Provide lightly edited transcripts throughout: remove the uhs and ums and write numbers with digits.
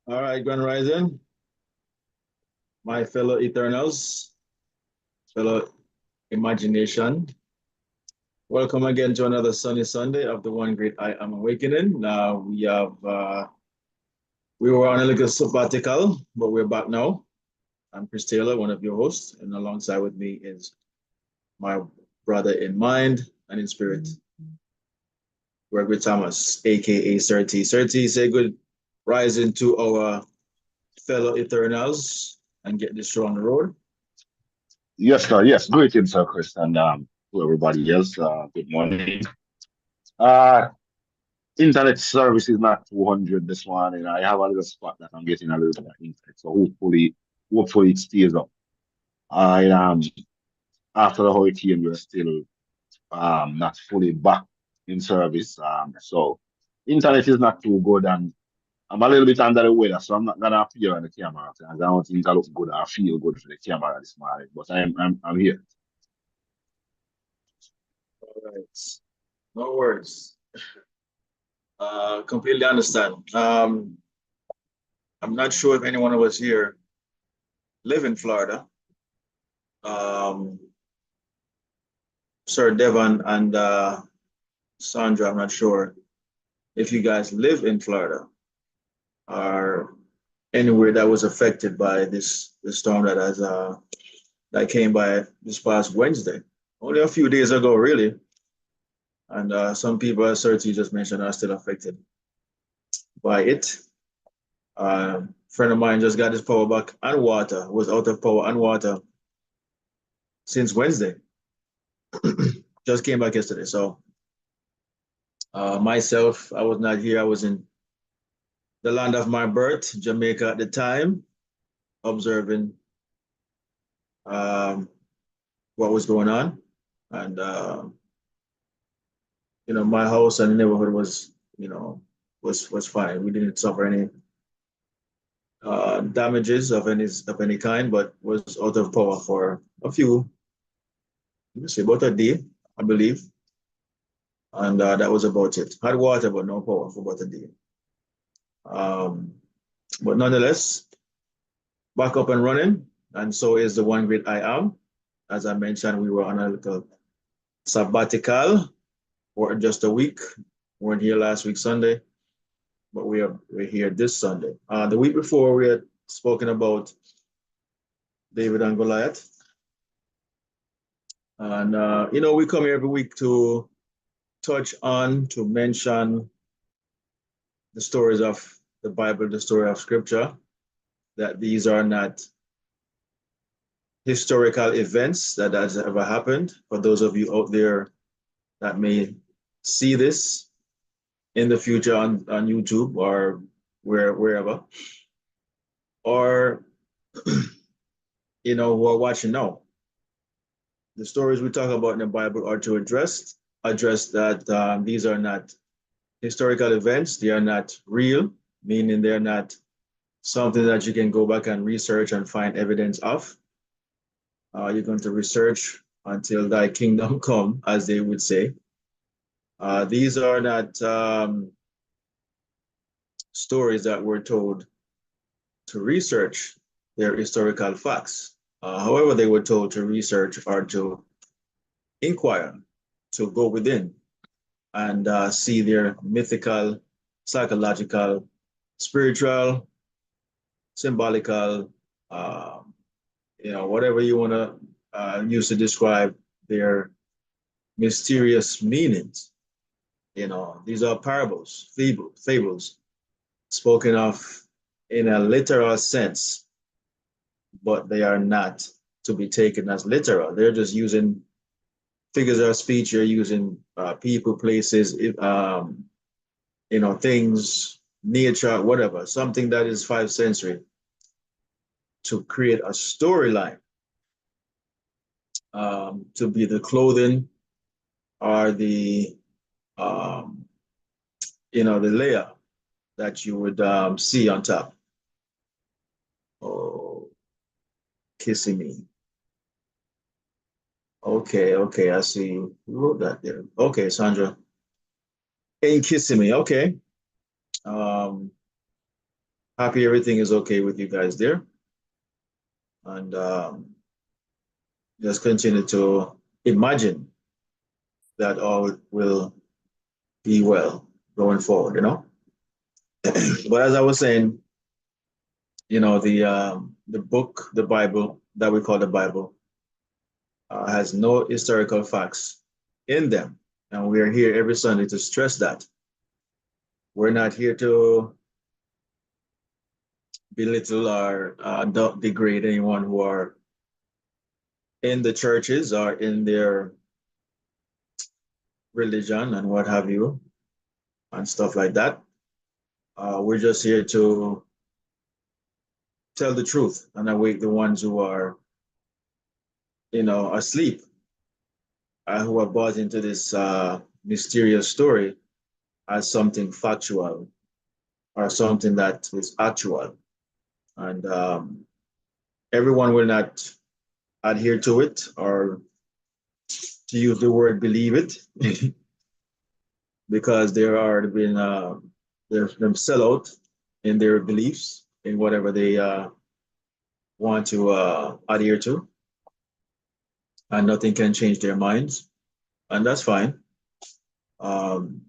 All right, Grand Rising, my fellow Eternals, fellow Imagination. Welcome again to another sunny Sunday of the One Great I Am Awakening. Now we were on a little sabbatical, but we're back now. I'm Chris Taylor, one of your hosts, and alongside with me is my brother in mind and in spirit, Gregory Thomas, aka Certi. Certi, say good rising to our fellow Eternals and get this show on the road. Yes, sir. Yes, greetings, sir, Chris, and to everybody else. Good morning. Uh, Internet service is not 200 this morning. I have a little spot that I'm getting a little bit of internet, so hopefully it stays up. I After the hurricane, we're still not fully back in service. So internet is not too good, and I'm a little bit under the weather, so I'm not gonna appear on the camera. I don't think I look good or feel good for the camera this morning, but I'm here. All right, no worries. Completely understand. I'm not sure if anyone of us here live in Florida. Um, Sir Devon and Sandra, I'm not sure if you guys live in Florida or anywhere that was affected by this storm that came by this past Wednesday. Only a few days ago, really. And some people, as Sir T just mentioned, are still affected by it. Friend of mine just got his power back and water, was out of power and water since Wednesday. Just came back yesterday. So myself, I was not here. I was in the land of my birth, Jamaica at the time, observing um, what was going on. And, my house and the neighborhood was, was fine. We didn't suffer any damages of any kind, but was out of power for a few, let me say about a day, I believe. And that was about it. Had water, but no power for about a day. Um, but nonetheless, back up and running. And so is the One Great I Am. As I mentioned, we were on a little sabbatical for just a week. We weren't here last week, Sunday, but we're here this Sunday. The week before, we had spoken about David and Goliath. And, we come here every week to touch on, to mention the stories of the Bible, the story of Scripture, that these are not historical events that has ever happened. For those of you out there that may see this in the future on YouTube or wherever, or who are watching now. The stories we talk about in the Bible are to address that these are not historical events. They are not real, meaning they're not something that you can go back and research and find evidence of. You're going to research until thy kingdom come, as they would say. These are not stories that were told to research their historical facts. However, they were told to research or to inquire, to go within and see their mythical, psychological, spiritual, symbolical, whatever you want to use to describe their mysterious meanings. These are parables, fables, spoken of in a literal sense, but they are not to be taken as literal. They're just using figures of speech. You're using people, places, things, nature, whatever, something that is five sensory to create a storyline, to be the clothing or the layer that you would see on top. Oh, kissing me. Okay, I see. Who wrote that there? Okay, Sandra. Ain't kissing me. Okay. Um, Happy everything is okay with you guys there. And just continue to imagine that all will be well going forward, you know. But as I was saying, you know, the book, the Bible that we call the Bible, has no historical facts in them, and we are here every Sunday to stress that we're not here to belittle or degrade anyone who are in the churches or in their religion and what have you and stuff like that. We're just here to tell the truth and awake the ones who are, you know, asleep, who are bought into this mysterious story as something factual or something that is actual. And everyone will not adhere to it or to use the word believe it because there are been there's them sell out in their beliefs in whatever they want to adhere to, and nothing can change their minds, and that's fine. Um,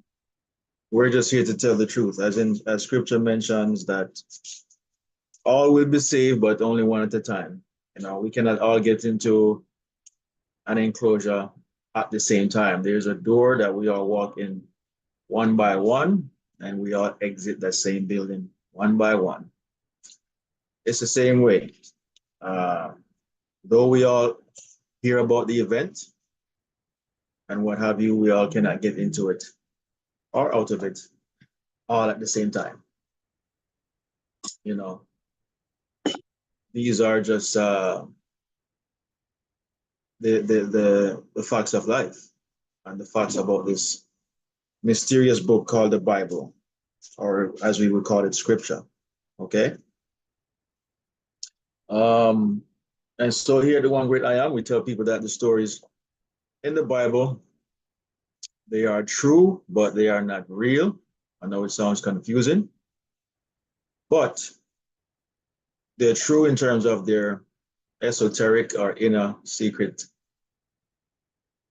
we're just here to tell the truth, as Scripture mentions that all will be saved, but only one at a time. You know, we cannot all get into an enclosure at the same time. There's a door that we all walk in one by one, and we all exit that same building one by one. It's the same way. Uh, though we all hear about the event and what have you, we all cannot get into it or out of it all at the same time. You know, these are just the facts of life and the facts about this mysterious book called the Bible, or as we would call it, Scripture. Okay. Um, and so here, the one great I am, we tell people that the stories in the Bible, they are true, but they are not real. I know it sounds confusing, but they're true in terms of their esoteric or inner secret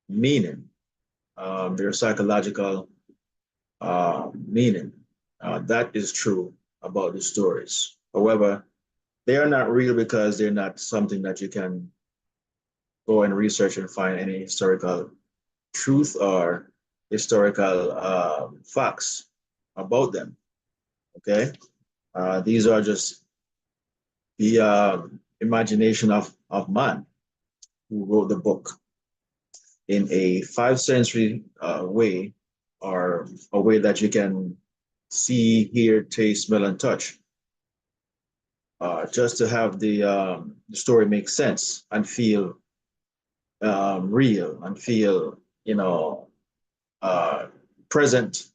meaning, their psychological meaning. That is true about the stories. However, they are not real because they're not something that you can go and research and find any historical truth or historical facts about them. Okay, these are just the imagination of man who wrote the book in a 5th century way, or a way that you can see, hear, taste, smell, and touch, just to have the story make sense and feel real and feel, you know, uh, present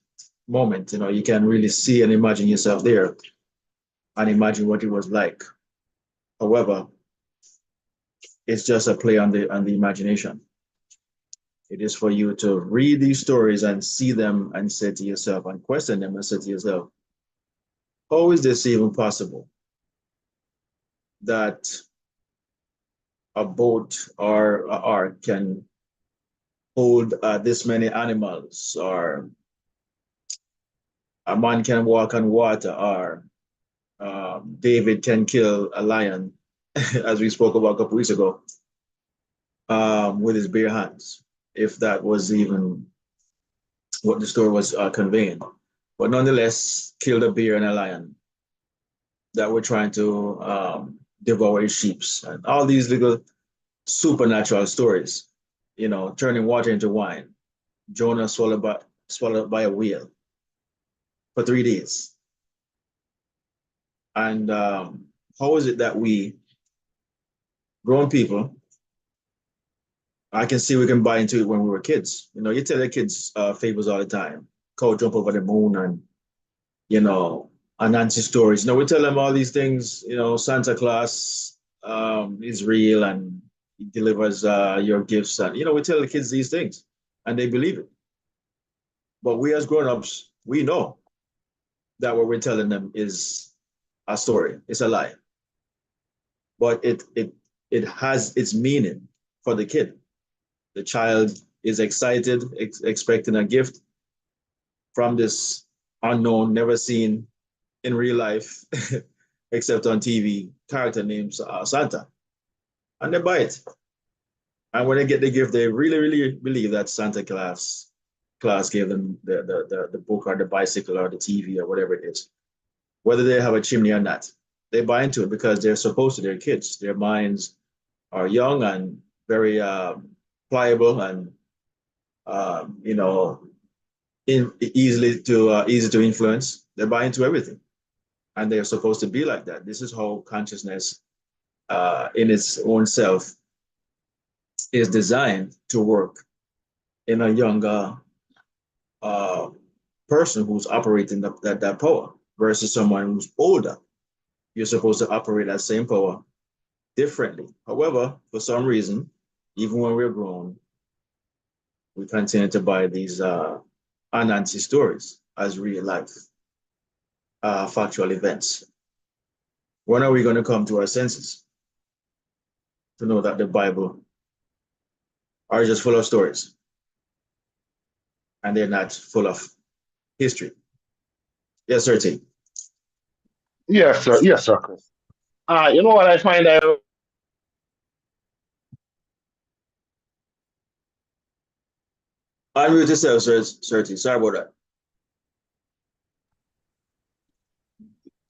moment. You know, you can really see and imagine yourself there and imagine what it was like. However, it's just a play on the imagination. It is for you to read these stories and see them and say to yourself and question them and say to yourself, how is this even possible that a boat or a ark can hold this many animals, or a man can walk on water, or David can kill a lion, as we spoke about a couple weeks ago, with his bare hands, if that was even what the story was conveying. But nonetheless, killed a bear and a lion that were trying to devour his sheep, and all these little supernatural stories, you know, turning water into wine, Jonah swallowed by a whale for 3 days. And how is it that we, grown people, I can see we can buy into it when we were kids. You know, you tell the kids fables all the time, cow jump over the moon, and, you know, and Nancy stories. You know, we tell them all these things, you know, Santa Claus is real and he delivers your gifts. And, you know, we tell the kids these things and they believe it. But we as grown-ups, we know that what we're telling them is a story. It's a lie. But it has its meaning for the kid. The child is excited, expecting a gift from this unknown, never seen in real life, except on TV, character named Santa. And they buy it. And when they get the gift, they really, really believe that Santa Claus gave them the book or the bicycle or the TV or whatever it is, whether they have a chimney or not. They buy into it because they're supposed to. They're kids. Their minds are young and very pliable and easy to influence. They buy into everything, and they're supposed to be like that. This is how consciousness, in its own self, is designed to work in a younger uh, person who's operating that power versus someone who's older. You're supposed to operate that same power differently. However, for some reason, even when we're grown, we continue to buy these Anansi stories as real life, factual events. When are we going to come to our senses to know that the Bible are just full of stories and they're not full of history? Yes, sir, T. Yes, sir. Yes, sir, Chris. You know what I find out? Unmute yourself, sir T. Sorry about that.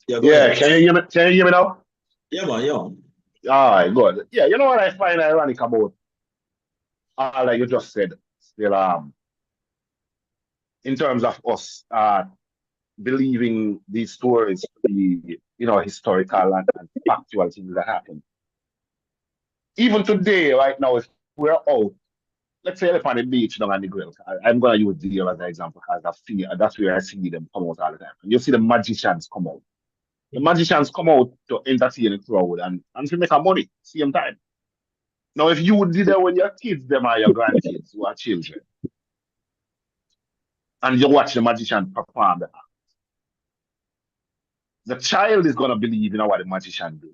Yeah, go Yeah, ahead. can you hear me? Can you hear me now? Yeah, man, yeah. All right, good. Yeah, you know what I find ironic about all that you just said, still, in terms of us believing these stories to be, historical and factual things that happen. Even today, right now, if we're out, let's say if on the beach down on the grill, I'm going to use Deal as an example because that's where I see them come out all the time. And you see the magicians come out. The magicians come out to entertain the crowd and to make a money same time. Now, if you did that when your kids, them are your grandkids who are children, and you watch the magician perform, the child is going to believe in what the magician do.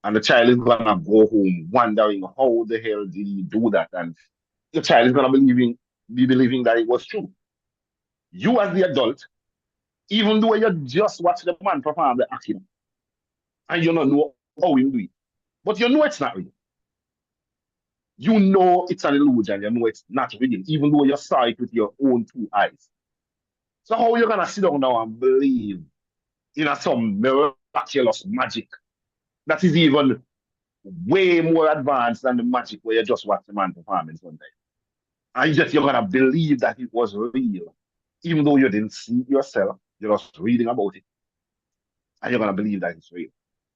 And the child is going to go home wondering how the hell did he do that? And the child is going to be believing that it was true. You as the adult, even though you just watch the man perform the action, and you don't know how he do it, but you know it's not real. You know it's an illusion. You know it's not real, even though you saw it with your own two eyes. So how are you gonna sit down now and believe in some miraculous magic that is even way more advanced than the magic where you just watch the man perform in front of you? And yet you're gonna believe that it was real, even though you didn't see it yourself. You're just reading about it, and you're gonna believe that it's real.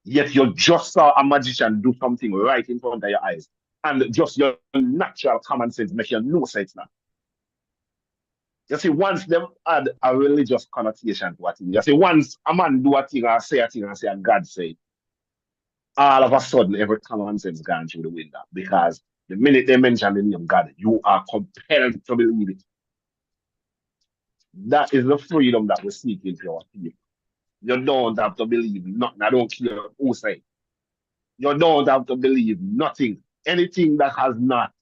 Yet you just saw a magician do something right in front of your eyes, and just your natural common sense makes you know sense now. You see, once them add a religious connotation to a thing, you see, once a man do a thing or say a thing and say, and God say, all of a sudden, every common sense gone through the window. Because the minute they mention the name God, you are compelled to believe it. That is the freedom that we seek into our people. You don't have to believe nothing. I don't care who say. You don't have to believe nothing. Anything that has not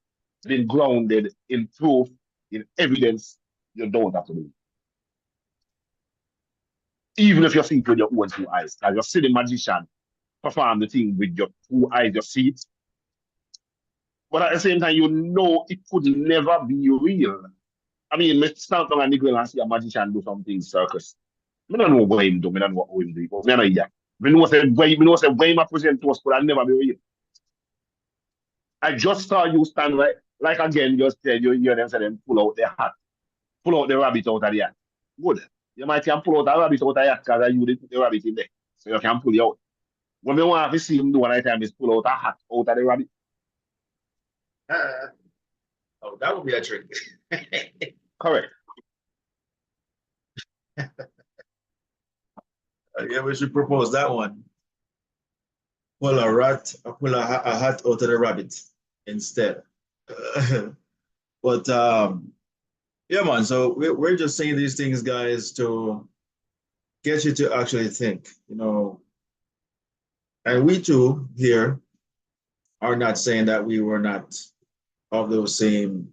been grounded in proof, in evidence, you don't have to believe. Even if you see it with your own two eyes. Like you see the magician perform the thing with your two eyes, you see it. But at the same time, you know it could never be real. I mean, let's stand on a nigga and see a magician do something circus. I don't know what him do, I don't know what him do, but I know yeah. I know say way my present to us could never be real. I just saw you stand like again, just said you hear them say them pull out their hat, pull out the rabbit out of the hat. Good. You might can pull out a rabbit out of the hat because you did put the rabbit in there. So you can pull it out. What we want to see him do one time is pull out a hat out of the rabbit. Oh, that would be a trick. Correct. Yeah, we should propose that one. Pull a hat out of the rabbit instead. But yeah, man. So we're just saying these things, guys, to get you to actually think. And we too here are not saying that we were not of those same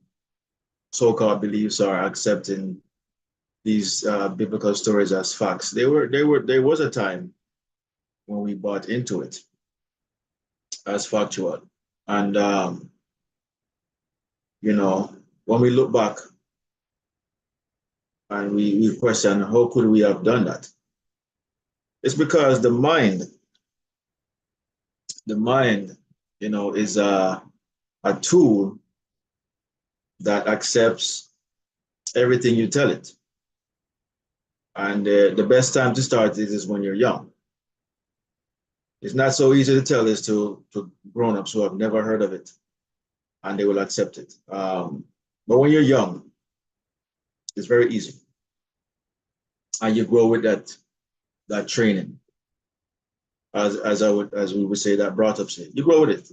so-called beliefs or accepting these biblical stories as facts. There was a time when we bought into it as factual. And, you know, when we look back and we question, how could we have done that? It's because the mind, is a tool that accepts everything you tell it. And the best time to start is when you're young. It's not so easy to tell this to grown-ups who have never heard of it, and they will accept it. But when you're young, it's very easy. And you grow with that training, as we would say, that brought up say. You grow with it.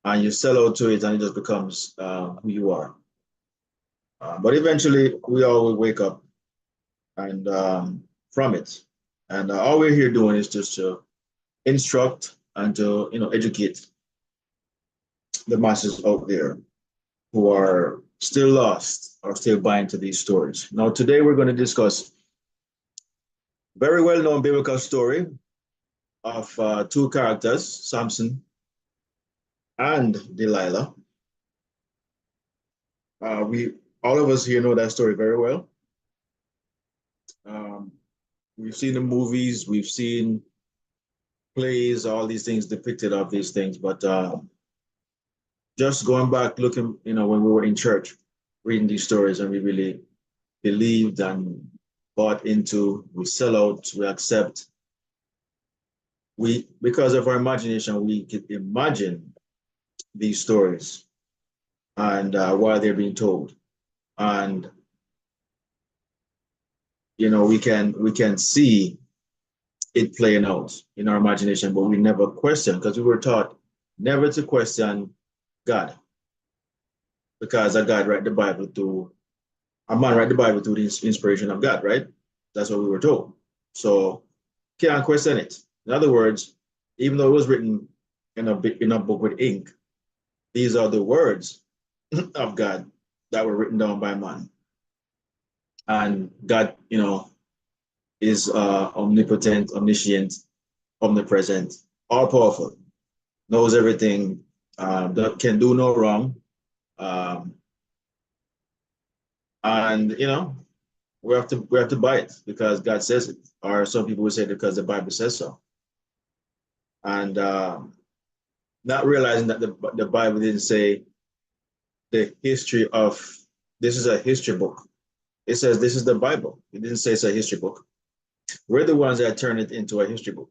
And you sell out to it, and it just becomes who you are. But eventually, we all will wake up and from it. And all we're here doing is just to instruct and to educate the masses out there who are still lost or still buying to these stories. Now, today we're going to discuss very well-known biblical story of two characters, Samson and Delilah. We all of us here know that story very well. We've seen the movies, we've seen plays, all these things depicted of these things, but just going back, looking, when we were in church, reading these stories, and we really believed and bought into, we sell out, we accept. Because of our imagination, we could imagine these stories and why they're being told. And we can see it playing out in our imagination, but we never question, because we were taught never to question God, because a man write the Bible through the inspiration of God, right? That's what we were told. So can't question it. In other words, even though it was written in a book with ink, these are the words of God that were written down by man. And God, is omnipotent, omniscient, omnipresent, all powerful, knows everything, that can do no wrong. And we have to buy it because God says it, or some people would say because the Bible says so. And not realizing that the Bible didn't say the history of, this is a history book. It says this is the Bible. It didn't say it's a history book. We're the ones that turn it into a history book,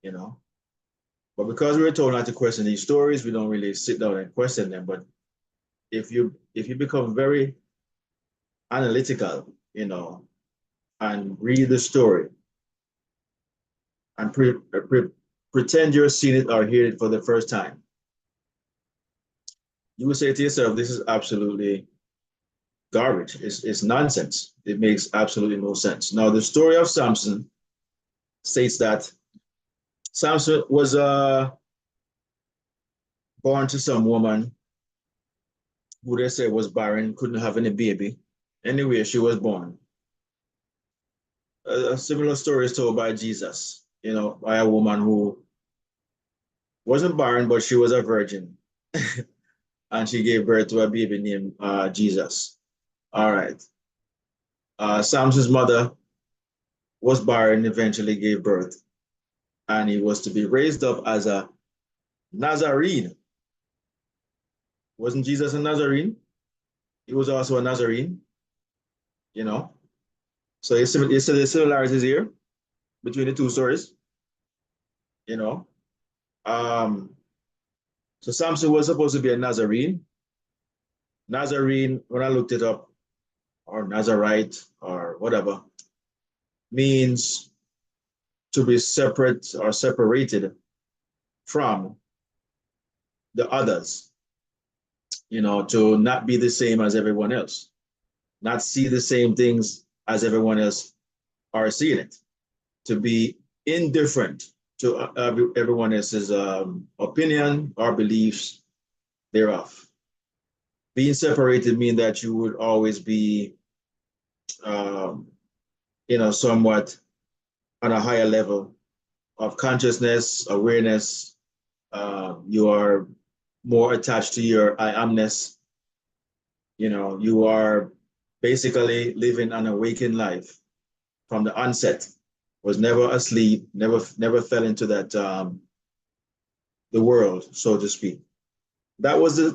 But because we were told not to question these stories, we don't really sit down and question them. But if you become very analytical, and read the story and pretend you're seeing it or hearing it for the first time, you will say to yourself, this is absolutely garbage. It's nonsense. It makes absolutely no sense. Now, the story of Samson states that Samson was born to some woman who they say was barren, couldn't have any baby. Anyway, she was born. A similar story is told by Jesus, by a woman who wasn't barren, but she was a virgin. And she gave birth to a baby named Jesus. All right. Samson's mother was barren, eventually gave birth, and he was to be raised up as a Nazarene. Wasn't Jesus a Nazarene? He was also a Nazarene, So you see the similarities here between the two stories, So Samson was supposed to be a Nazarene. Nazarene, when I looked it up, or Nazarite, or whatever, means to be separate or separated from the others, to not be the same as everyone else, not see the same things as everyone else are seeing it, to be indifferent to everyone else's opinion or beliefs thereof. Being separated means that you would always be, um, somewhat on a higher level of consciousness, awareness. You are more attached to your I amness. You are basically living an awakened life from the onset. Was never asleep, never fell into the world, so to speak. That was the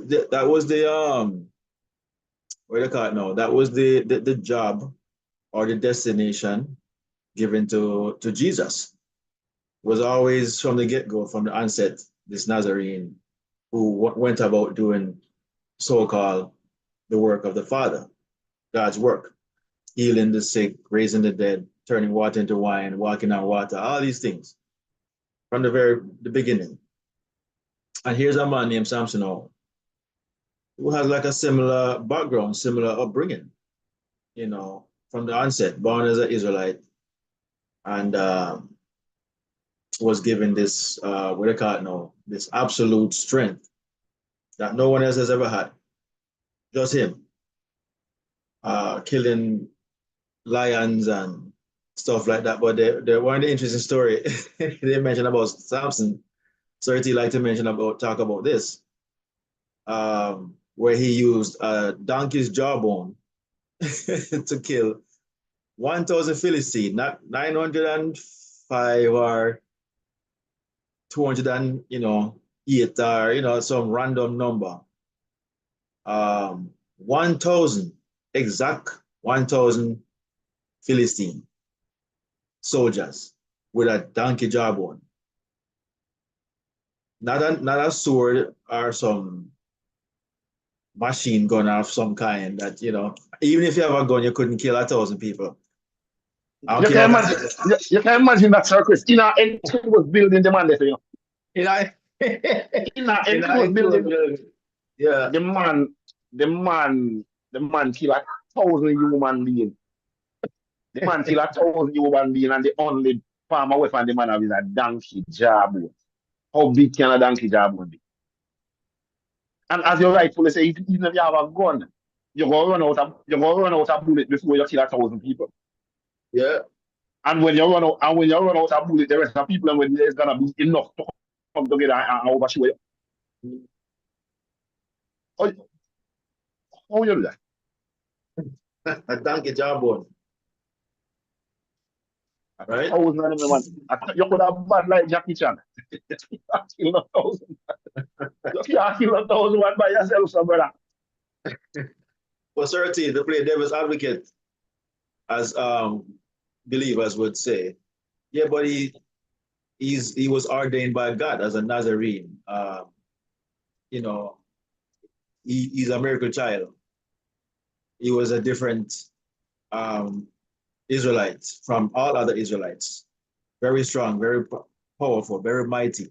what do you call it now? That was the job or the destination given to Jesus. Was always from the get-go, from the onset, this Nazarene who went about doing so-called the work of the Father, God's work, healing the sick, raising the dead, turning water into wine, walking on water, all these things from the beginning. And here's a man named Samson who has like a similar background, similar upbringing, from the onset, born as an Israelite, and was given this, what do you call it now, this absolute strength that no one else has ever had, just him, killing lions and stuff like that. But there one interesting story they mentioned about Samson. Certainly like to talk about this, where he used a donkey's jawbone to kill 1,000 Philistine, not 905 or 200 and, 8 or, some random number. 1,000, exact 1,000 Philistine soldiers with a donkey jawbone. Not a sword or some machine gun of some kind that, even if you have a gun, you couldn't kill 1,000 people. You can imagine, you can imagine that circus. Anything was building the man there, In a, anything was building. Yeah. The man kill 1,000 human beings. The man kill 1,000 human beings, and the only farmer away from the man have is a donkey jawbone. How big can a donkey jawbone be? And as you rightfully say, even if you have a gun, you're gonna run out of bullet before you kill 1,000 people. Yeah. And when you run out of bullet, the rest of the people, and when there's gonna be enough to come together and overshow you. How, how you do that? A donkey jawbone. Right? 1,000 of them, man. You could have bad like Jackie Chan. You can't kill 1,000. You can't kill 1,000 one by yourself, so brother. For certainty, to play devil's advocate, as believers would say, yeah, but he was ordained by God as a Nazarene. You know, he's a miracle child. He was a different um, Israelite from all other Israelites. Very strong, very powerful, very mighty.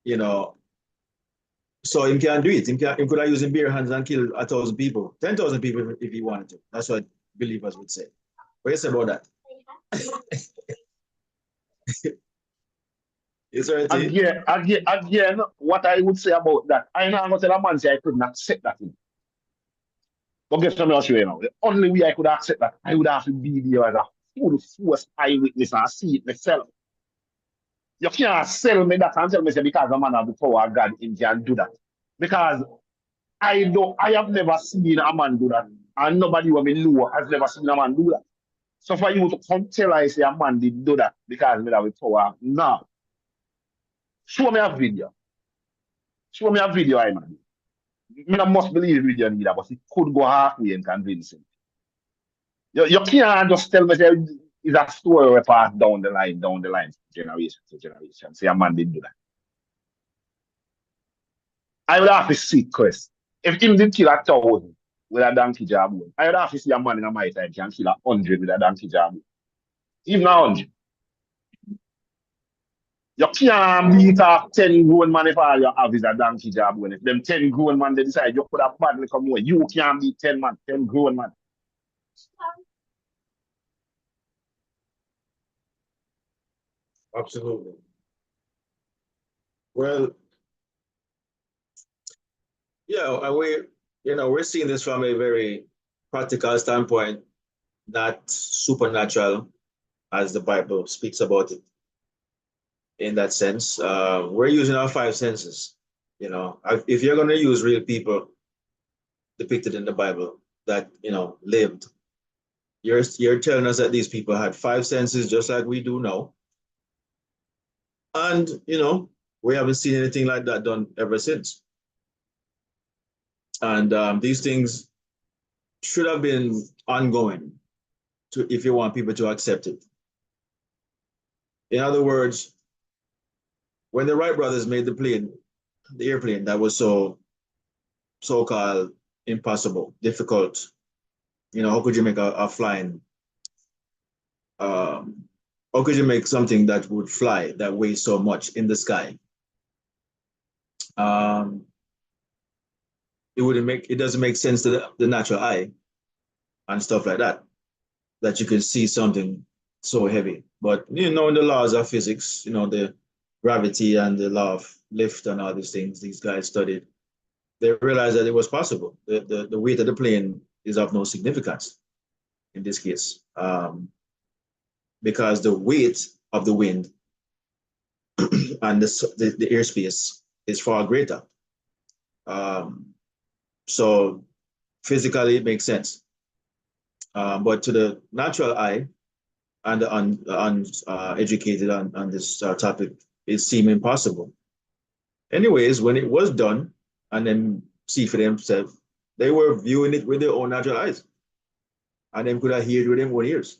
You know, so he can do it. He could have used his bare hands and kill 1,000 people, 10,000 people if he wanted to. That's what believers would say. What do you say about that? Is there anything? Again, what I would say about that, I know I'm going to tell a man say I couldn't accept that thing. But guess what I'll show you now? The only way I could accept that, I would have to be there as a full force eyewitness and see it myself. You can't sell me that and tell me say because a man have the power of God in can do that. Because I have never seen a man do that. And nobody who me know has never seen a man do that. So for you to come tell I say a man did do that because me have the power, no. Show me a video. Show me a video, I man. I must believe video neither, but it could go halfway and convince him. You can't just tell me that it's a story we pass down the line, generation to generation. Say a man did do that. I would have to see Chris. If him did kill 1,000 with a donkey jawbone, I would have to see a man in my time can kill 100 with a donkey jawbone. Even 100. You can't beat off 10 grown man if all you have is a donkey jawbone. If them 10 grown man they decide you could have badly come away, you can't beat 10 man, 10 grown man. Absolutely. Well, yeah, and we're seeing this from a very practical standpoint, not supernatural as the Bible speaks about it in that sense. We're using our five senses. If you're going to use real people depicted in the Bible that lived, you're telling us that these people had five senses just like we do now, and we haven't seen anything like that done ever since. And these things should have been ongoing if you want people to accept it. In other words, when the Wright brothers made the airplane that was so-called impossible, difficult, how could you make a flying, um, how could you make something that would fly that weighs so much in the sky? Um, it doesn't make sense to the natural eye and stuff like that, that you can see something so heavy. But in the laws of physics, the gravity and the law of lift and all these things these guys studied, they realized that it was possible. The weight of the plane is of no significance in this case, because the weight of the wind and the airspace is far greater. Um, so physically, it makes sense. But to the natural eye and the uneducated on this topic, it seemed impossible. Anyways, when it was done and then see for themselves, they were viewing it with their own natural eyes, and them could have heard with their own ears,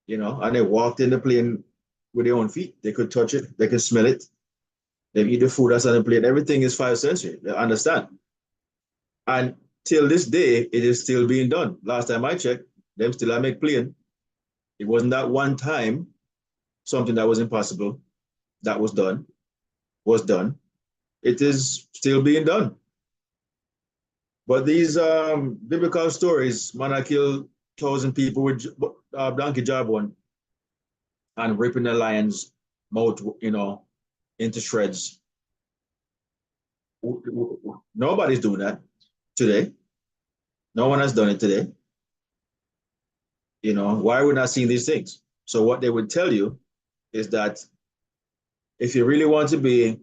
and they walked in the plane with their own feet. They could touch it, they could smell it, they eat the food that's on the plate. Everything is five sensory. They understand. And till this day, it is still being done. Last time I checked, them still I make plane. It wasn't that one time something that was impossible that was done. It is still being done. But these biblical stories, man, I kill 1,000 people with donkey jawbone and ripping the lion's mouth, into shreds. Nobody's doing that today. No one has done it today. Why are we not seeing these things? So what they would tell you is that if you really want to be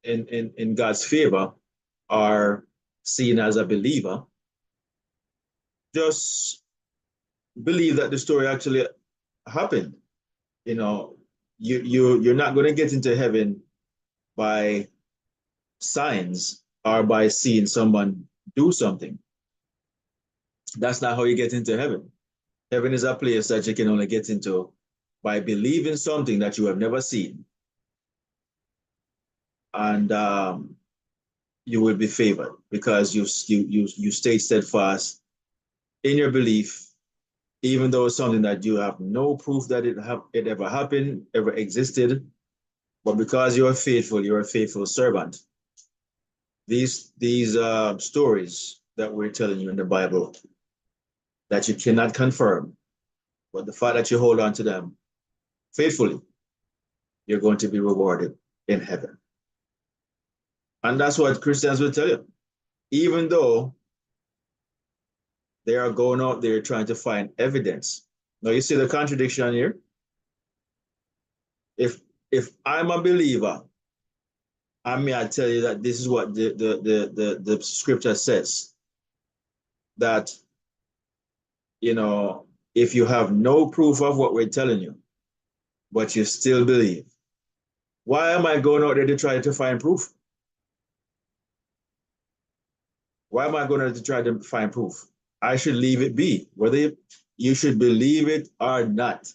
in God's favor or seen as a believer, just believe that the story actually happened. You're not going to get into heaven by signs or by seeing someone do something. That's not how you get into heaven. Heaven is a place that you can only get into by believing something that you have never seen, and you will be favored because you stay steadfast in your belief, even though it's something that you have no proof that it ever happened, ever existed. But because you're a faithful servant. These stories that we're telling you in the Bible that you cannot confirm, but the fact that you hold on to them faithfully, you're going to be rewarded in heaven. And that's what Christians will tell you. Even though they are going out there trying to find evidence. Now you see the contradiction here? If I'm a believer, I tell you that this is what the scripture says. That, if you have no proof of what we're telling you, but you still believe, why am I going out there to try to find proof? Why am I going out to try to find proof? I should leave it be, whether you should believe it or not.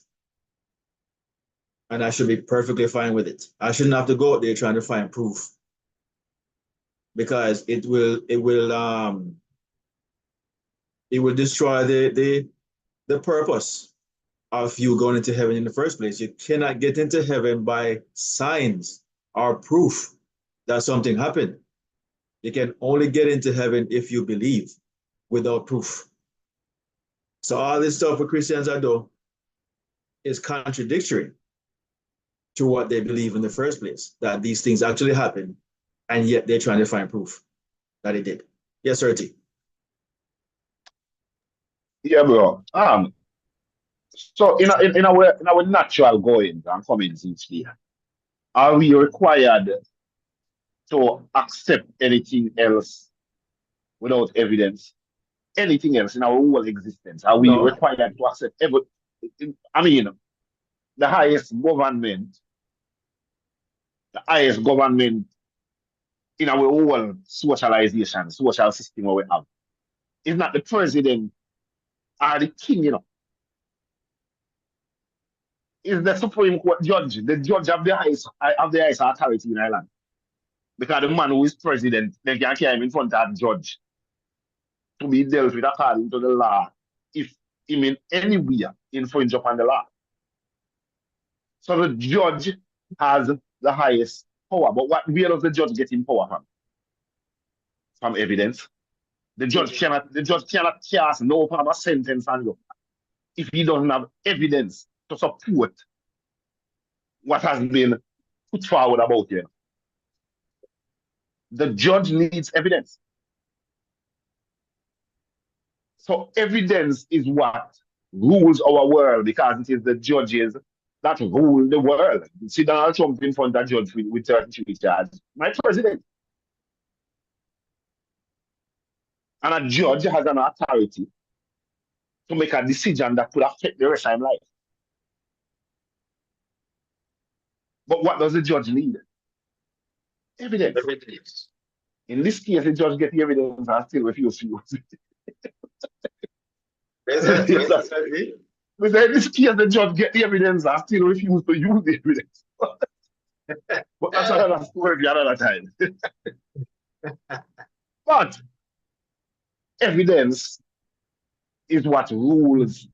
And I should be perfectly fine with it. I shouldn't have to go out there trying to find proof, because it will destroy the purpose of you going into heaven in the first place. You cannot get into heaven by signs or proof that something happened. You can only get into heaven if you believe without proof. So all this stuff what Christians are doing is contradictory. to what they believe in the first place, that these things actually happen, and yet they're trying to find proof that it did. Yes, sir, T. Yeah, bro. So in our natural goings and comings each day, are we required to accept anything else without evidence? Anything else in our whole existence? Are we No, required to accept every? I mean, the highest government, the highest government in our whole socialization, social system where we have, is not the president or the king, is the Supreme Court judge, the judge of the highest authority in Ireland. Because the man who is president, they can carry him in front of the judge to be dealt with according to the law if him in any way infringe upon the law. So the judge has the highest power. But where does the judge get in power from? From evidence. The judge cannot cast no form of sentence on you if he doesn't have evidence to support what has been put forward about you. The judge needs evidence. So evidence is what rules our world because it is the judges that rule the world. See Donald Trump in front of the judge with 33 charges. My president. And a judge has an authority to make a decision that could affect the rest of life. But what does the judge need? Evidence. evidence. In this case, the judge gets the evidence and still refuse to use it. Exactly. Yes, in this case, the judge get the evidence and still refuse to use the evidence. But that's another story for another time. But evidence is what rules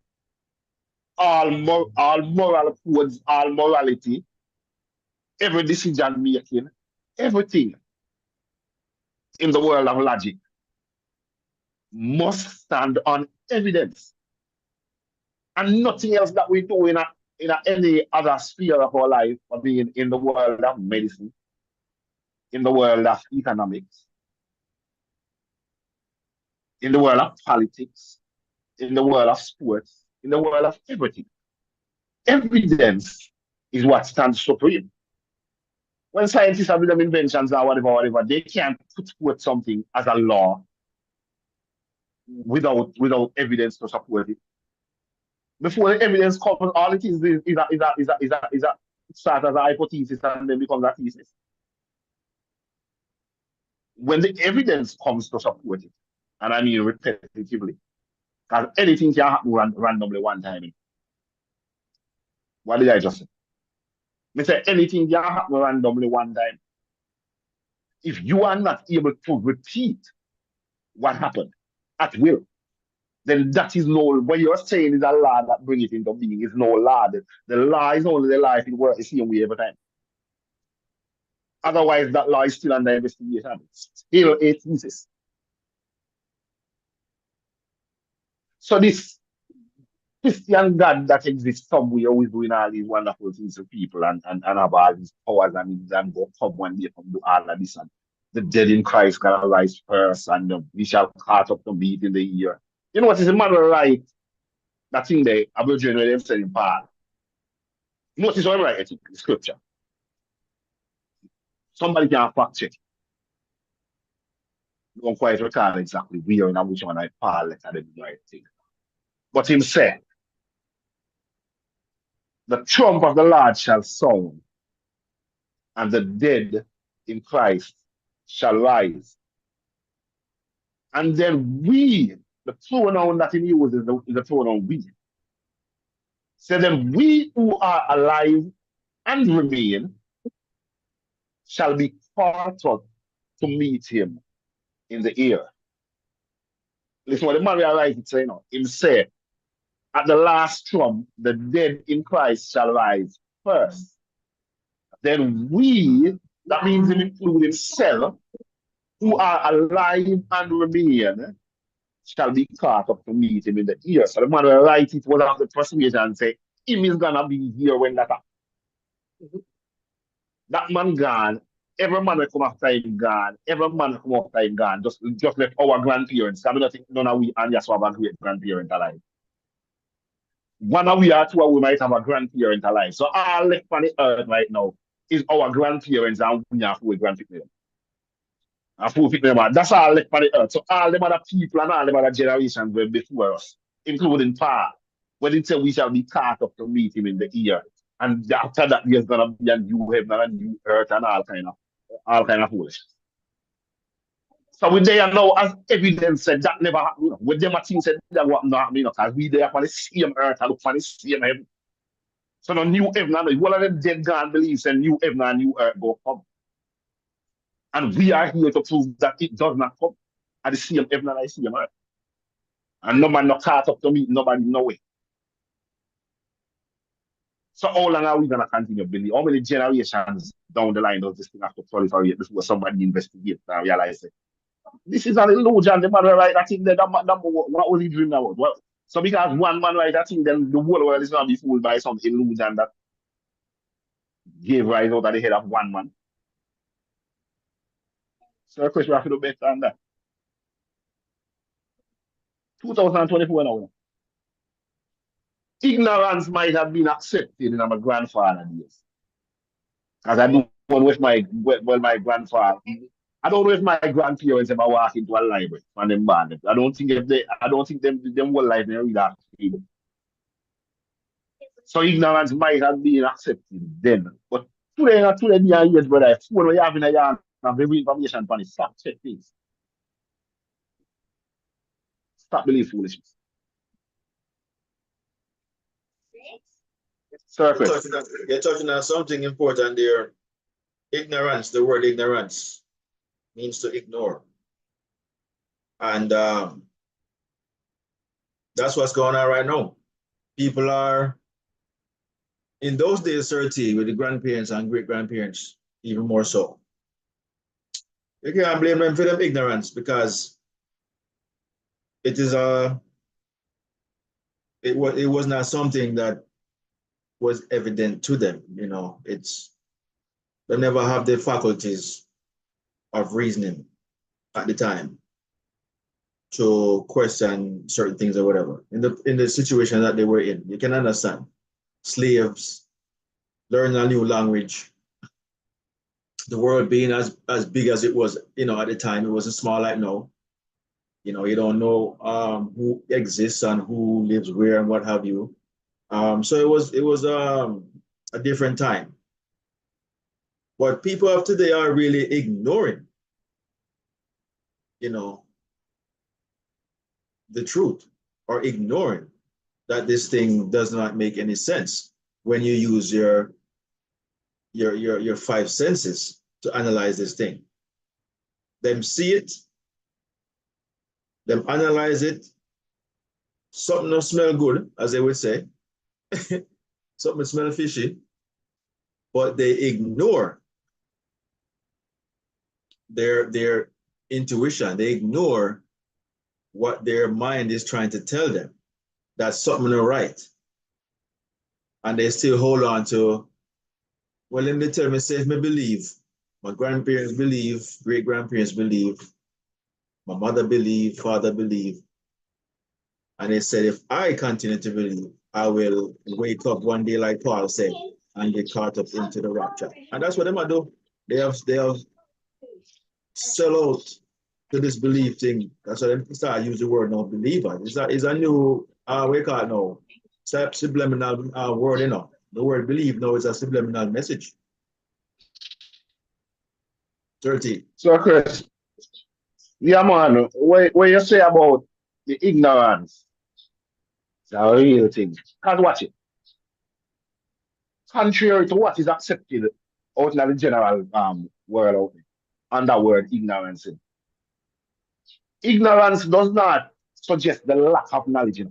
all moral codes, all morality, every decision making, everything in the world of logic must stand on evidence. And nothing else that we do in any other sphere of our life, I mean, in the world of medicine, in the world of economics, in the world of politics, in the world of sports, in the world of everything. Evidence is what stands supreme. When scientists have them inventions or whatever, they can't put forth something as a law without evidence to support it. Before the evidence comes, all it is it starts as a hypothesis and then becomes a thesis. When the evidence comes to support it, and I mean repetitively, because anything can happen randomly one time. What did I just say? I say anything can happen randomly one time. If you are not able to repeat what happened at will, then that is no, what you're saying is a law that brings it into being, is no law. The law is only the life it works the same way every time. Otherwise, that law is still under investigation. It's still a thesis. So this Christian God that exists somewhere, always doing all these wonderful things to people and have all these powers and go come one day come do all of this and the dead in Christ gonna rise first and we shall caught up to beat in the year. You know what is the matter right? That thing there, about where them said in Paul. Notice what I'm writing in the scripture. Somebody can fact check. Don't quite recall exactly where and which one I Paul letter them the right thing. But him said, the trump of the Lord shall sound, and the dead in Christ shall rise. And then we, the pronoun that he uses is the pronoun we. So then we who are alive and remain shall be caught up to meet him in the air. Listen what the man will write it say now. Him say, at the last trump, the dead in Christ shall rise first. Then we, that means him include himself, who are alive and remain, shall be caught up to meet him in the air. So the man will write it without the persuasion and say, him is gonna be here when that happens. That man gone. Every man will come after him gone. Every man will come after him gone. Just left our grandparents. I don't think none of we and just have a great grandparent alive. One of we are two of we might have a grandparent alive. So all left on the earth right now is our grandparents and we have full grandparents. And full people, man. That's all left on the earth. So all them other people and all them other generations were before us, including Pa. When it said we shall be caught up to meet him in the ear. And after that, there's gonna be a new heaven and a new earth and all kind of foolishness. So we there now as evidence said that never happened. You know. With them a thing said that what not happening, because we there for the same earth and look for the same heaven. So the new heaven and one of them dead God believes a new heaven and new earth go come. And we are here to prove that it does not come at the same heaven and the same earth. And no man not caught up to me, nobody no way. So how long are we gonna continue building? How many generations down the line does this thing have to proliferate before somebody investigates and realize it? This is an illusion. The man will write that thing there. What was he dreaming about? Well, so because one man write that thing, then the whole world is gonna be fooled by some illusion that gave rise out of the head of one man. So of course we have to do better than that. 2024 now. Ignorance might have been accepted in my grandfather's days. Because I don't know if my grandfather, I don't know if my grandparents ever walk into a library and them banned. I don't think them whole life they read that. So ignorance might have been accepted then. But today me and years, brother, phone we have in a yard and every information on it. Stop check things. Stop believing foolishness. Surface. You're touching on something important there. Ignorance, the word ignorance means to ignore. And that's what's going on right now. People are, in those days, 30 with the grandparents and great grandparents, even more so. You can't blame them for them ignorance because it was not something that was evident to them. You know, they never have the faculties of reasoning at the time to question certain things or whatever. In the situation that they were in, you can understand. Slaves, learning a new language, the world being as big as it was, you know, at the time, it wasn't small like now. You know, you don't know who exists and who lives where and what have you. So it was a different time. But people of today are really ignoring, you know, the truth, or ignoring that this thing does not make any sense when you use your five senses to analyze this thing. Them see it, them analyze it, something don't smell good, as they would say, something smell fishy, but they ignore their intuition. They ignore what their mind is trying to tell them, that something not right. And they still hold on to, well, let me tell myself, me believe. My grandparents believe, great grandparents believe, my mother believe, father believe. And they said, if I continue to believe, I will wake up one day, like Paul said, and get caught up into the rapture. And that's what they might do. They have sell out to this belief thing. That's why they start use the word now, believer. It's a new, we call it now, subliminal word, you know. The word believe now is a subliminal message. 30. So Chris, yeah man, what you say about the ignorance, it's a real thing. Because watch it. Contrary to what is accepted out in the general world out there, and that word ignorance. Ignorance does not suggest the lack of knowledge.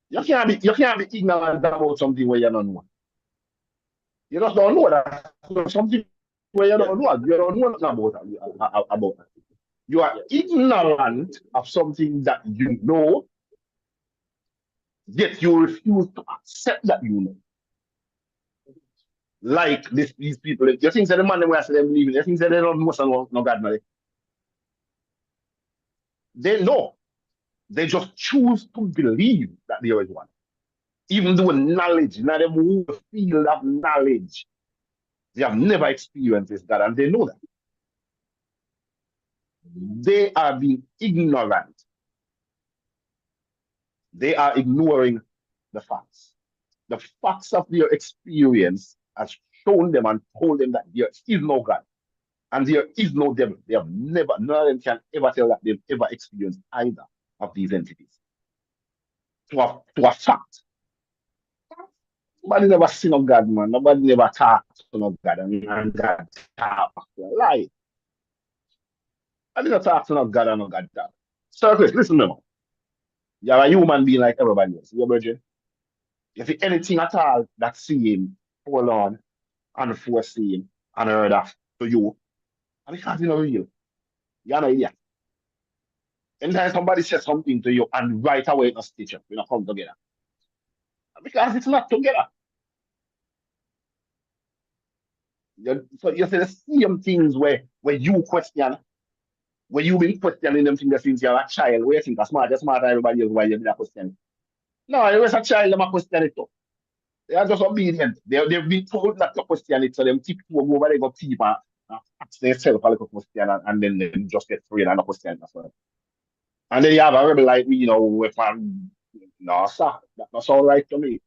You can't be ignorant about something where you don't know. You just don't know that something where you don't know. You don't know nothing about that. You are ignorant of something that you know, yet you refuse to accept that you know. like these people. You think that the man them where say them believe in, you think that they don't know no God, man. They know. They just choose to believe that there is one. Even though knowledge, not them who feel that knowledge, they have never experienced this God, and they know that. They are being ignorant. They are ignoring the facts. The facts of their experience has shown them and told them that there is no God and there is no devil. They have never, none of them can ever tell that they've ever experienced either of these entities. To a fact. Nobody never seen of God, man. Nobody never talked to no God and God talk. Lie. I didn't talk to no God and no God talk. So, Chris, listen to me. You're a human being like everybody else. You're a virgin. You see anything at all that's seen, hold on, unforeseen, unheard of to you, and because you know real. You're not idiot. Anytime somebody says something to you and right away it's a stitch up, you know, come together. Because it's not together. So you say the same things where you question, where you been questioning them things since you're a child, where you think you're smart everybody else, why you did a question. No, it was a child, them a question it too. They are just obedient. They've been told not to question it, so them keep to go over they go keep and ask themselves a little question and then they just get free and not question it as well. And then you have a rebel like me, you know, with no, sir, that's all right to me.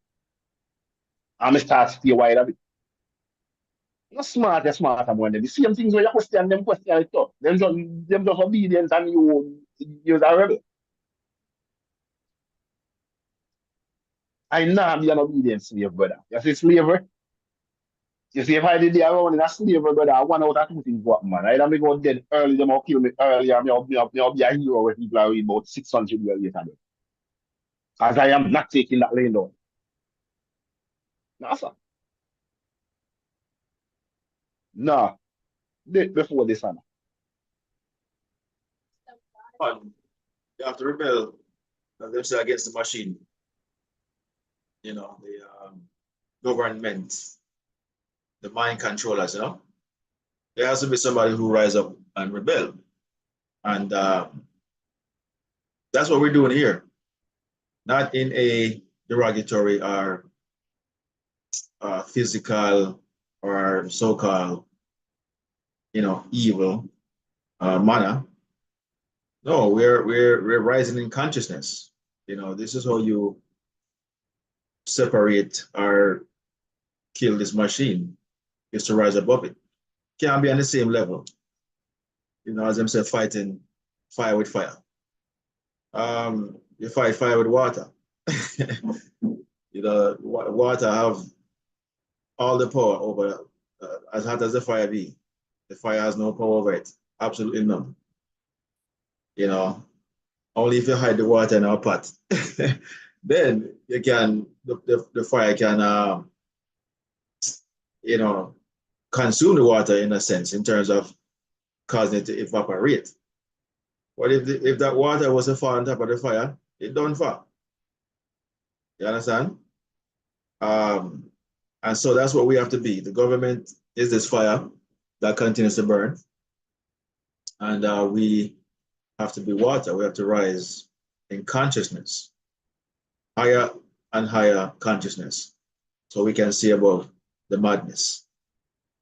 I'm start to stay wide a bit. Not smart, you're smart about them. The same things where you question them, question it too. Them just obedient and you're a rebel. I know be an obedient slave, brother. You see slavery? You see, if I did the around in a slavery, brother, one out of two things what man. Either me go dead early, them or kill me early, or me be a hero with people are about 600 years later. As I am not taking that lane down. No, sir. No. Before this, son. One, you have to rebel, as they say, against the machine. You know, the government, the mind controllers, you know. There has to be somebody who rise up and rebel. And that's what we're doing here. Not in a derogatory or physical or so-called, you know, evil manner. No, we're rising in consciousness. You know, this is how you separate or kill this machine, is to rise above it. Can't be on the same level. You know, as them say, fighting fire with fire. You fight fire with water. You know, water have all the power over, as hot as the fire be. The fire has no power over it. Absolutely none. You know, only if you hide the water in a pot. Then you can, the fire can, you know, consume the water in a sense, in terms of causing it to evaporate. But if that water was to fall on top of the fire, it don't fall. You understand? And so that's what we have to be. The government is this fire that continues to burn. And we have to be water. We have to rise in consciousness, higher and higher consciousness, so we can see above the madness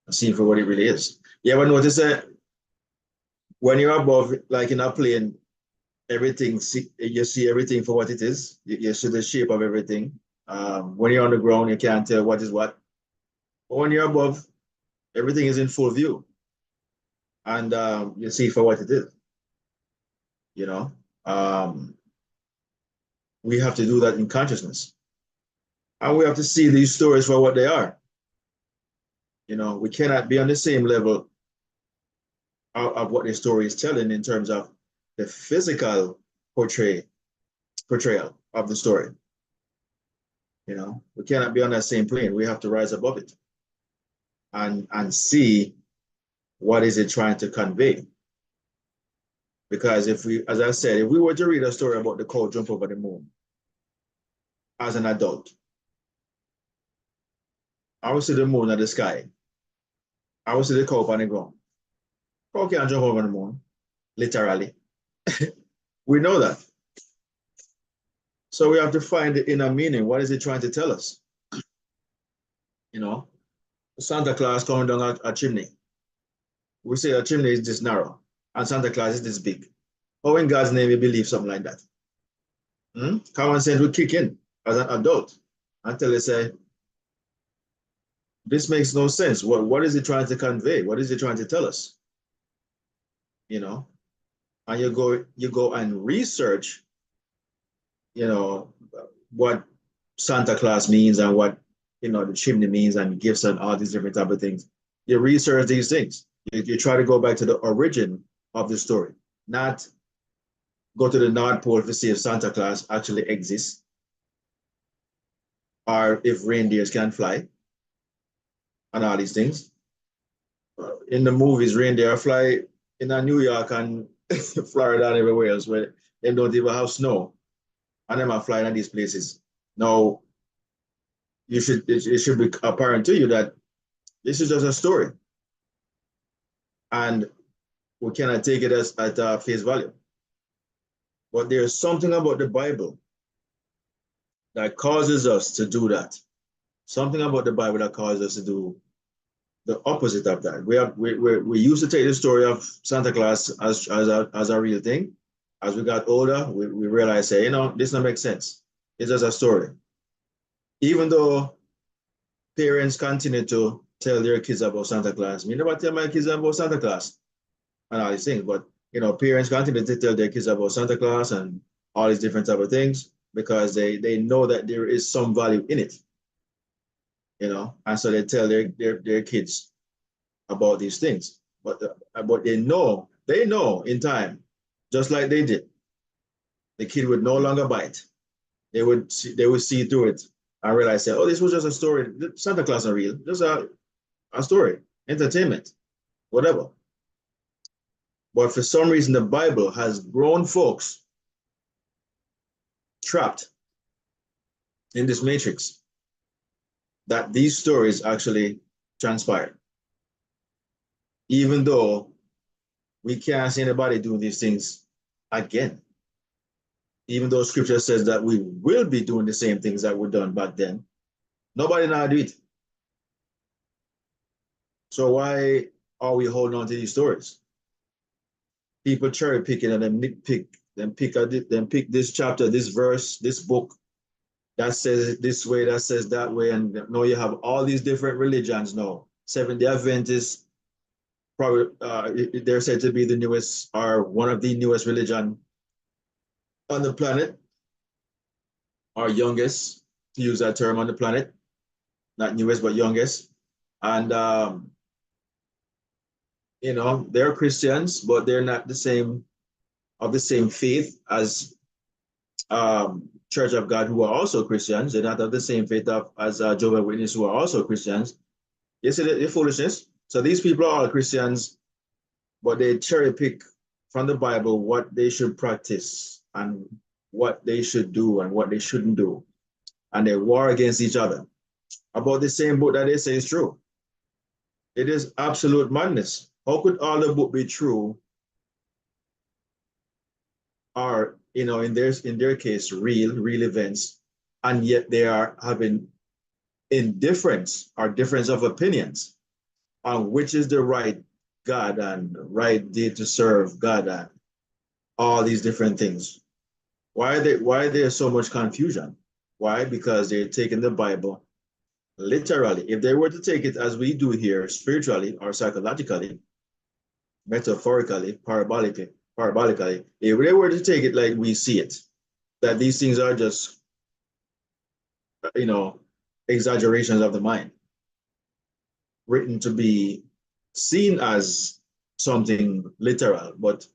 and see for what it really is. You ever notice that when you're above, like in a plane, everything, you see everything for what it is. You see the shape of everything. When you're on the ground, you can't tell what is what. But when you're above, everything is in full view. And you see for what it is. You know, we have to do that in consciousness. And we have to see these stories for what they are. You know, we cannot be on the same level of what the story is telling in terms of the physical portrayal of the story. You know, we cannot be on that same plane. We have to rise above it and see what is it trying to convey. Because if we, as I said, if we were to read a story about the cow jump over the moon as an adult, I will see the moon at the sky. I will see the cow on the ground. Cow can't jump over the moon, literally. We know that. So we have to find the inner meaning. What is it trying to tell us? You know, Santa Claus coming down a chimney. We say a chimney is this narrow and Santa Claus is this big. How in God's name you believe something like that? Common sense will kick in as an adult until they say, this makes no sense. What is it trying to convey? What is it trying to tell us? You know, and you go and research, you know, what Santa Claus means and what the chimney means and gifts and all these different type of things. You research these things. You try to go back to the origin of the story, not go to the North Pole to see if Santa Claus actually exists or if reindeers can fly and all these things. In the movies, reindeer fly in New York and Florida and everywhere else where they don't even have snow and them are flying at these places. Now, it should be apparent to you that this is just a story and we cannot take it as at face value. But there's something about the Bible that causes us to do that. Something about the Bible that causes us to do the opposite of that. We used to take the story of Santa Claus as a real thing. As we got older, we realized, say, this doesn't make sense. It's just a story. Even though parents continue to tell their kids about Santa Claus, me never tell my kids about Santa Claus and all these things, but parents continue to tell their kids about Santa Claus and all these different type of things because they know that there is some value in it. And so they tell their kids about these things, but they know in time, just like they did, the kid would no longer bite. They would see through it and realize that, oh, this was just a story. Santa Claus is real, just a story, entertainment, whatever. But for some reason, the Bible has grown folks trapped in this matrix that these stories actually transpired. Even though we can't see anybody doing these things again. Even though scripture says that we will be doing the same things that were done back then, nobody now do it. So why are we holding on to these stories? People cherry picking and then pick this chapter, this verse, this book that says it this way, that says that way, and now you have all these different religions now. Seventh-day Adventists, probably they're said to be the newest or one of the newest religion on the planet, or youngest, to use that term, on the planet, not newest but youngest. And they're Christians, but they're not the same faith as Church of God, who are also Christians. They're not of the same faith as Jehovah's Witnesses, who are also Christians. You see the foolishness? So these people are all Christians, but they cherry pick from the Bible what they should practice and what they should do and what they shouldn't do. And they war against each other about the same book that they say is true. It is absolute madness. How could all the book be true, or in their case real events, and yet they are having indifference or difference of opinions on which is the right God and right day to serve God and all these different things? Why there so much confusion? Why? Because they're taking the Bible literally. If they were to take it as we do here, spiritually or psychologically, metaphorically, parabolically, if they were to take it like we see it, that these things are just, exaggerations of the mind, written to be seen as something literal, but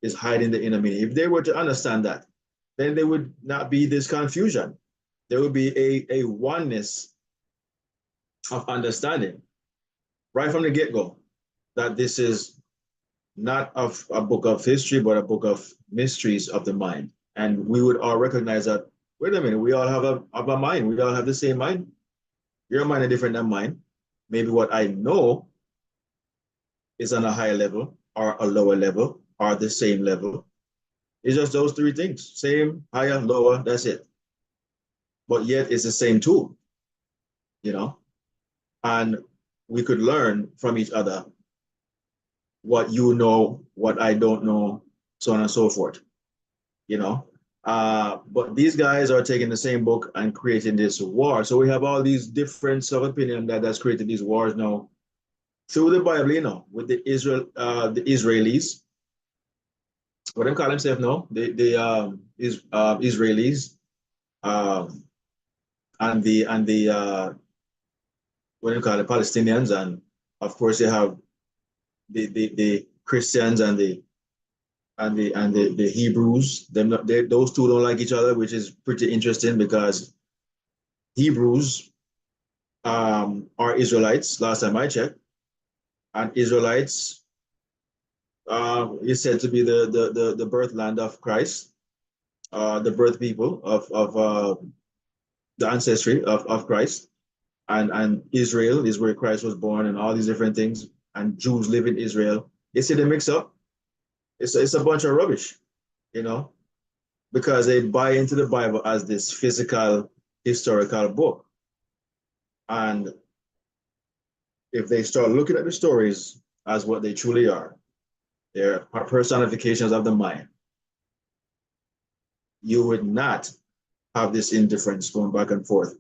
is hiding the inner meaning. If they were to understand that, then there would not be this confusion. There would be a oneness of understanding right from the get-go that this is not a book of history, but a book of mysteries of the mind. And we would all recognize that, wait a minute, we all have a mind. We all have the same mind. Your mind is different than mine. Maybe what I know is on a higher level or a lower level or the same level. It's just those three things: same, higher, lower. That's it. But yet it's the same tool, you know. And we could learn from each other what you know, what I don't know, so on and so forth, you know. But these guys are taking the same book and creating this war. So we have all these difference of opinion that's created these wars now through the Bible, you know, with the Israelis, what they call themselves now, the Israelis, um, and the what do you call it, Palestinians, and of course they have the Christians and the Hebrews. Those two don't like each other, which is pretty interesting because Hebrews are Israelites. Last time I checked, and Israelites is said to be the birth land of Christ, the birth people of the ancestry of Christ, and Israel is where Christ was born, and all these different things. And Jews live in Israel. You see the mix up? It's a bunch of rubbish, you know, because they buy into the Bible as this physical, historical book. And if they start looking at the stories as what they truly are, they're personifications of the mind, you would not have this indifference going back and forth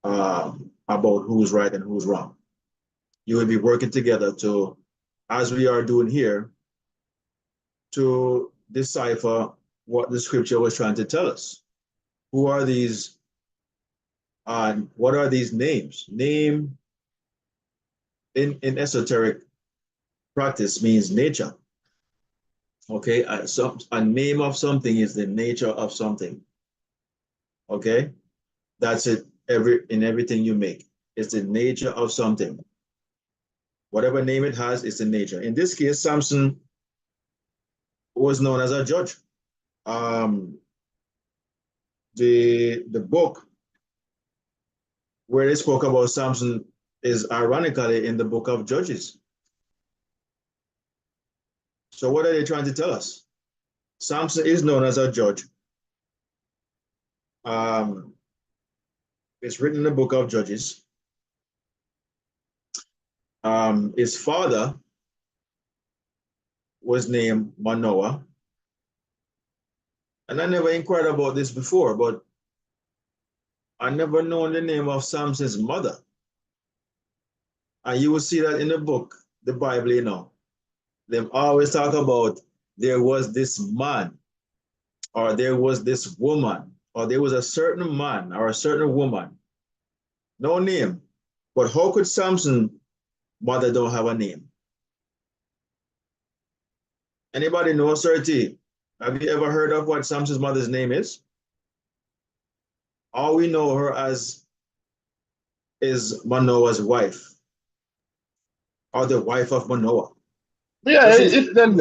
about who's right and who's wrong. You would be working together to, as we are doing here, to decipher what the scripture was trying to tell us. Who are these? What are these names? Name in esoteric practice means nature. Okay, a name of something is the nature of something. Okay, that's it. In everything you make, it's the nature of something. Whatever name it has, it's the nature. In this case, Samson was known as a judge. Um, the book where they spoke about Samson is ironically in the book of Judges. So what are they trying to tell us? Samson is known as a judge. Um, it's written in the book of Judges. His father was named Manoah. And I never inquired about this before, but I never known the name of Samson's mother. And you will see that in the book, the Bible, you know. They always talk about there was this man, or there was this woman, or there was a certain man or a certain woman. No name. But how could Samson's mother don't have a name? Anybody know, Sir T? Have you ever heard of what Samson's mother's name is? All we know her as is Manoah's wife, or the wife of Manoah. Yeah, Just in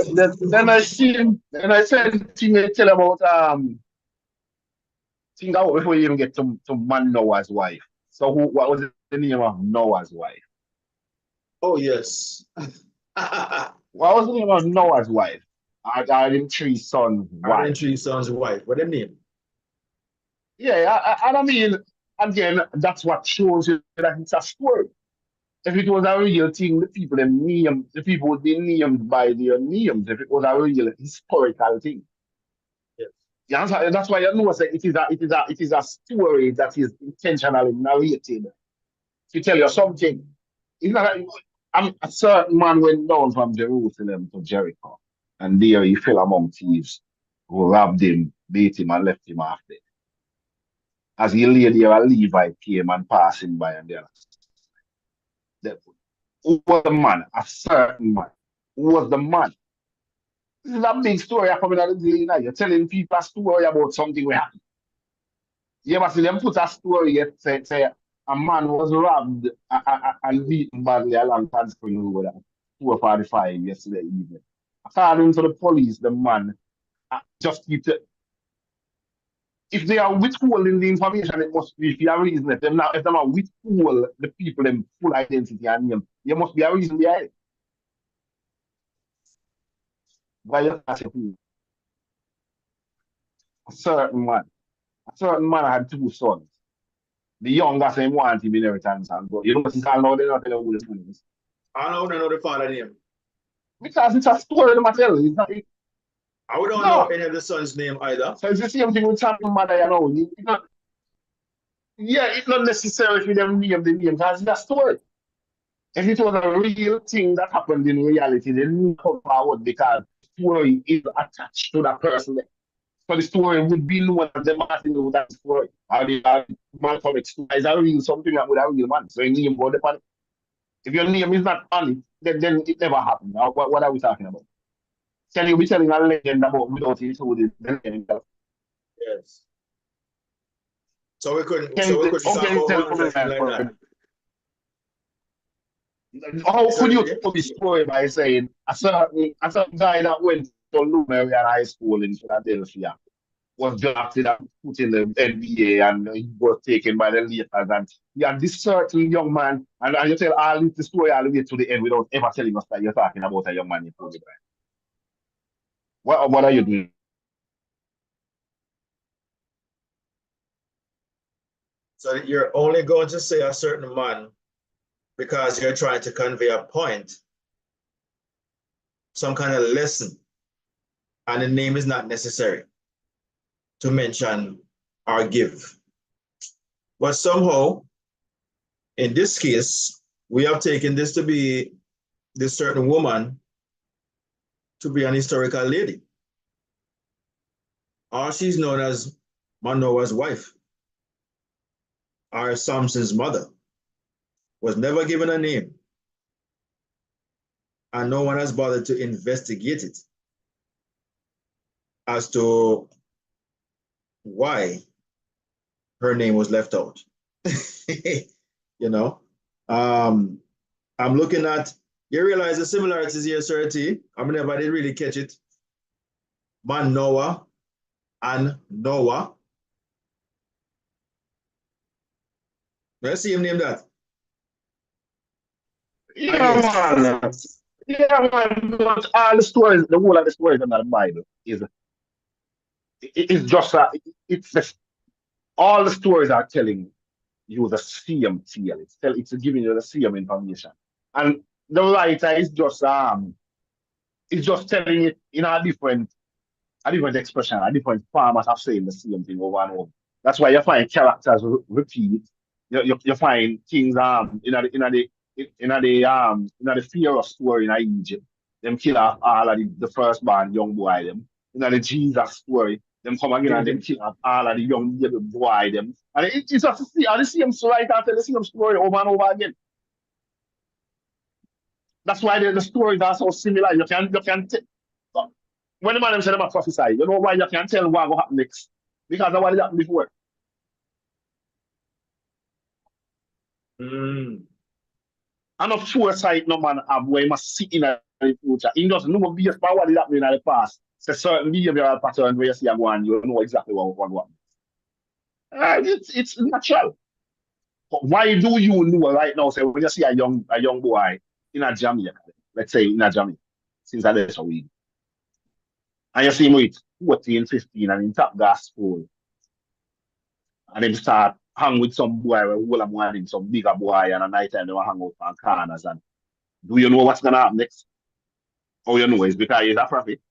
then I see him, and I said thing they tell about think out before you even get to man Noah's wife. So what was the name of Noah's wife? oh yes. What was the name of Noah's wife? Are them three sons' Aaron wife? Tree son's wife. What the name? Yeah, I mean, again, that's what shows you that it's a story. If it was a real thing, the people would be named by their names. If it was a real historical thing. Yes. Yeah, that's why you know say it is a story that is intentionally narrated to tell you something. It's not like, a certain man went down from Jerusalem to Jericho, and there he fell among thieves who robbed him, beat him, and left him half dead. As he lay there, a Levite came and passed him by, and who was the man? A certain man. Who was the man? This is a big story coming out of the day now. You're telling people a story about something we happened. You ever see them put a story yet say a man was robbed and beaten badly along Spring Road at 2:45 yesterday evening. According to the police, the man just keep the If they are withholding the information, it must be for a reason. If they're not withhold the people in full identity and name, there must be a reason behind it. Why you can't say who? A certain man had two sons. The youngest him want him inheritance and go. You know what he's all now they not tell who the son is. I don't know the father name. Because it's a story the material. It's not I don't know no. any of the son's name either. So it's the same thing with Samson mother, you know. It's not, yeah, it's not necessary for them name the name because it's a story. If it was a real thing that happened in reality, they didn't come forward because the story is attached to that person. So the story would be known as the Martin Luther that story. Or the Malcolm X story is a real something that would a real man. So your name go upon it. If your name is not on it, then it never happened. What are we talking about? Can you be telling a legend about without including the legend? Yes. So we couldn't How talk can you about tell one like that. How could you Sorry, tell the story by saying a certain guy that went to Lumen High School in Philadelphia was drafted and put in the NBA and he was taken by the Lakers and you had this certain young man and you tell all the story all the way to the end without ever telling us that you're talking about a young man named Kobe Bryant. What are you doing? So you're only going to say a certain man because you're trying to convey a point, some kind of lesson, and the name is not necessary to mention or give. But somehow, in this case, we have taken this to be this certain woman to be an historical lady. Or she's known as Manoah's wife, or Samson's mother, was never given a name, and no one has bothered to investigate it as to why her name was left out. You know, I'm looking at, you realize the similarities here, Sir T. I mean, if I didn't really catch it. Manoah and Noah. Let's see him name that. Yeah, man. Yeah, man. But all the stories, the whole of the stories in the Bible it's just it's just, all the stories are telling you the same tale. It's giving you the same information. And the writer is just it's just telling it in a different expression, a different format of saying the same thing over and over. That's why you find characters repeat. You find things in the Pharaoh story in Egypt. Them kill off all of the firstborn young boy them. In the Jesus story, them come again and them kill off all of the young baby boy them. And it's just the same story after the same story over and over again. That's why the stories are so similar. When the man said about prophesy, you know why you can't tell what will happen next. Because of what happened before. Mm. And of foresight no man have where he must see in the future. He doesn't know based on what happened in the past. It's a certain behavioral pattern where you see a one, you know exactly what happened. It's natural. But why do you know right now, say when you see a young boy in a Jamaica, let's say in a Jamaica, since I left a week, and you see him with 14, 15 and in top gas school, and then start hang with some boy where all I'm wanting, some bigger boy, and at night time they will hang out on corners. And do you know what's gonna happen next? Oh, you know it's because he's a prophet.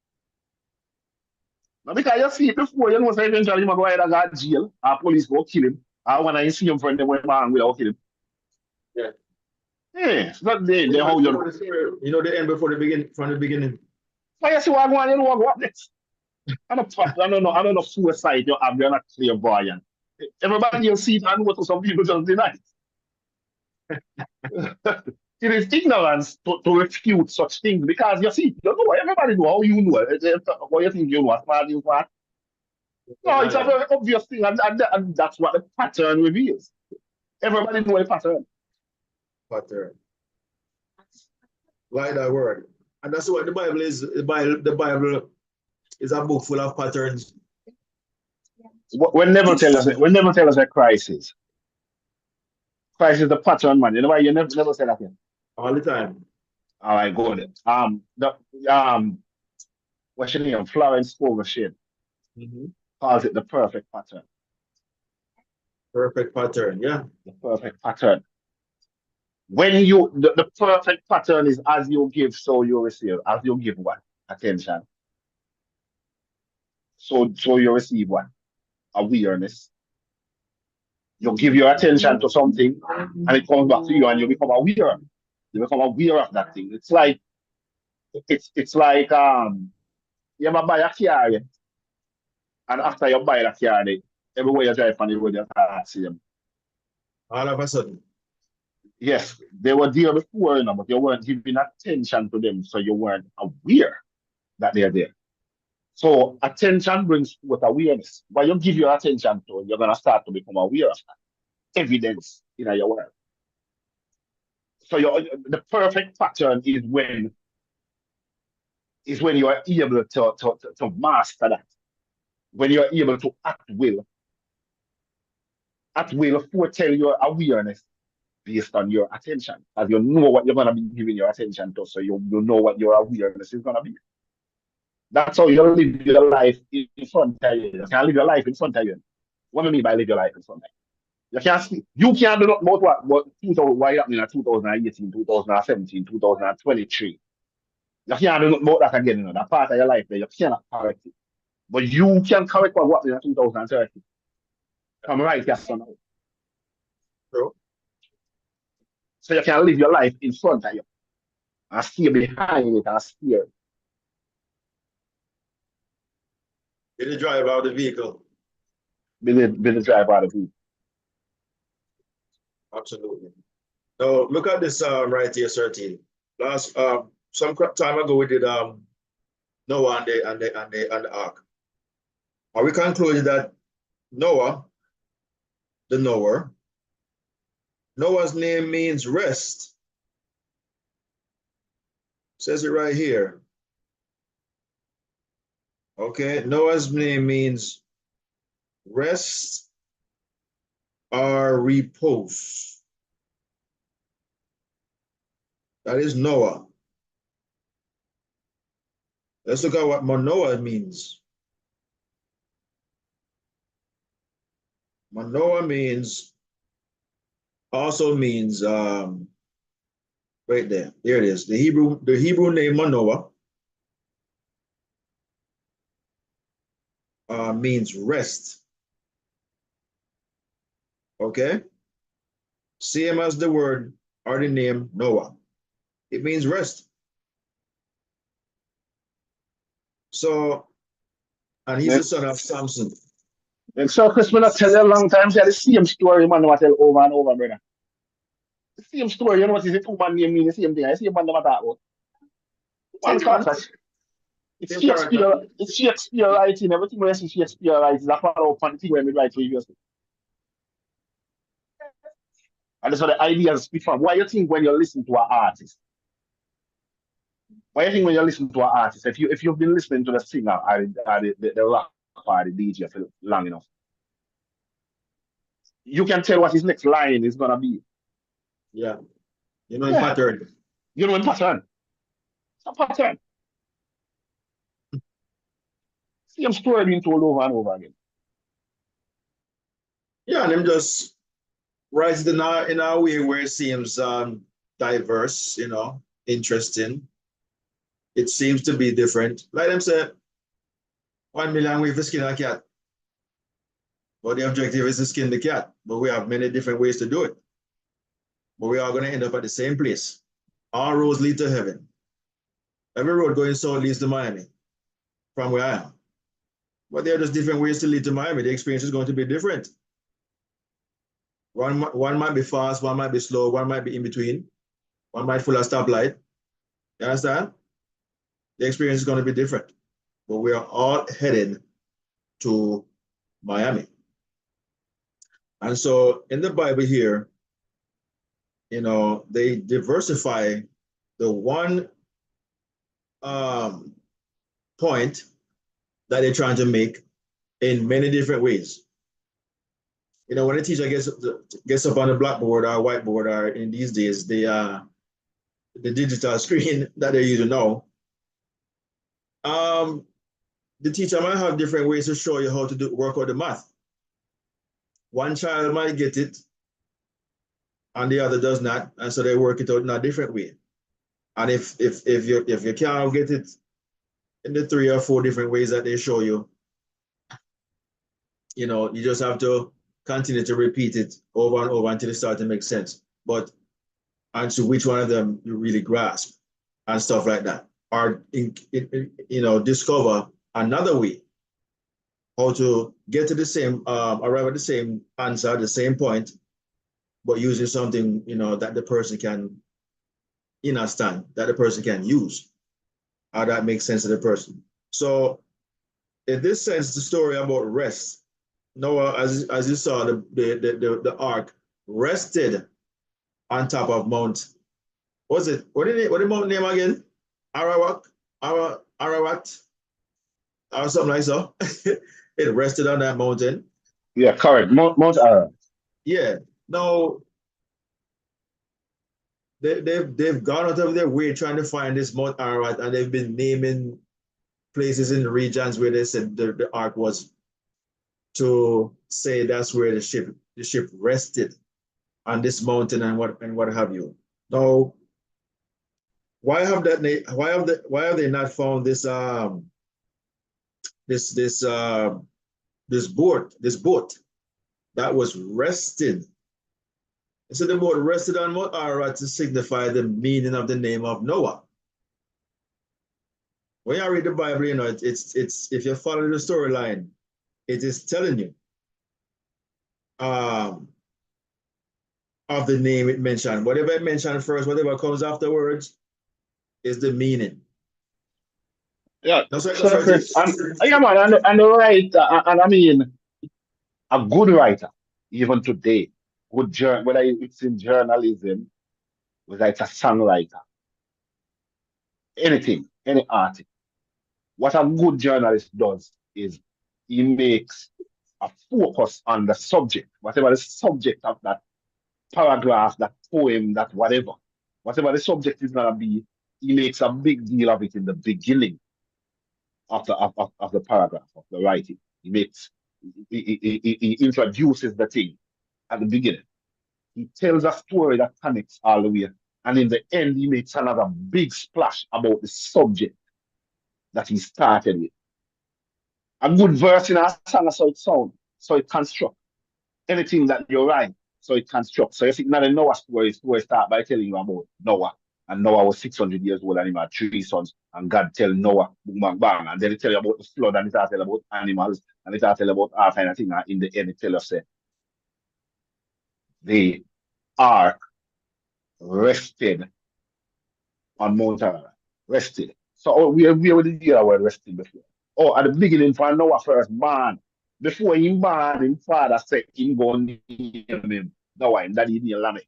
Now because you see it before, you know, so eventually he's going to go to jail, or police go kill him, or when I see him friend, they went man will kill him. Yeah. Yeah, it's not there how you know. You know the end before the begin from the beginning. So you see what going on, you know what next. I don't know suicide you have, you're not clairvoyant. Everybody you see it and what some people just deny. It is ignorance to refute such things because you see, you know, everybody know how you know. What you think you know, as far as you want. No, it's a very obvious thing, and that's what the pattern reveals. Everybody know a pattern. Pattern. Like that word. And that's what the Bible is. The Bible is a book full of patterns. we never tell us a crisis. Crisis is the pattern, man. You know why you never say that here? All the time. All right, good. What's your name? Florence Scovel Mhm. calls it the perfect pattern. Perfect pattern. Yeah. The perfect pattern. The perfect pattern is as you give, so you receive. As you give what? Attention. So you receive what? Awareness. You give your attention to something and it comes back to you and you become aware. You become aware of that thing. It's like you ever buy a car yeah, and after you buy the car, everywhere you drive on the road you start to see them. All of a sudden. Yes, they were there before, but you weren't giving attention to them, so you weren't aware that they're there. So attention brings with awareness. When you give your attention to, you're gonna start to become aware of that evidence in your world. So the perfect pattern is when you are able to master that. When you're able to at will foretell your awareness based on your attention. As you know what you're gonna be giving your attention to, so you know what your awareness is gonna be. That's how you live your life in front of you. You can't live your life in front of you. What do I mean by live your life in front of you? You can't see, you can't do nothing about what 2000, what happening in 2018, 2017, 2023. You can't do nothing about that again, that part of your life there, you cannot correct it. But you can correct what happened in 2030. Come right, yes or no. True. So you can live your life in front of you and stay behind it and steer. Be the driver of the vehicle. Be the driver of the vehicle. Absolutely. Now look at this right here, 13. Last some time ago we did Noah and the ark. And we concluded that Noah, the knower, Noah's name means rest. Says it right here. Okay, Noah's name means rest or repose. That is Noah. Let's look at what Manoah means. Manoah also means right there. There it is. The Hebrew name Manoah means rest. Okay? Same as the word or the name Noah. It means rest. So, and he's the son of Samson. And so Chris, when I tell you a long time, say the same story, man, I tell over and over, brother. The same story, you know what is it? Two man name mean the same thing. I see a man never talk about. One Same man, character. It's same character. Shakespeare. It's Shakespeare writing. Everything where I see Shakespeare writing is a follow up on the thing where we write previously. And that's what the ideas speak from. Why you think when you listen to an artist? Why you think when you listen to an artist? If you've been listening to the singer or the rock or the DJ for long enough, you can tell what his next line is gonna be. Yeah. You know in Yeah, pattern. you know in pattern. It's a pattern. Same story being told over and over again. Yeah, and them just writes it in a way where it seems diverse, interesting. It seems to be different. Like them said, 1 million ways to skin a cat. But the objective is to skin the cat. But we have many different ways to do it. But we are going to end up at the same place. All roads lead to heaven. Every road going south leads to Miami from where I am. But there are just different ways to lead to Miami. The experience is going to be different. One might be fast, one might be slow, one might be in between, one might full of stoplight. You understand? The experience is going to be different. But we are all headed to Miami. And so in the Bible here, they diversify the one point that they're trying to make in many different ways. You know, when a teacher gets up on the blackboard or whiteboard, or in these days, the digital screen that they're using now, the teacher might have different ways to show you how to work out the math. One child might get it and the other does not, and so they work it out in a different way. And if you can't get it in the 3 or 4 different ways that they show you, you know, you just have to continue to repeat it over and over until it starts to make sense. But and to which one of them you really grasp and stuff like that, or you know, discover another way how to get to the same arrive at the same answer, the same point, but using something, you know, that the person can understand, that the person can use, how that makes sense to the person. So in this sense, the story about rest, Noah, as you saw, the ark rested on top of Mount, what the mountain name again? Ararat, or something like so. It rested on that mountain. Yeah, correct. Mount Ararat. Yeah. Now they've gone out of their way trying to find this Mount Ararat, and they've been naming places in the regions where they said the ark was, to say that's where the ship rested on this mountain and what have you. Now, why have they not found this boat that was rested? So the boat rested on Mount Ararat to signify the meaning of the name of Noah. When you read the Bible, you know, it's if you follow the storyline, it is telling you of the name it mentioned. Whatever it mentioned first, whatever comes afterwards is the meaning. Yeah, No, sorry, no, so sorry. Chris, yeah, man, and the writer, and I mean, a good writer, even today, whether it's in journalism, whether it's a songwriter, anything, any artist, what a good journalist does is he makes a focus on the subject, whatever the subject of that paragraph, that poem, that whatever the subject is gonna be, he makes a big deal of it in the beginning of the paragraph of the writing. He introduces the thing at the beginning. He tells a story that connects all the way. And in the end, he makes another big splash about the subject that he started with. A good verse in a song, so it sounds, so it constructs anything that you write, so it constructs. So you see, now the Noah story start by telling you about Noah. And Noah was 600 years old and he had 3 sons. And God tell Noah, boom, bang, bang. And then he tell you about the flood and it tell you about animals and it tell you about all kind of thing. And in the end, it tell you, say, the ark rested on Mount Ararat. Rested. So we already hear our word rested before. Oh, at the beginning, for Noah first born, before he born, his father said him go name him Noah, and that he named Lamech.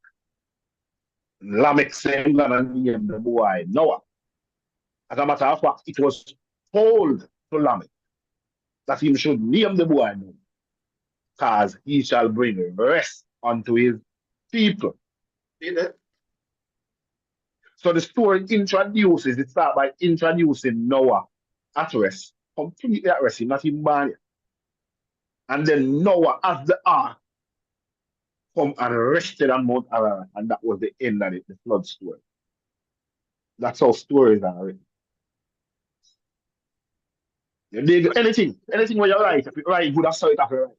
Lamech said him gonna name the boy Noah. As a matter of fact, it was told to Lamech that he should name the boy Noah, because he shall bring rest unto his people. So the story introduces, it starts by introducing Noah at rest, completely at rest, not in born. And then Noah, as the ark, come and rested on Mount Ararat, and that was the end of it, the flood story. That's how stories are written. You dig anything where you write, if you write good, that's how it have to write.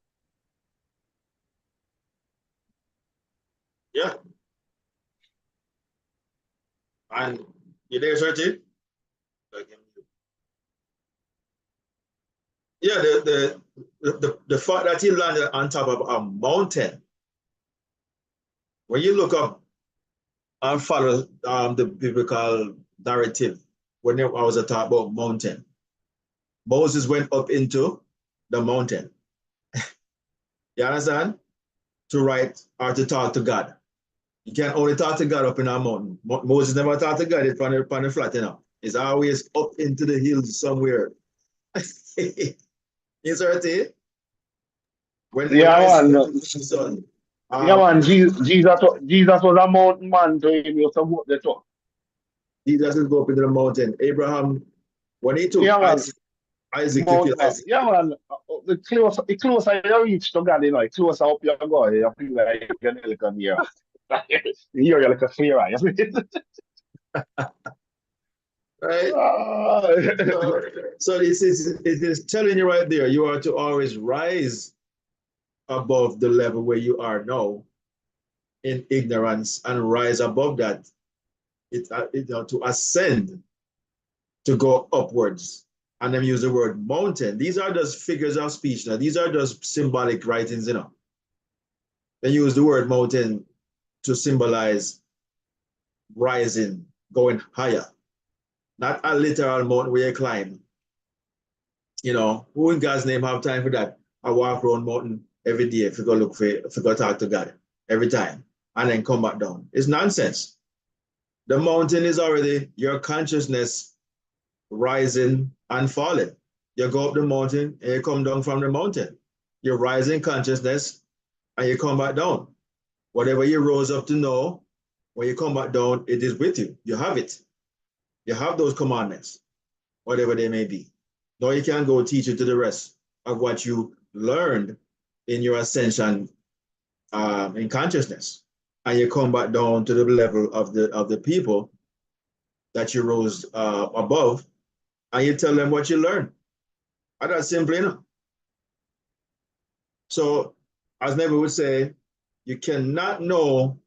Yeah. And you there, Serti? Yeah, the fact that he landed on top of a mountain. When you look up and follow the biblical narrative, when I was talking about mountain, Moses went up into the mountain. You understand? To write or to talk to God. You can only talk to God up in a mountain. Moses never talked to God on the flat, you know. It's always up into the hills somewhere. You see what I mean? When Yeah, Isaac man. took his son, Yeah, um, man. Jesus was a mountain man to him. He was a walk the talk. Jesus is go up into the mountain. Abraham, when he took Yeah, man. Isaac to kill Mountain man. Isaac, Yeah, man. The closer you reach to God, the closer up you go, you feel like you're like a near. You're like a clear eye. right? Ah. So it is telling you right there, you are to always rise above the level where you are now in ignorance and rise above that. To ascend, to go upwards. And then use the word mountain. These are just figures of speech now. These are just symbolic writings, you know. They use the word mountain to symbolize rising, going higher, not a literal mountain where you climb. You know, who in God's name have time for that? I walk around mountain every day if you go look for if you go talk to God every time and then come back down. It's nonsense. The mountain is already your consciousness rising and falling. You go up the mountain and you come down from the mountain. You rise in consciousness and you come back down. Whatever you rose up to know, when you come back down, it is with you. You have it. You have those commandments, whatever they may be. Now you can go teach it to the rest of what you learned in your ascension in consciousness. And you come back down to the level of the people that you rose above, and you tell them what you learned. And that's simple enough. So, as Never would say, you cannot know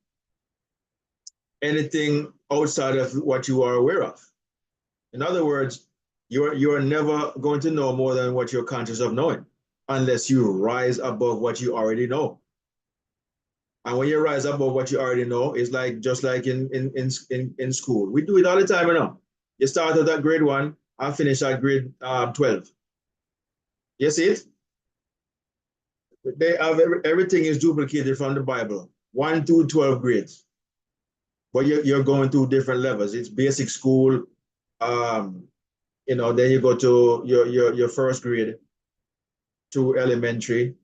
anything outside of what you are aware of. In other words, you're never going to know more than what you're conscious of knowing, unless you rise above what you already know. And when you rise above what you already know, it's like just like in school. We do it all the time, you know. You start at grade 1 and finish at grade 12. You see it? They have everything is duplicated from the Bible, 1 to 12 grades. But you're going through different levels. It's basic school, you know, then you go to your first grade to elementary,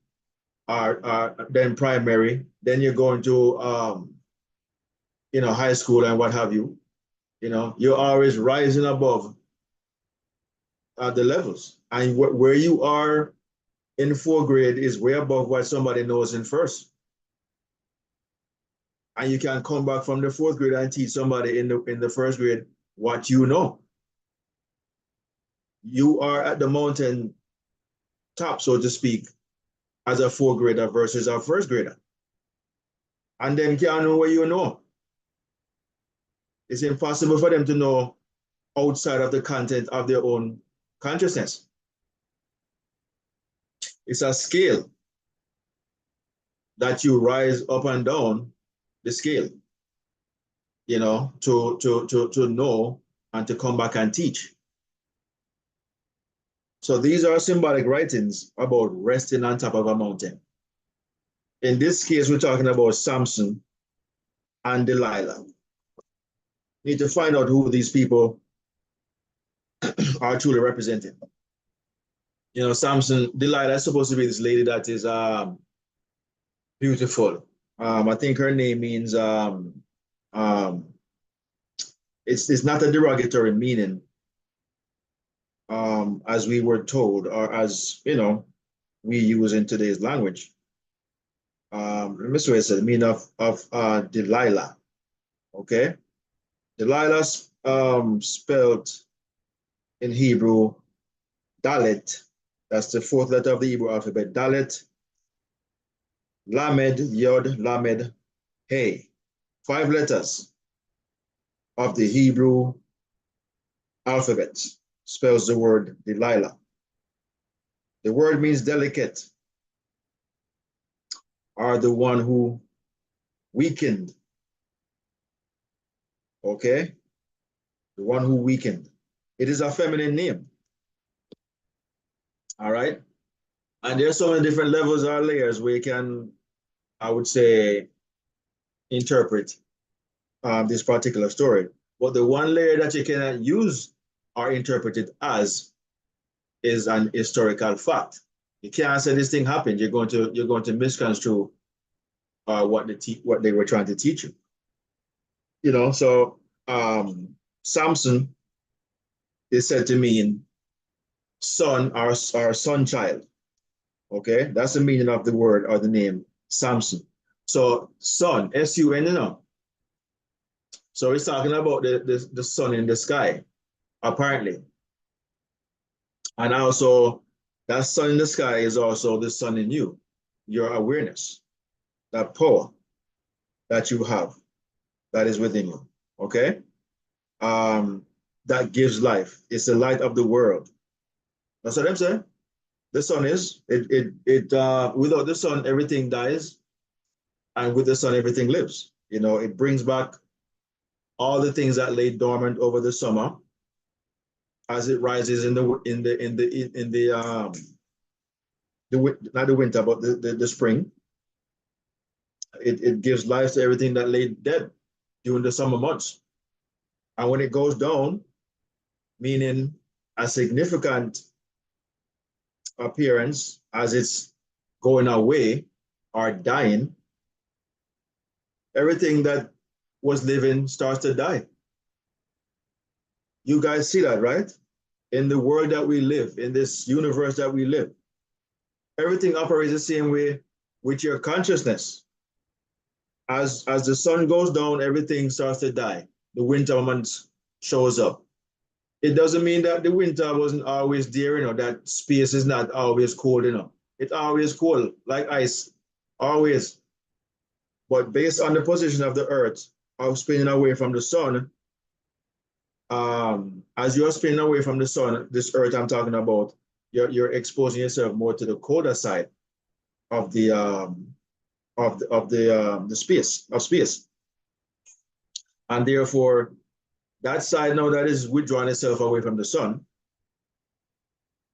then primary, then you're going to you know, high school and what have you. You know, you're always rising above the levels. And where you are in fourth grade is way above what somebody knows in first. And you can come back from the fourth grade and teach somebody in the first grade what you know. You are at the mountain top, so to speak, as a fourth grader versus a first grader. And them can't know what you know. It's impossible for them to know outside of the content of their own consciousness. It's a scale that you rise up and down the scale, you know, to know and to come back and teach. So these are symbolic writings about resting on top of a mountain. In this case, we're talking about Samson and Delilah. We need to find out who these people are truly representing. You know, Samson, Delilah is supposed to be this lady that is beautiful. I think her name means um, it's not a derogatory meaning, as we were told, or as you know, we use in today's language. Let me see what it says, the meaning of Delilah. Okay, Delilah spelled in Hebrew Dalet. That's the fourth letter of the Hebrew alphabet. Dalet, Lamed, Yod, Lamed, Hey. 5 letters of the Hebrew alphabet spells the word Delilah. The word means delicate, or the one who weakened. Okay? The one who weakened. It is a feminine name. All right? And there's so many different levels or layers where you can, I would say, interpret this particular story. But the one layer that you cannot use or interpret it as is an historical fact. You can't say this thing happened. You're going to misconstrue what they were trying to teach you. You know, so Samson is said to mean son or son child. Okay, that's the meaning of the word or the name Samson. So son, S-U-N, you know. So he's talking about the sun in the sky, apparently. And also that sun in the sky is also the sun in you, your awareness, that power that you have that is within you. Okay? That gives life. It's the light of the world. That's what I'm saying. The sun is. Without the sun, everything dies, and with the sun, everything lives. You know, it brings back all the things that lay dormant over the summer as it rises in the not the winter, but the spring. It gives life to everything that lay dead during the summer months. And when it goes down, meaning a significant appearance as it's going away or dying, everything that was living starts to die. You guys see that, right? In the world that we live, in this universe that we live, everything operates the same way with your consciousness. As the sun goes down, everything starts to die. The winter months shows up. It doesn't mean that the winter wasn't always there, you know, that space is not always cold, you know. It's always cold, like ice, always. But based on the position of the earth, of spinning away from the sun, as you're spinning away from the sun, this earth I'm talking about, you're exposing yourself more to the colder side of the space, and therefore that side now that is withdrawing itself away from the sun,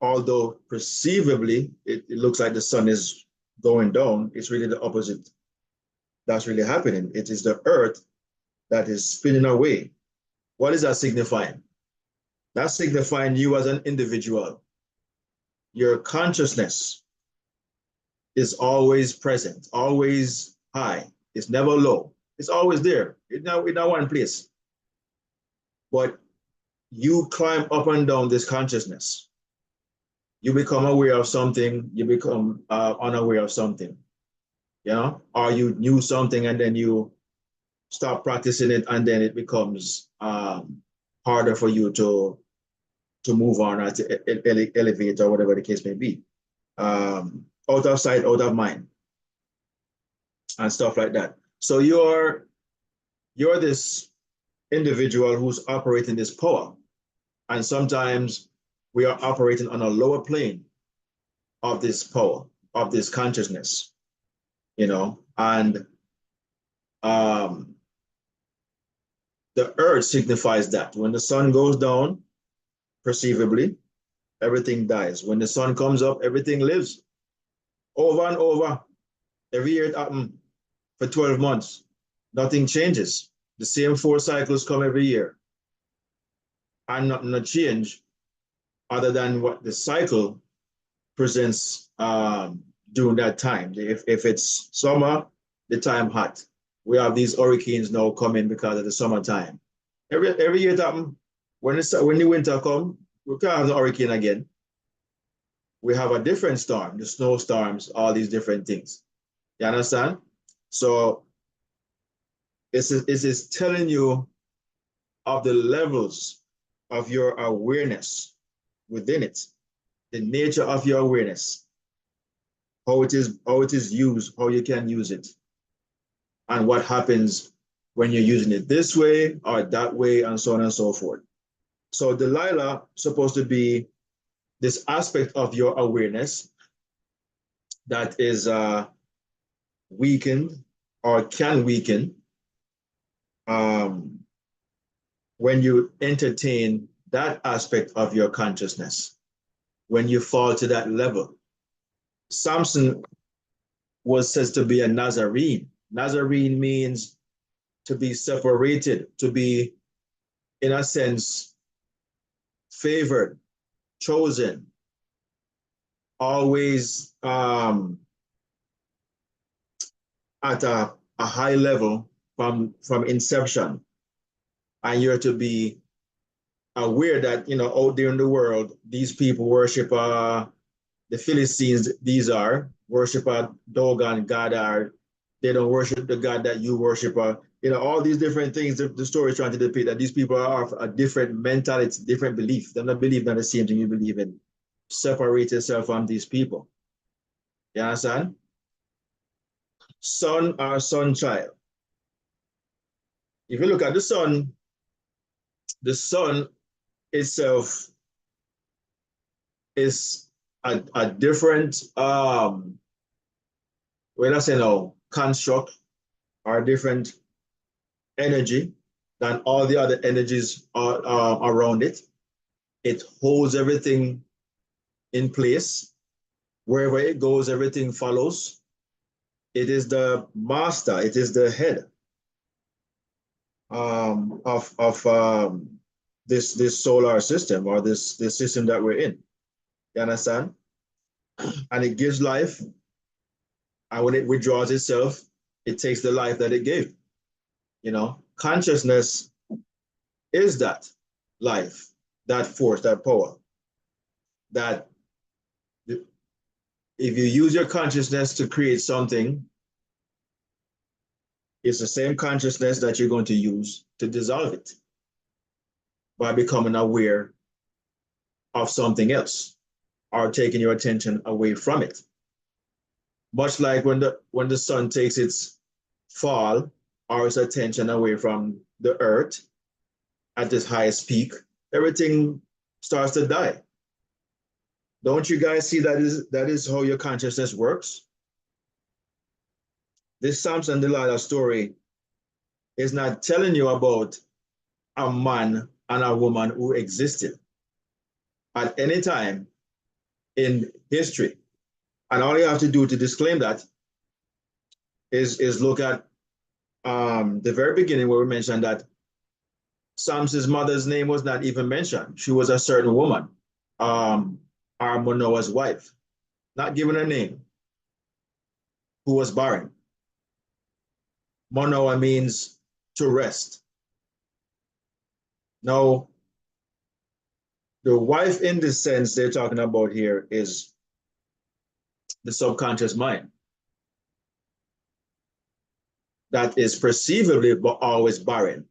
although perceivably it looks like the sun is going down, it's really the opposite that's really happening. It is the earth that is spinning away. What is that signifying? That's signifying you as an individual. Your consciousness is always present, always high. It's never low. It's always there. It's not one place. But you climb up and down this consciousness. You become aware of something, you become unaware of something, you know, or you knew something and then you stop practicing it, and then it becomes harder for you to move on or to elevate or whatever the case may be. Out of sight, out of mind, and stuff like that. So you're this individual who's operating this power, and sometimes we are operating on a lower plane of this power, of this consciousness, you know, and the earth signifies that. When the sun goes down, perceivably, everything dies. When the sun comes up, everything lives over and over. Every year it happens for 12 months. Nothing changes. The same 4 cycles come every year. And nothing will change other than what the cycle presents during that time. If it's summer, the time hot. We have these hurricanes now coming because of the summertime. Every year it happens. When the winter comes, we can't have the hurricane again. We have a different storm, the snowstorms, all these different things. You understand? So it is telling you of the levels of your awareness within it, the nature of your awareness, how it is used, how you can use it, and what happens when you're using it this way or that way, and so on and so forth. So Delilah is supposed to be this aspect of your awareness that is weakened or can weaken when you entertain that aspect of your consciousness, when you fall to that level. Samson was said to be a Nazarene. Nazarene means to be separated, to be, in a sense, favored, chosen, always at a high level from inception, and you're to be aware that out there in the world, these people worship the Philistines. These are worship a Dogon God, are they don't worship the God that you worship. All these different things. The story is trying to depict that these people are of a different mentality, different belief. They're not believing in the same thing you believe in. Separate yourself from these people. You understand? Son or son child. If you look at the son itself is a different well, I say now, construct or different energy than all the other energies around it. It holds everything in place. Wherever it goes, everything follows. It is the master. It is the head of this solar system, or this system that we're in. You understand? And it gives life, and when it withdraws itself, it takes the life that it gave. Consciousness is that life, that force, that power. That if you use your consciousness to create something, it's the same consciousness that you're going to use to dissolve it by becoming aware of something else or taking your attention away from it. Much like when the sun takes its fall or its attention away from the earth at its highest peak, everything starts to die. Don't you guys see that is how your consciousness works? This Samson and Delilah story is not telling you about a man and a woman who existed at any time in history. And all you have to do to disclaim that is look at the very beginning, where we mentioned that Samson's mother's name was not even mentioned. She was a certain woman, Manoah's wife, not given a name, who was barren. Manoah means to rest. Now, the wife in this sense they're talking about here is the subconscious mind that is perceivably but always barren.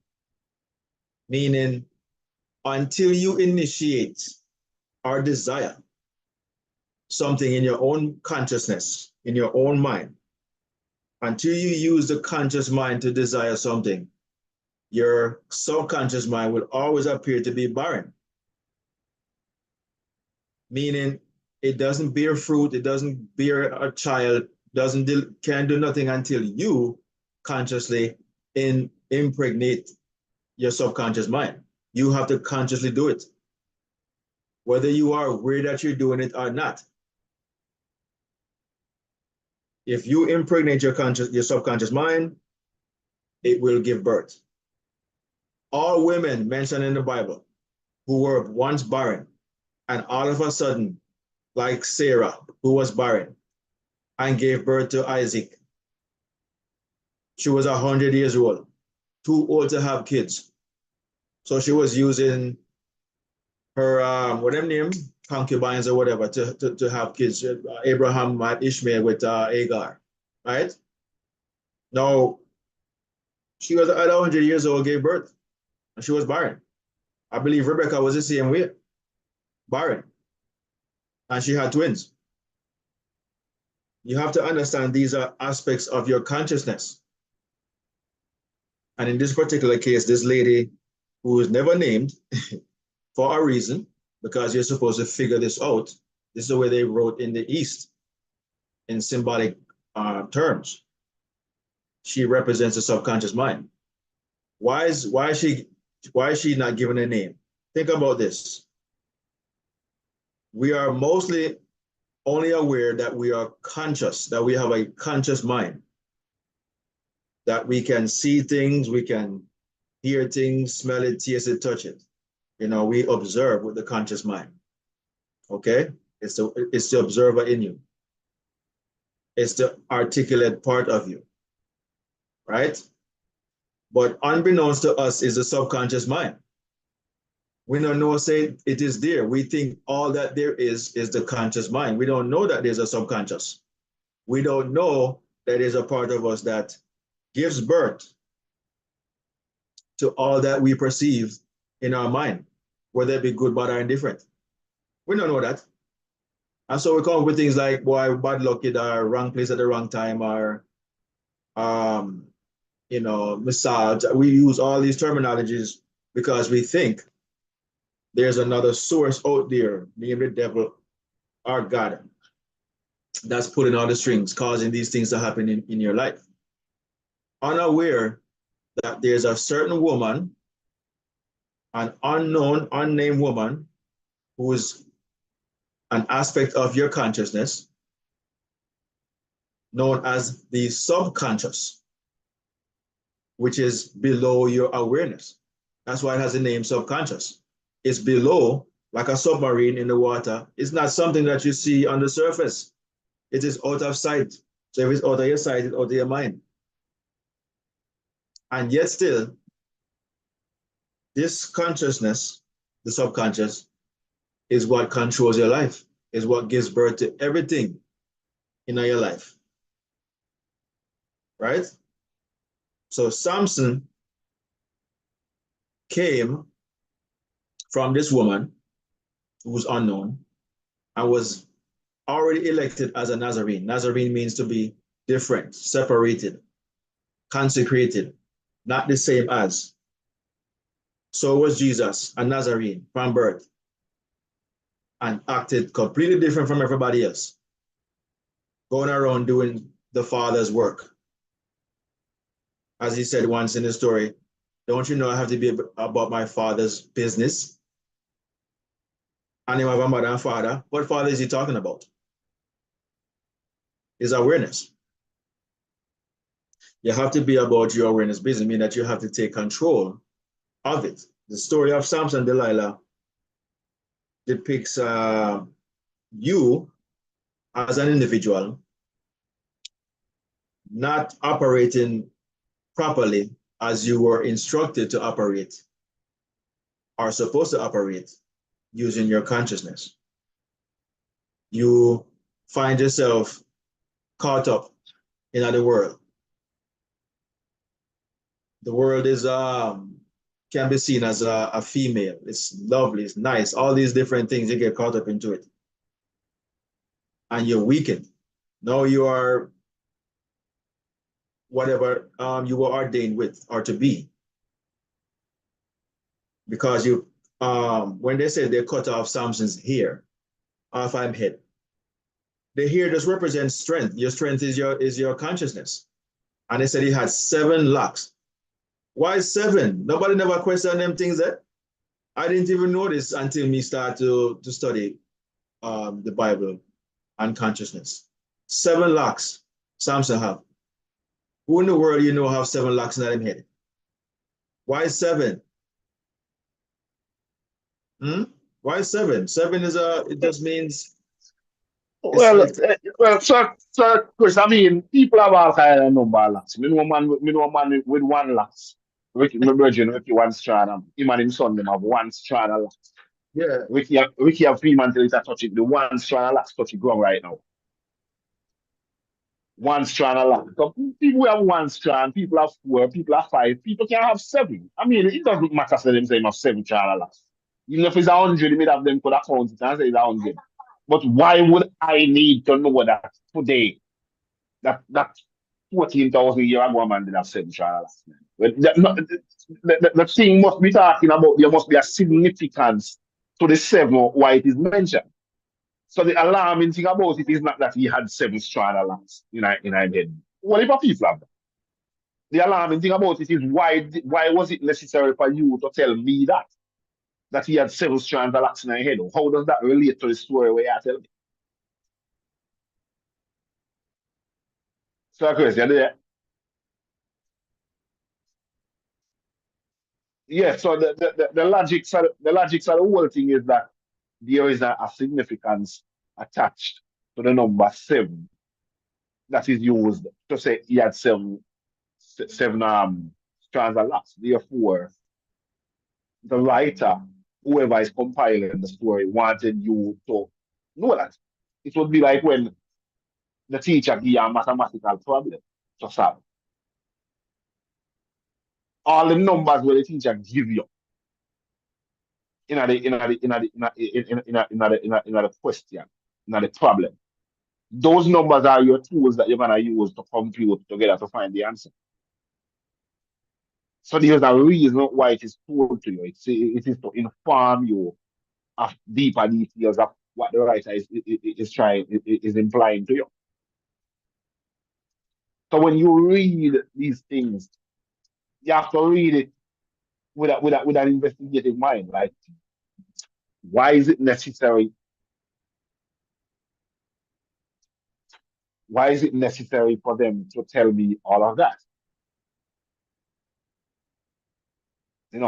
Meaning, until you initiate or desire something in your own consciousness, in your own mind, until you use the conscious mind to desire something, your subconscious mind will always appear to be barren. Meaning, it doesn't bear fruit, it doesn't bear a child, can't do nothing until you consciously impregnate your subconscious mind. You have to consciously do it, whether you are aware that you're doing it or not. If you impregnate your subconscious mind, it will give birth. All women mentioned in the Bible who were once barren, and all of a sudden, like Sarah, who was barren and gave birth to Isaac, she was 100 years old, too old to have kids. So she was using her, whatever name, concubines or whatever, to have kids. Abraham had Ishmael with Hagar, right? Now, she was at 100 years old, gave birth, and she was barren. I believe Rebecca was the same way, barren, and she had twins. You have to understand these are aspects of your consciousness. And in this particular case, this lady who is never named for a reason, because you're supposed to figure this out. This is the way they wrote in the East in symbolic terms. She represents the subconscious mind. Why is she not given a name? Think about this. We are mostly only aware that we are conscious, that we have a conscious mind, that we can see things, we can hear things, smell it, taste it, touch it. We observe with the conscious mind. Okay? It's the observer in you. It's the articulate part of you, right? But unbeknownst to us is the subconscious mind. We don't know, say it is there. We think all that there is the conscious mind. We don't know that there's a subconscious. We don't know that there's a part of us that gives birth to all that we perceive in our mind, whether it be good, bad, or indifferent. We don't know that. And so we come up with things like, boy, bad luck at the wrong place at the wrong time, or, massage. We use all these terminologies because we think there's another source out there, named the devil or God, that's pulling all the strings, causing these things to happen in your life. Unaware that there's a certain woman, an unknown, unnamed woman, who is an aspect of your consciousness known as the subconscious, which is below your awareness. That's why it has the name subconscious. It's below, like a submarine in the water. It's not something that you see on the surface. It is out of sight. So if it's out of your sight, it's out of your mind. And yet still, this consciousness, the subconscious, is what controls your life, is what gives birth to everything in your life. Right? So Samson came from this woman who was unknown and was already elected as a Nazarene. Nazarene means to be different, separated, consecrated, not the same as. So was Jesus, a Nazarene from birth, and acted completely different from everybody else, going around doing the Father's work. As he said once in the story, don't you know I have to be about my Father's business? And him have a mother and father. What father is he talking about? His awareness. You have to be about your awareness business, meaning that you have to take control of it. The story of Samson and Delilah depicts you as an individual not operating properly as you were instructed to operate, are supposed to operate using your consciousness. You find yourself caught up in the world. The world is can be seen as a female. It's lovely, it's nice, all these different things, you get caught up into it. And you're weakened. Now you are whatever you were ordained with or to be. Because you, when they say they cut off Samson's hair, off his head, the hair just represents strength. Your strength is your consciousness. And they said he had 7 locks. Why 7? Nobody never questioned them things that I didn't even notice until me start to study the Bible and consciousness. 7 locks Samson have. Who in the world you know have 7 locks in their head? Why 7? Why 7? 7 is it just means Well, so Chris, I mean, people have all kind of number of locks. Me know a man with 1 lock. My brother, Ricky one strand, him and him son them have 1 strand of locks. yeah. Ricky have 3 months till it's touch it. The 1 strand of locks touch the ground right now. 1 strand of lock. So people have 1 strand, people have 4, people have 5, people can have 7. I mean, it doesn't matter to them say have 7 strand of locks. Even if it's 100, they may have them could account it and say it's 100. But why would I need to know that today? That 14,000 years ago, man did have 7 strand of locks. The thing must be talking about, there must be a significance to the 7 why it is mentioned. So the alarming thing about it is not that he had 7 strand of locks in our head. What if people have that? The alarming thing about it is why was it necessary for you to tell me that he had 7 strands of locks in his head? How does that relate to the story where you tell me? So, Chris, you there? Yeah, so the logics of the whole thing is that there is a significance attached to the number 7 that is used to say he had seven strands of locks. Therefore, the writer, whoever is compiling the story, wanted you to know that. It would be like when the teacher give you a mathematical problem to solve. All the numbers where the teacher give you in the question, in the problem. Those numbers are your tools that you're gonna use to compute together to find the answer. So there's a reason why it is told to you. It is to inform you of deeper details of what the writer is implying to you. So when you read these things, you have to read it with an investigative mind. Like, why is it necessary? Why is it necessary for them to tell me all of that?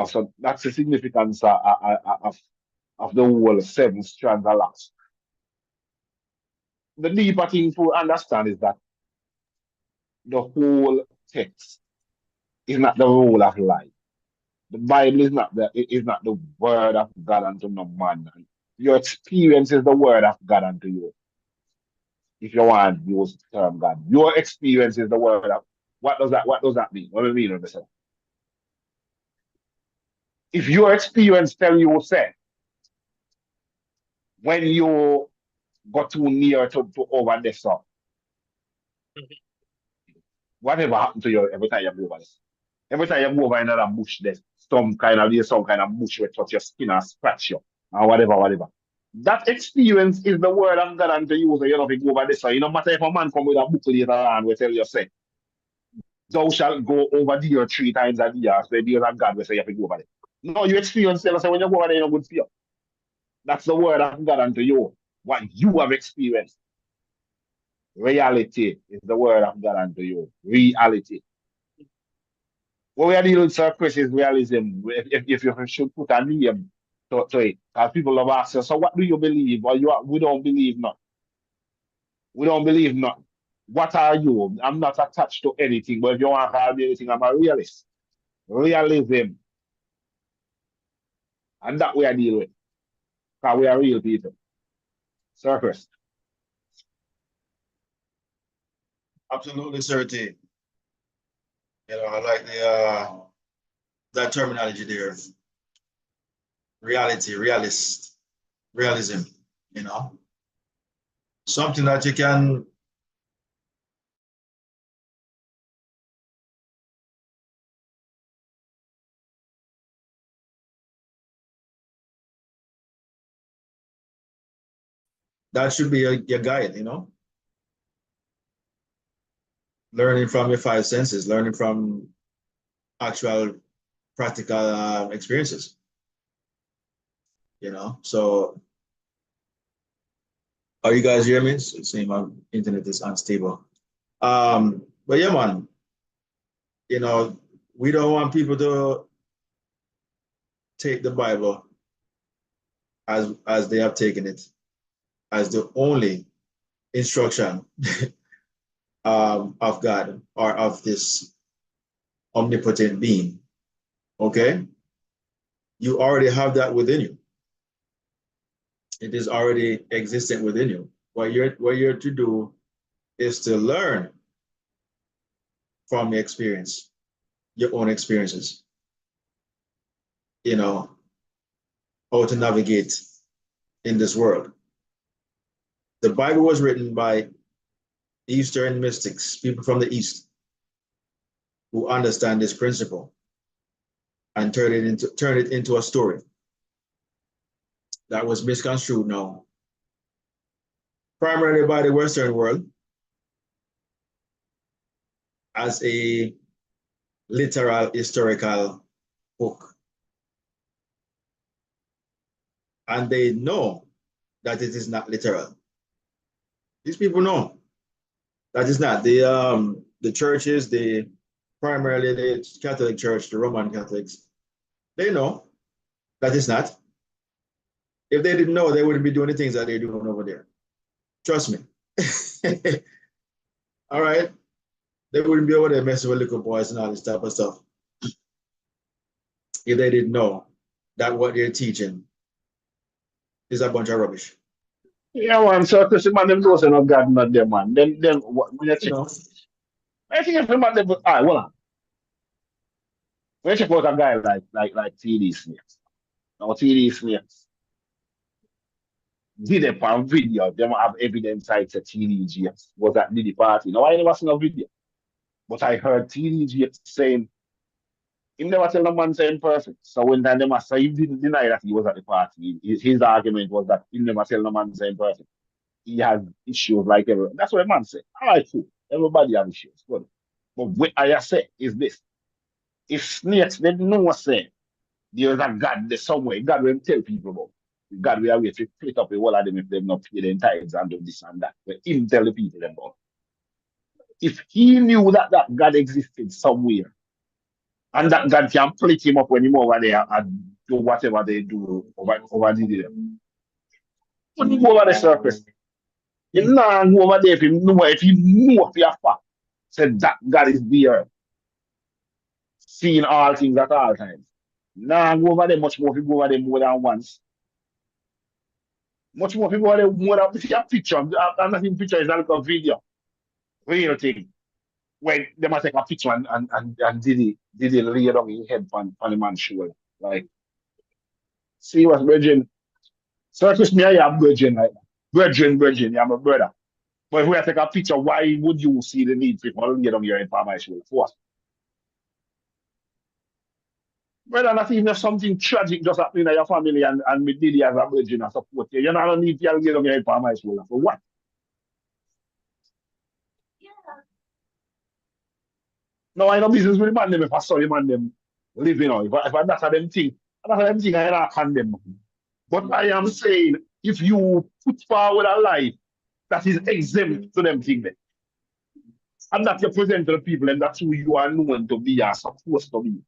So that's the significance of the whole 7 strands of locks. The deeper thing to understand is that the whole text is not the rule of life. The Bible is not the word of God unto no man. Your experience is the word of God unto you. If you want to use the term God, your experience is the word of. What does that mean? What do you mean on this? If your experience tell you say when you got too near to over this stuff, whatever happened to you every time you go over this? Every time you go over another bush, there's some kind of bush where touch your skin and scratch you, or whatever. That experience is the word of God unto you, so you don't have to go over this. So, no matter if a man come with a book later on, will tell you, say, thou shalt go over there 3 times a day, so the of God will say you have to go over there. No, you experience it, so when you go over there, you're good fear. That's the word of God unto you, what you have experienced. Reality is the word of God unto you. Reality. What we are dealing with, Sir Chris, is realism. If you should put a name to it, because people have asked us, so what do you believe? Or we don't believe not. We don't believe not. What are you? I'm not attached to anything, but if you want to call me anything, I'm a realist. Realism. And that we are dealing with. Because we are real people. Sir Chris. Absolutely, certain. I like that terminology there. Reality, realism. Something that you can that should be your guide. Learning from your 5 senses, learning from actual practical experiences. So are you guys hearing me? It's saying my internet is unstable. But yeah, man, we don't want people to take the Bible as they have taken it as the only instruction of God or of this omnipotent being. Okay? You already have that within you. It is already existent within you. What you're to do is to learn from your experience, your own experiences. How to navigate in this world. The Bible was written by Eastern mystics, people from the East, who understand this principle and turn it into a story that was misconstrued now, primarily by the Western world, as a literal historical book. And they know that it is not literal. These people know that it's not. The churches, primarily the Catholic Church, the Roman Catholics, they know that it's not. If they didn't know, they wouldn't be doing the things that they're doing over there. Trust me. All right. They wouldn't be over there messing with little boys and all this type of stuff if they didn't know that what they're teaching is a bunch of rubbish. Yeah, man. So, Chris, man, them those are not God, not them, man. Then what? When you You check, know, I think if the man, them, well, when you check out a guy like TD Snakes. Now, TD Snakes did a pan video. Them have evidence like the TDG was at the party. Now, I never seen a video, but I heard TDG saying he never tell the man saying perfect. So when them say he didn't deny that he was at the party, his argument was that he never tell the man saying perfect. He has issues like everyone. That's what the man said. All right, cool. Everybody have issues. Good. But what I say is this. If snakes they know say there's a God there somewhere, God will tell people about. God will wait to split up the whole of them if they've not paid their tithes and do this and that. But him tell the people about. If he knew that that God existed somewhere and that God can split him up when him over there and do whatever they do over there, wouldn't go over the surface. You nah go over there if you know for your fact said that God is there, seeing all things at all times. Nah go over there much more if you go over there more than once. Much more people over there more than see a picture. I'm not in picture, it's not like a video. Real thing. When they must take a picture and did it lay down his head on the man's shoulder. Like, see what's virgin. Circus me, I am virgin, like virgin, I'm a brother. But if we take a picture, why would you see the need for people to lay down your head on my shoulder? For what? Brother, not even if something tragic just happening in your family and me did it as a virgin and support you. You don't need to lay down your head on my shoulder. For what? No, I know business with the man them if I saw the man them live, you know. If I that's a them thing, that's a them thing I don't condemn. But I am saying if you put forward a life that is exempt to them thing, and that you present to the people, and that's who you are known to be or supposed to be.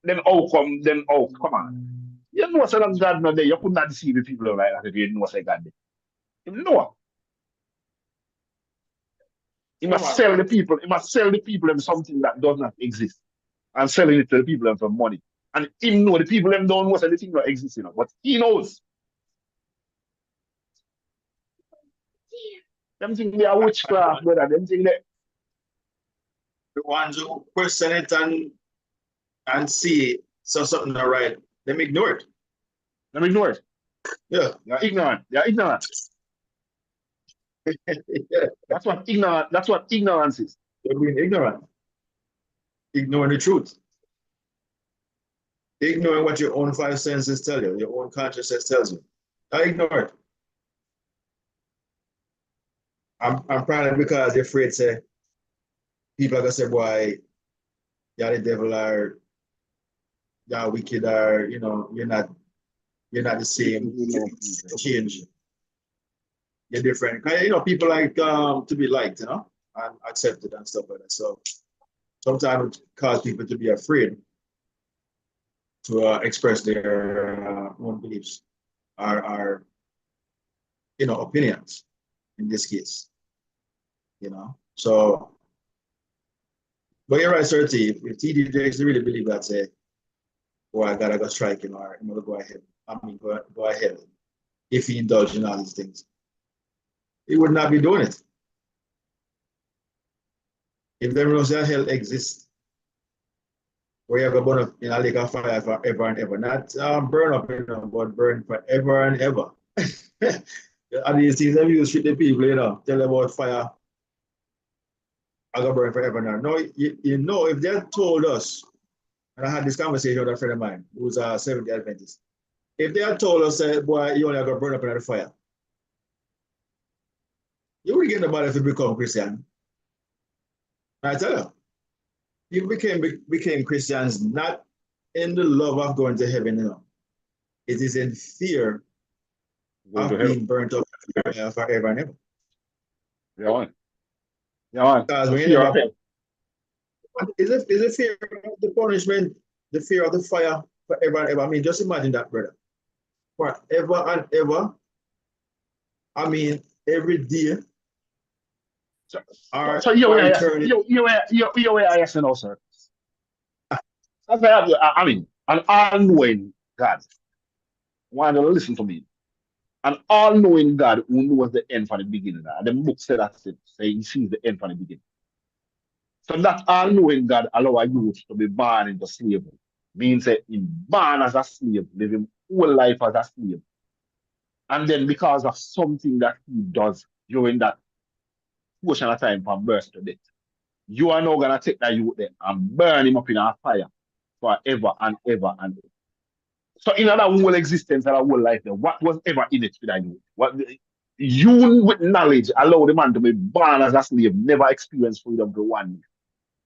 Then oh come on. You know so that God not there, you could not deceive the people like that if you know say God there. You know, he must sell the people, he must sell the people them something that does not exist and selling it to the people them for money. And him know the people them don't know so the thing not exist, you know. But he knows. Them think they are witchcraft, brother. Them think that the ones who question it and see so something not right, them ignore it. them ignore it. Yeah. They're ignorant. They're ignorant. Yeah. That's what ignorance is. They're being ignorant, ignoring the truth, ignoring what your own five senses tell you, your own consciousness tells you. I ignore it. I'm probably because they're afraid to say people are gonna say, boy, you're the devil or you're wicked or you're not the same. Change. You're different. People like to be liked, and accepted and stuff like that. So sometimes it causes people to be afraid to express their own beliefs or opinions in this case. So, but you're right, sir. T. If TD Jakes really believe that, say, "Oh, I gotta go strike him," or I'm gonna go ahead. Go ahead. If he indulged in all these things, he would not be doing it. If the Roselle hell exists, where you have a burn up in a lake of fire forever and ever, not burn up, but burn forever and ever. And these things that you treat the people, tell about fire, I got burn forever now. No, if they had told us, and I had this conversation with a friend of mine who's a Seventh-day Adventist. If they had told us that, boy, you only got to burn up in the fire, you would get the money if you become Christian. I tell you, you became Christians not in the love of going to heaven, It is in fear of being burnt up forever and ever. Yeah, yeah. Because when you never, is it fear of the punishment, the fear of the fire forever and ever? I mean, just imagine that, brother. Forever and ever. I mean, every day or So you or were return it. you were asking now, sir. I mean, an all-knowing God. Want to listen to me? An all-knowing God who knows the end from the beginning. And the book said that it, say he sees the end from the beginning. So that all-knowing God allow a youth to be born into slavery. Means that he born as a slave, living whole life as a slave. And then because of something that he does during that portion of time from birth to death, you are now gonna take that youth there and burn him up in a fire forever and ever and ever. So in that whole existence and that whole life there, what was ever in it for that youth? What you with knowledge allow the man to be born as a slave, never experience freedom for 1 year.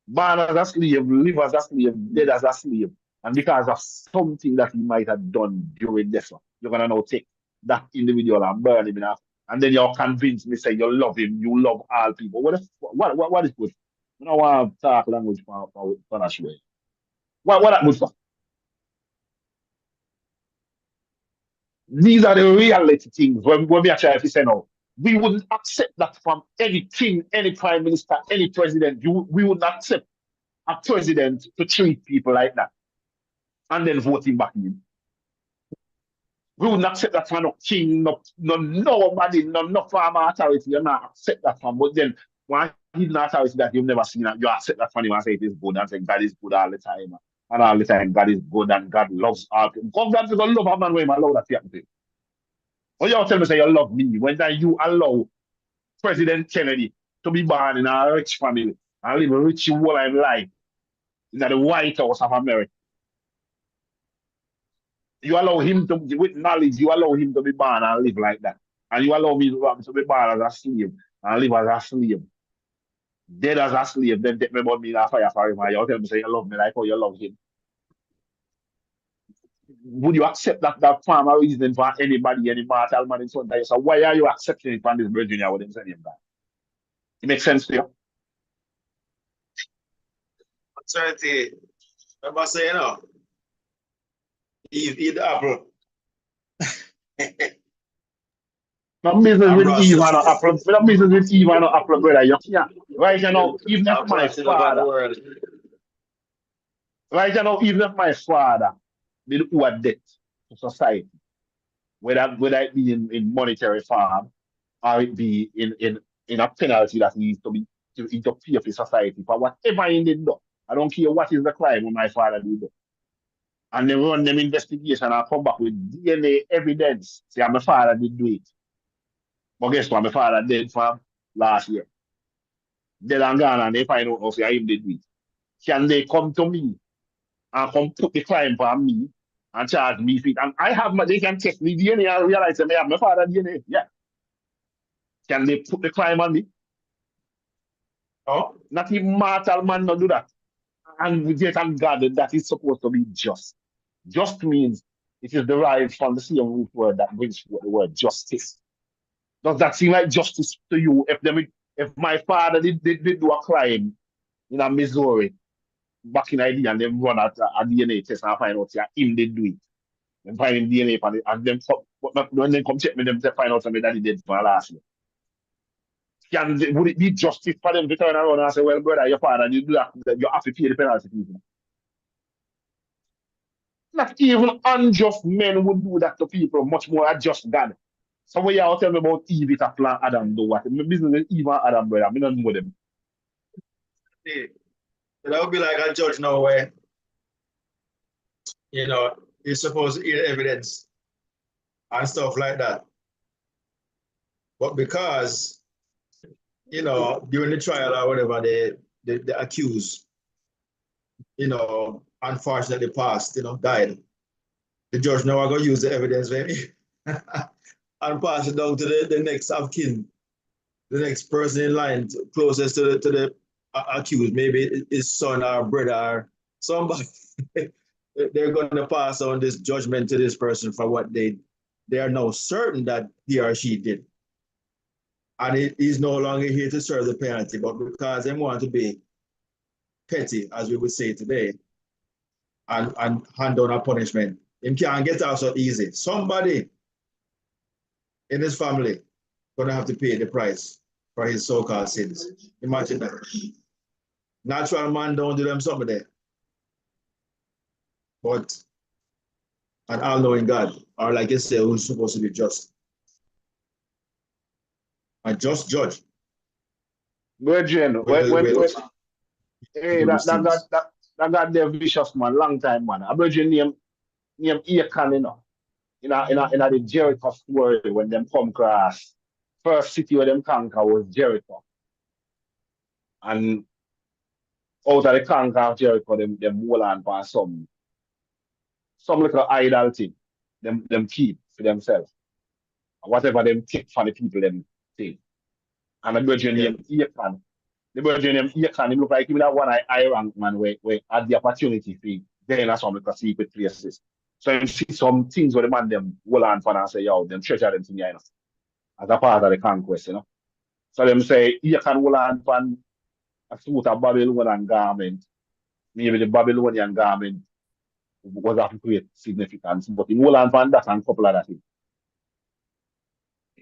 Born as a slave, live as a slave, dead as a slave. And because of something that he might have done during this one, you're gonna now take that individual and burn him enough. And then you're convinced me say you love him, you love all people. What is good? You know want to talk language for that way. What that good for? These are the reality things when we actually have to say no. We wouldn't accept that from any king, any prime minister, any president. We would not accept a president to treat people like that and then vote him back in. We would not accept that from no king, nobody, no farmer authority. You not accept that from. But then one hidden authority that you've never seen, you accept that from him and say it is good and say God is good all the time. And all the time God is good and God loves all people. God is going to love a man when he allow that to happen to him. Or you tell me say you love me when that you allow President Kennedy to be born in a rich family and live a rich whole life in the White House of America. You allow him to, with knowledge, you allow him to be born and live like that. And you allow me to be born as a slave and live as a slave. Dead as a slave, then take me about me in a fire for him. And you tell me say you love me like how you love him. Would you accept that farmer reason for anybody, any mortal man in front of you? So why are you accepting it from this Virginia with him saying that? It makes sense to you? Certainty. Remember saying, eat the apple. No business I'm with Eve and Rasta. no apple. No business with Eve and no apple, brother. You can't. Right you know, even if I'm my blasting up on the father, world. right you know, even if my father did owe a debt to society, whether it be in monetary form or it be in a penalty that needs to be to pay for society for whatever he did do. I don't care what is the crime when my father did do. And they run them investigation and come back with DNA evidence. Say my father did do it. But guess what? My father dead from last year. Dead and gone and they find out say him did do it. Can they come to me and come put the crime for me and charge me for it? And I have they can check the DNA and realize that I have my father DNA. Yeah. Can they put the crime on me? Oh, Not even mortal man not do that. And we get on God that is supposed to be just. Just means it is derived from the same root word that brings forth the word justice. Does that seem like justice to you? If my father did do a crime in a Missouri back in ID and then run a DNA test and find out that him did do it. And find him DNA on it and then when they come check me them to find out something that he did for last year. Would it be justice for them to turn around and say, well, brother, your father did do that, you have to pay the penalty? Not even unjust men would do that to people, much more a just God. So when you tell me about Eve, it's a plan Adam do what? My business is Eve and Adam, brother. I don't know them. see, that would be like a judge now where, you're supposed to hear evidence and stuff like that. But because, during the trial or whatever, the accused, unfortunately passed, died. The judge now are going to use the evidence maybe and pass it down to the next of kin, the next person in line closest to the accused, maybe his son or brother or somebody. They're going to pass on this judgment to this person for what they are now certain that he or she did. And he's no longer here to serve the penalty, but because they want to be petty, as we would say today, and hand down a punishment, him can't get out so easy. Somebody in his family gonna have to pay the price for his so-called sins. Imagine that. Natural man don't do them some of that. But an all-knowing God, or like you say, who's supposed to be just. A just judge Virgin, will, will, hey, do that these that got things. that got there vicious man, long time man. A virgin name Achan, you know. In the Jericho story when them come across. First city where them conquer was Jericho. And out of the conquer of Jericho, them hold on for some little idol thing. Them keep for themselves. Whatever them take for the people them take. And the virgin Yeah. named Achan. The virgin named Achan, him look like him that one I rank man where had the opportunity to gain some little secret places. So you see some things where the man them hold on for and say, yo, them treasure them to me, you know, as a part of the conquest, you know. So them say you can hold on for a suit of Babylonian garment. Maybe the Babylonian garment was of great significance, but in hold on for that and couple of that things.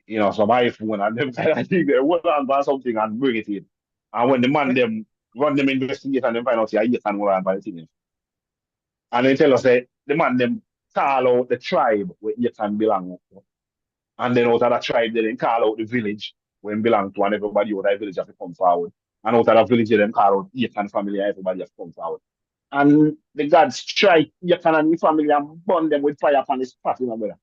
You know, some iPhone and them kind of thing, they hold on for something and bring it in. And when the man them run them investigate and them find out, yeah, you can hold on for the thing. And they tell us that the man them call out the tribe where you can belong to. And then out of that tribe, they then call out the village when belong to, and everybody out of that village have to come forward. And out of that village, they then call out Achan family, and everybody has to come forward. And the God strike Achan and his family and burn them with fire upon his spot, you know, brother.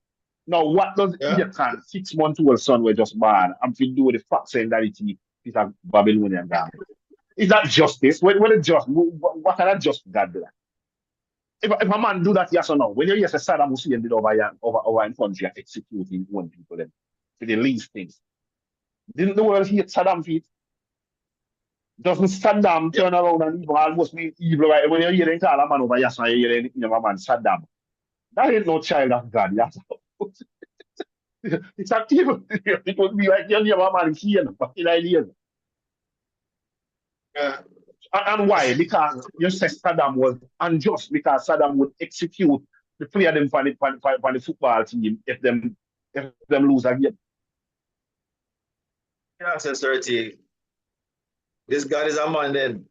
Now, what does Yeah. Achan, 6 months old son, were just born, and to do with the fact saying that it is a Babylonian God? Is that justice? What is just? What kind of just God do that? If a man do that, yes or no? When you hear say Saddam Hussein did over in country and executing one people them for the least things. Didn't the world hate Saddam feet? Doesn't Saddam Yeah. turn around and even almost be evil right? When you hear them call a man over yes, and you hear them man Saddam. That ain't no child of God. Yes. It's a evil. It would be like you never man Cain back in ideas. Yeah. And why? Because you say Saddam was unjust because Saddam would execute the player them for the football team if them lose a game. Yeah, says 30. This God is a man then.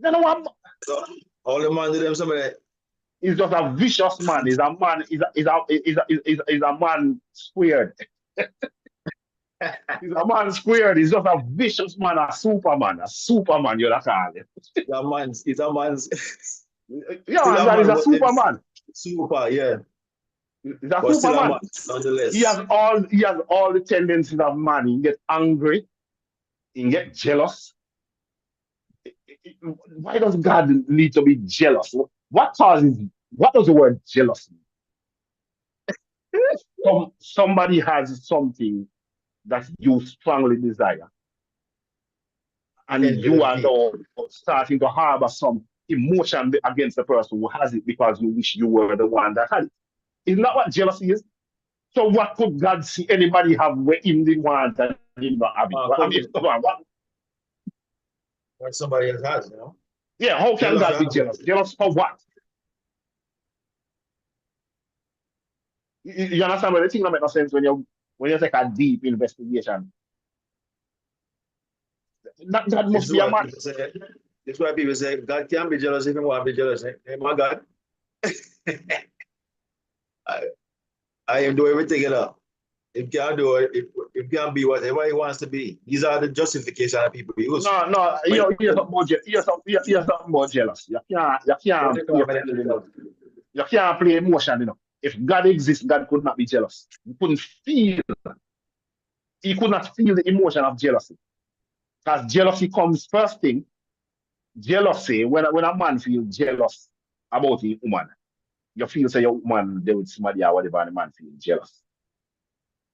You know what? So all the man do them some of that. He's just a vicious man. He's a man. He's a man squared. He's a man squared. He's just a vicious man, a Superman. A Superman, you call it. He's a man's Yeah, still and a that is man, a but it's Superman. super, yeah. He's a But still a man, Superman. nonetheless. He has all the tendencies of man. He get angry. He get jealous. Why does God need to be jealous? What does the word jealous mean? Somebody has something that you strongly desire, and Envy you them are people. now starting to harbor some emotion against the person who has it because you wish you were the one that had it. Isn't that what jealousy is? So what could God see anybody have where in the one that did not have it? Well, I Could mean, be come on, what? what somebody else has, you know. Yeah, how can Jealous God of be jealous? it. Jealous for what? You understand? But the thing that makes no sense when you take a deep investigation. That This must is be a why man. people say, this is why people say God can't be jealous if he want to be jealous. Hey, my God, I, I am doing everything you know. It can do it, it can be whatever he wants to be. These are the justification that people use. No, no, When, you're something more, you're something more jealous. You can't play feeling, you can't play emotion, If God exists, God could not be jealous. He could not feel the emotion of jealousy. Because jealousy comes first thing. Jealousy, when a man feels jealous about a woman, you feel say your woman there with somebody or whatever, and the man feels jealous.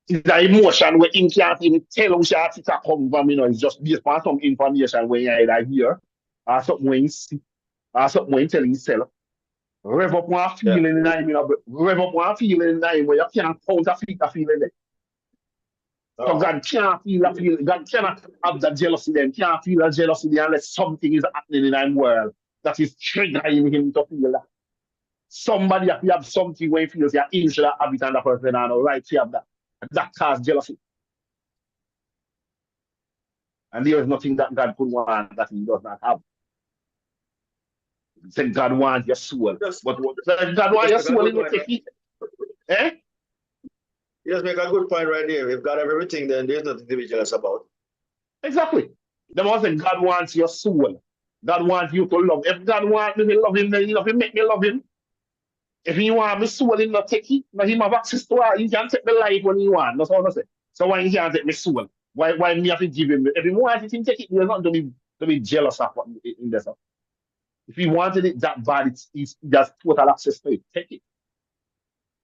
It's the emotion where him can't even tell how she has to come from, It's just based on some information when you either hear or something when you see or something when you tell himself. Rev up one yeah. feeling in him, rev up one feeling in him where you can't counterfeit that feeling there. So Oh, God can't feel that feeling. God cannot have that jealousy then. Can't feel that jealousy there unless something is happening in that world that is triggering him to feel that. Somebody have something where he feels you're into that habit and that person and all right to have that. That causes jealousy. And there is nothing that God could want that he does not have. He said God wants your soul. Just, But God wants your soul in the techie. Eh? you just make a good point right there. If God have everything, then there's nothing to be jealous about. Exactly. The one saying God wants your soul. God wants you to love. If God wants me to love him, then he love him, make me love him. If he want me soul, he not take it. Now him have access to it. He can take the life when he want. That's what I say. So why he can't take my soul? Why me have to give him? If he wants it, he take it. He's not to be jealous of what in there. If he wanted it that bad, he has total access to it. Take it.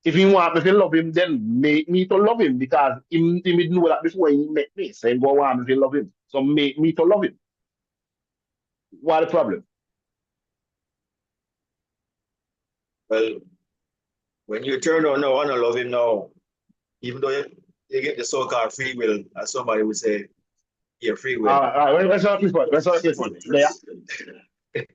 If he want me to love him, then make me to love him because he know that before he met me. So he go want me to love him. So make me to love him. What the problem? Well, when you turn on no, I don't love him now, even though you get the so-called free will, as somebody would say, yeah, free will. Let's not this one. Let's not this one. Yeah.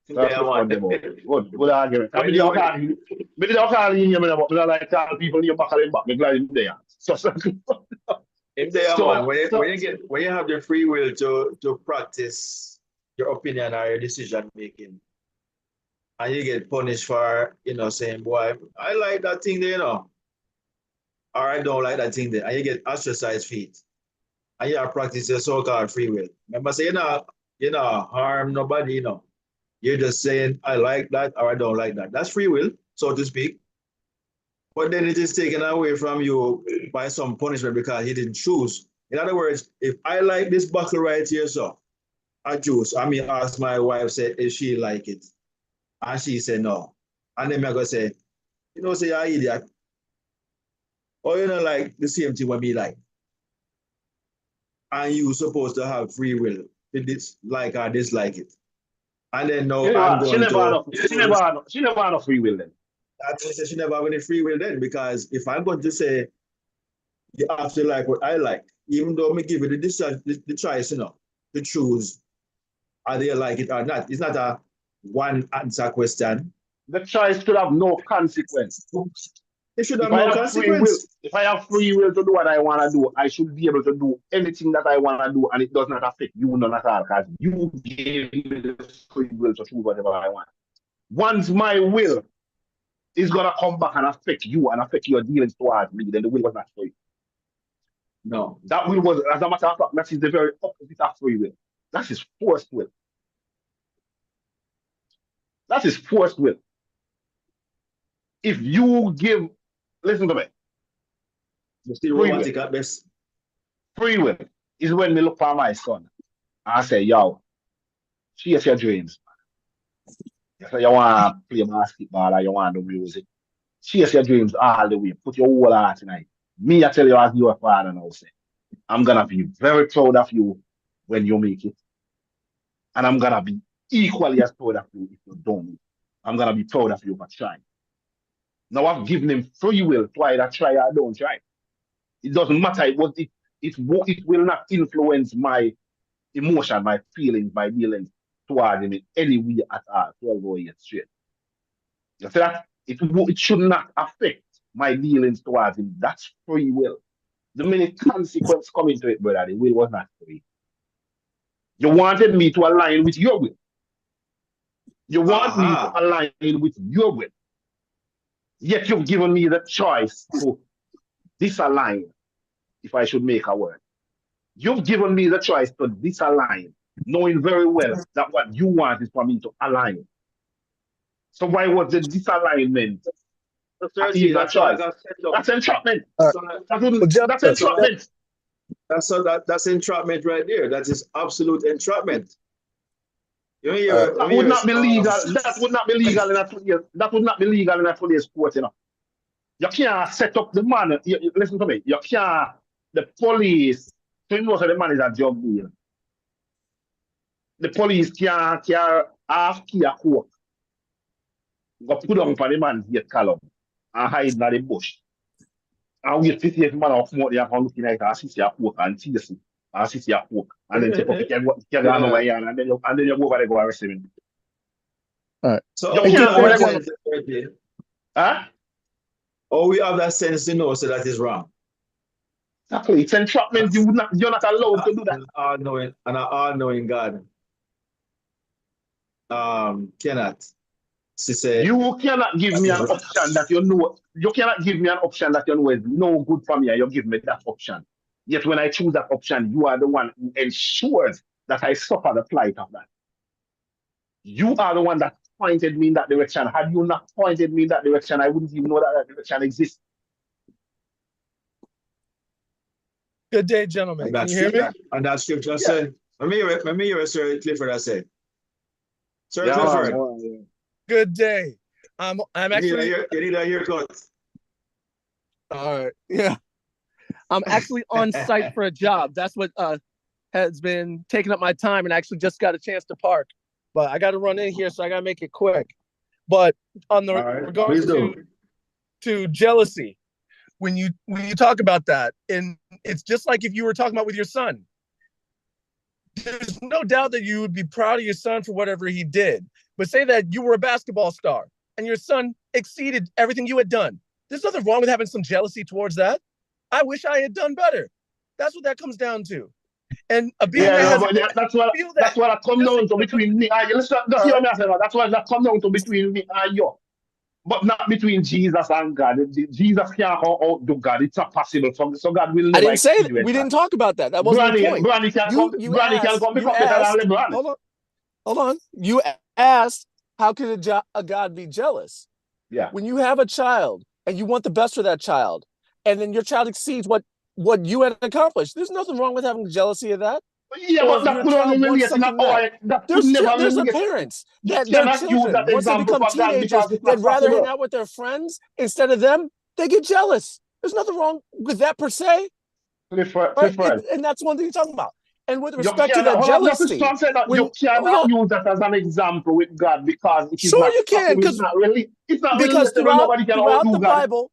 Yeah, man. Good argument. I mean, you can't. Maybe you can't hear me, but I like tell people in your back and back. Maybe I'm there. So, If they are man, when you have the free will to practice your opinion or your decision making, and you get punished for saying, boy, I like that thing there, or I don't like that thing there, and you get ostracized feet, and you are practicing your so-called free will. Remember, say you know harm nobody, You're just saying I like that or I don't like that. That's free will, so to speak. But then it is taken away from you by some punishment because he didn't choose. In other words, if I like this bottle right here, so I choose. I mean, ask my wife, say, if she like it. And she said no. And then I go say, say you're an idiot. Or you don't like the same thing what me like. And you supposed to have free will to dislike or dislike it. And then now I'm going she never had a free will then. She never have any free will then, because if I'm going to say you have to like what I like, even though me give you the choice, to choose either you like it or not. It's not a one answer question. The choice should have no consequence. It should have no consequence. If I have free will to do what I want to do, I should be able to do anything that I want to do, and it does not affect you none at all, because you gave me the free will to choose whatever I want. Once my will is going to come back and affect you and affect your dealings towards me, then the will was not for you. No. That will was, as a matter of fact, that is the very opposite of free will. That is forced will. That is forced will. If you give, listen to me. You're still romantic at best. Free will is when we look for my son and I say, yo, chase your dreams. You say you want to play basketball or you want to do music. Chase your dreams all the way. Put your whole heart in it. Me, I tell you as your father now, say, I'm going to be very proud of you when you make it. And I'm going to be equally as proud of you if you don't. I'm going to be proud of you for trying. Now I've given him free will to either try or don't try. It doesn't matter. It will not influence my emotion, my feelings, my feelings toward him in any way at all. 12 years straight. You see that? It should not affect my dealings towards him. That's free will. The minute consequence come into it, brother, the will was not free. You wanted me to align with your will. You want me to align with your will. Yet you've given me the choice to disalign if I should make a word. You've given me the choice to disalign, knowing very well that what you want is for me to align. So why was the disalignment even a choice? That's entrapment. That's entrapment. That's entrapment right there. That is absolute entrapment. That would not be legal. That would not be legal in a today's court, You can't set up the man. Listen to me. You can't. The police. So you know the man is a job deal. The police can't half key a court. Go put on for the man's gate column and hide in the bush. And wait to see if the man of more they are looking at a city of court and see the city of court. And then take up the gun over here and then you go over there go arrest him. All right. So you can't go we have that sense to know so that is wrong. Exactly. It's entrapment. You're not allowed to do that. An all-knowing God cannot. She said, You cannot give me an option that you know. You cannot give me an option that you know is no good for me, and you give me that option. Yet when I choose that option, you are the one who ensures that I suffer the plight of that. You are the one that pointed me in that direction. Had you not pointed me in that direction, I wouldn't even know that that direction exists. Good day, gentlemen. Can you hear me? And that scripture said, let me hear what Sir Clifford has said. Sir Yeah, Clifford, man. Good day. I'm actually. you need a haircut. All right. Yeah. I'm actually on site for a job. That's what has been taking up my time, and I actually just got a chance to park. But I got to run in here, so I got to make it quick. But on the regard to jealousy, when you talk about that, and it's just like if you were talking about with your son. There's no doubt that you would be proud of your son for whatever he did. But say that you were a basketball star and your son exceeded everything you had done. There's nothing wrong with having some jealousy towards that. I wish I had done better. That's what that comes down to. And a being Yeah, that no, has but that's what I come down to between me and you. Listen, just hear me I say that. That's what that come down to between me and you. But not between Jesus and God. Jesus can't outdo God. It's not possible. So God will I never didn't say that. experience We that. didn't talk about that. That wasn't the point. Granny can come pick up better than LeBron. Hold on. You asked, how could a God be jealous? Yeah. When you have a child and you want the best for that child, and then your child exceeds what you had accomplished, there's nothing wrong with having jealously of that. Yeah, but that could only relate in that could never There's relate. parents You that their cannot use that children, once they example become for God teenagers, because it's they'd not rather hang possible. out with their friends instead of them. They get jealous. There's nothing wrong with that per se. Clifford. And that's one thing you're talking about. And with You respect to cannot, that hold on, jealousy, just say that you cannot use that as an example with God because it is sure not you can, possible. It's not because relatable. Nobody can outdo God.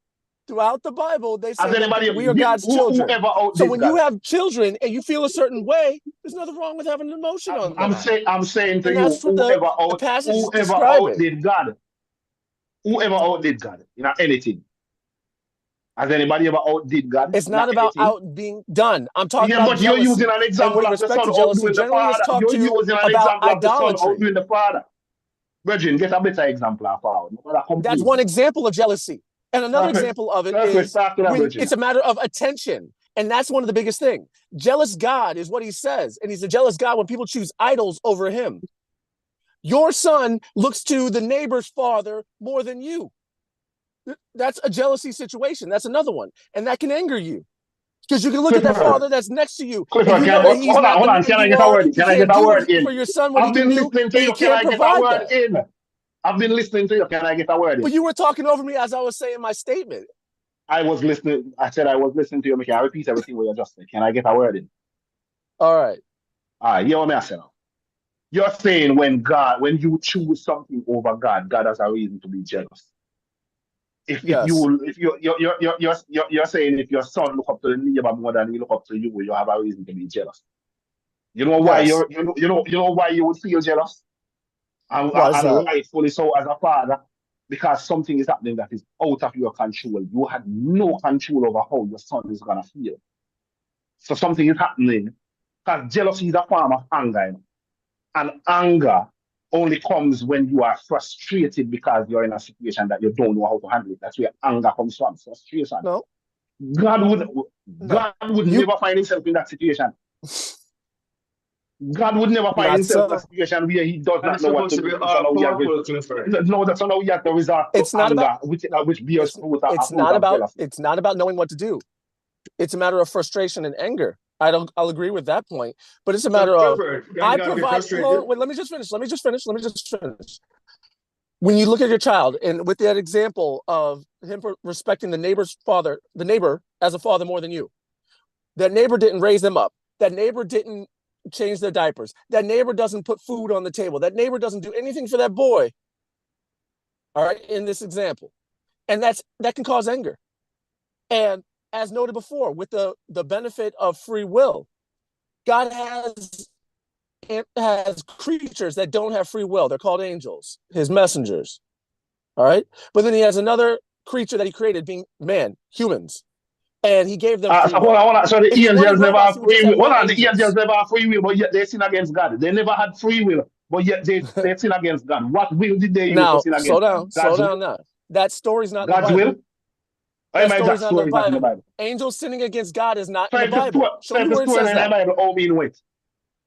Throughout the Bible, they say As anybody, that we are God's children. whoever outdid So when God. you have children and you feel a certain way, there's nothing wrong with having an emotion on that. I'm saying to and you, that's what the passage is describing. outdid God, whoever outdid God, anything. Has anybody ever outdid God? It's not about out being done. I'm talking about but jealousy. you're using an example of the son outdoing the father. You're using an example of the son outdoing the father. Virgin, get a better example of father. That's one example of jealousy. And another example of it is when it's a matter of attention. And that's one of the biggest things. Jealous God is what he says. And he's a jealous God when people choose idols over him. Your son looks to the neighbor's father more than you. That's a jealousy situation. That's another one. And that can anger you. Because you can look at that father that's next to you. Clifford, and you know that he's hold not on. Can I get a word? Can I get a word in? For your son what I've been listening to you. Can I get a word in? I've been listening to you. Can I get a word in? But you were talking over me as I was saying my statement. I was listening. I said I was listening to you. Can I repeat everything what you just said? Can I get a word in? All right. Hear what I say now. You're saying when you choose something over God, God has a reason to be jealous. You're saying if your son look up to the neighbor more than he look up to you, you have a reason to be jealous. You know why you know why you would feel jealous? And rightfully so as a father, because something is happening that is out of your control. You had no control over how your son is gonna feel. So something is happening. Because jealousy is a form of anger. And anger only comes when you are frustrated because you're in a situation that you don't know how to handle it. That's where anger comes from, frustration. No. God would never find himself in that situation. God would never find himself in a situation where he does not know what to do. No, that's not how he has to resort to anger, which bears fruit. It's not about knowing what to do. It's a matter of frustration and anger. I'll agree with that point, but it's a matter of I provide. Wait, let me just finish. When you look at your child, and with that example of him respecting the neighbor as a father more than you, that neighbor didn't raise them up. That neighbor didn't change their diapers. That neighbor doesn't put food on the table. That neighbor doesn't do anything for that boy. All right, in this example, and that can cause anger. And as noted before, with the benefit of free will, God has creatures that don't have free will. They're called angels, his messengers. All right. But then he has another creature that he created, being man, humans. and he gave them free So will. hold on. So the If you want to angels go never that, have you would just free have will. Hold more on, the angels. angels never have free will, but yet they sin against God. They never had free will, but yet they sin against God. What will did they use to Now, sin slow against God? down, slow down now. That story's not in the God's Bible. will? Why That am I that story's not in the story not in the Bible. Bible? Angels sinning against God is not So in the if the Bible. so if the Where it story says in the that. Bible, all mean wait.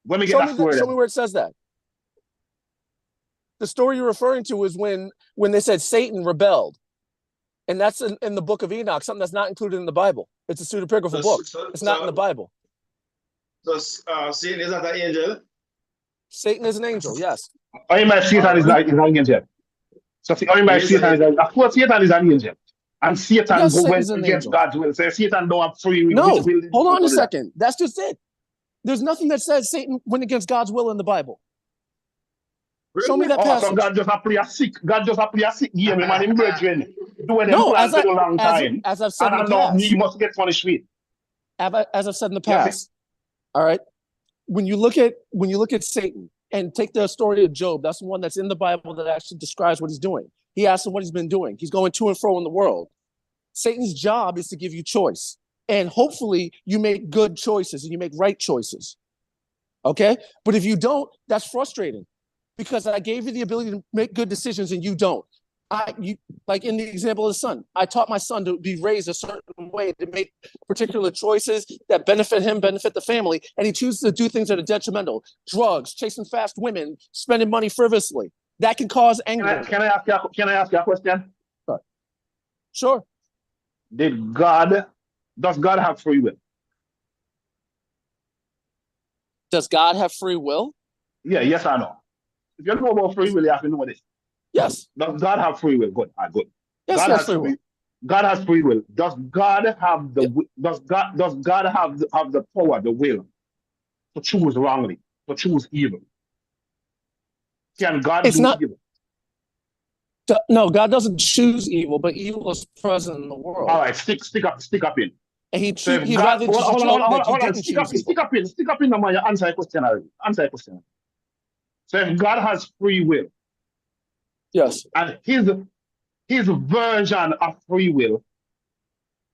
When we get that story Show then. me where it says that. The story you're referring to is when they said Satan rebelled. And that's in the book of Enoch, something that's not included in the Bible. It's a pseudepigraphal book. It's not in the Bible. So Satan is not an angel. Satan is an angel, yes. Why am I Satan is not an angel? So why am I Satan is of course Satan is an angel. And Satan Yes, go Satan's went an against angel. God's will. So Satan don't have free will. No, Which will did hold he on go a to that? second. That's just it. There's nothing that says Satan went against God's will in the Bible. Show me that Oh, so passage. God just play a sick game, man. Him brethren doing them No, plans for a long time. as I've said in the And I know past. he must get punished with. As I've said in the Yes, past. All right. When you look at Satan and take the story of Job, that's the one that's in the Bible that actually describes what he's doing. He asks him what he's been doing. He's going to and fro in the world. Satan's job is to give you choice. And hopefully you make good choices and you make right choices. Okay? But if you don't, that's frustrating because I gave you the ability to make good decisions and you don't. Like in the example of the son, I taught my son to be raised a certain way, to make particular choices that benefit him, benefit the family, and he chooses to do things that are detrimental. Drugs, chasing fast women, spending money frivolously. That can cause anger. Can I ask you a question? Sure. Does God have free will? Does God have free will? Yeah, yes or no? If you know about free will, you have to know this. Yes. Does God have free will? Good. Good. Yes, God he has has free will. God has free will. Does God have does God have the power, the will to choose wrongly, to choose evil? Can God It's do not. evil? No, God doesn't choose evil, but evil is present in the world. All right, stick up in. And he'd So if rather God, just show that you didn't stick up choose evil. in. Stick up in, man. You answer a question already. Answer a question. So if God has free will, Yes. and his version of free will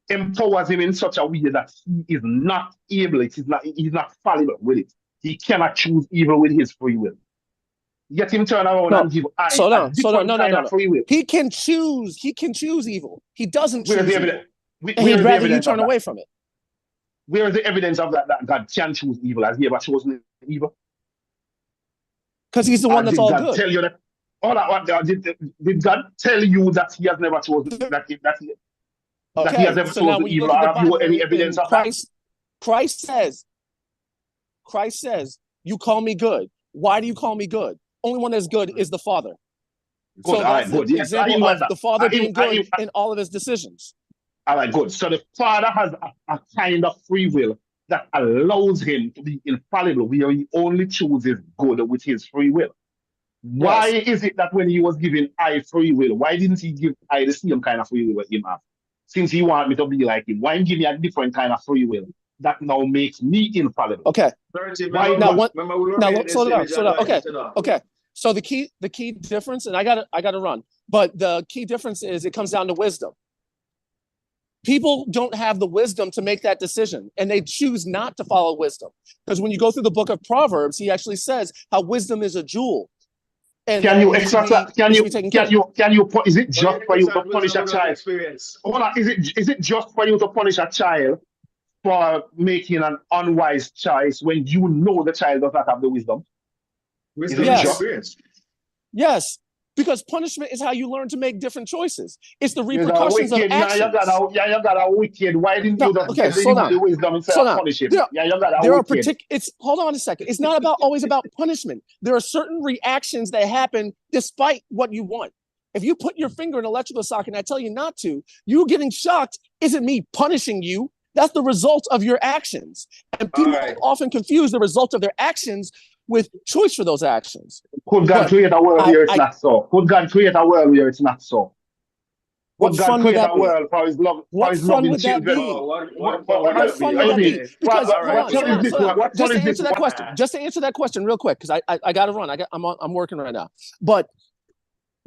empowers him in such a way that he is not able, he's not fallible with it. He cannot choose evil with his free will. Get him turn around and give a different kind of free will. He can choose evil. He doesn't Where's choose the evil. evidence? And he'd rather you turn away from it. Where is the evidence of that God can choose evil? Has he ever chosen evil? Because he's the one that's all good. Tell you that? Did God tell you that he has never chosen that he has never chosen evil? Or have you any evidence of that? Christ says, you call me good. Why do you call me good? Only one that's good is the Father. Good. So that's an example of the Father being good in all of his decisions. All right, good. So the Father has a kind of free will that allows him to be infallible, where he only chooses good with his free will. Why is it that when he was giving I free will, why didn't he give I the same kind of free will him have? Since he wanted me to be like him, why give me a different kind of free will that now makes me infallible? Okay. Slow down. Okay. So the key difference, and I gotta run, but the key difference is it comes down to wisdom. People don't have the wisdom to make that decision, and they choose not to follow wisdom. Because when you go through the book of Proverbs, he actually says how wisdom is a jewel. And can you exercise? Is it just for you to punish a child? Hold on, is it just for you to punish a child for making an unwise choice when you know the child does not have the wisdom? Yes. Because punishment is how you learn to make different choices. It's the repercussions of actions. You got a wicked. Why didn't you just give the wisdom instead of punish him? Hold on a second. It's not always about punishment. There are certain reactions that happen despite what you want. If you put your finger in an electrical socket and I tell you not to, you getting shocked isn't me punishing you. That's the result of your actions. And people often confuse the result of their actions with choice for those actions. Could God create a world where it's not so? Could God create a world where it's not so? Could God create a world for his love, for his loving children? What fun would that be? Because just to answer that question real quick, because I got to run. I'm working right now. But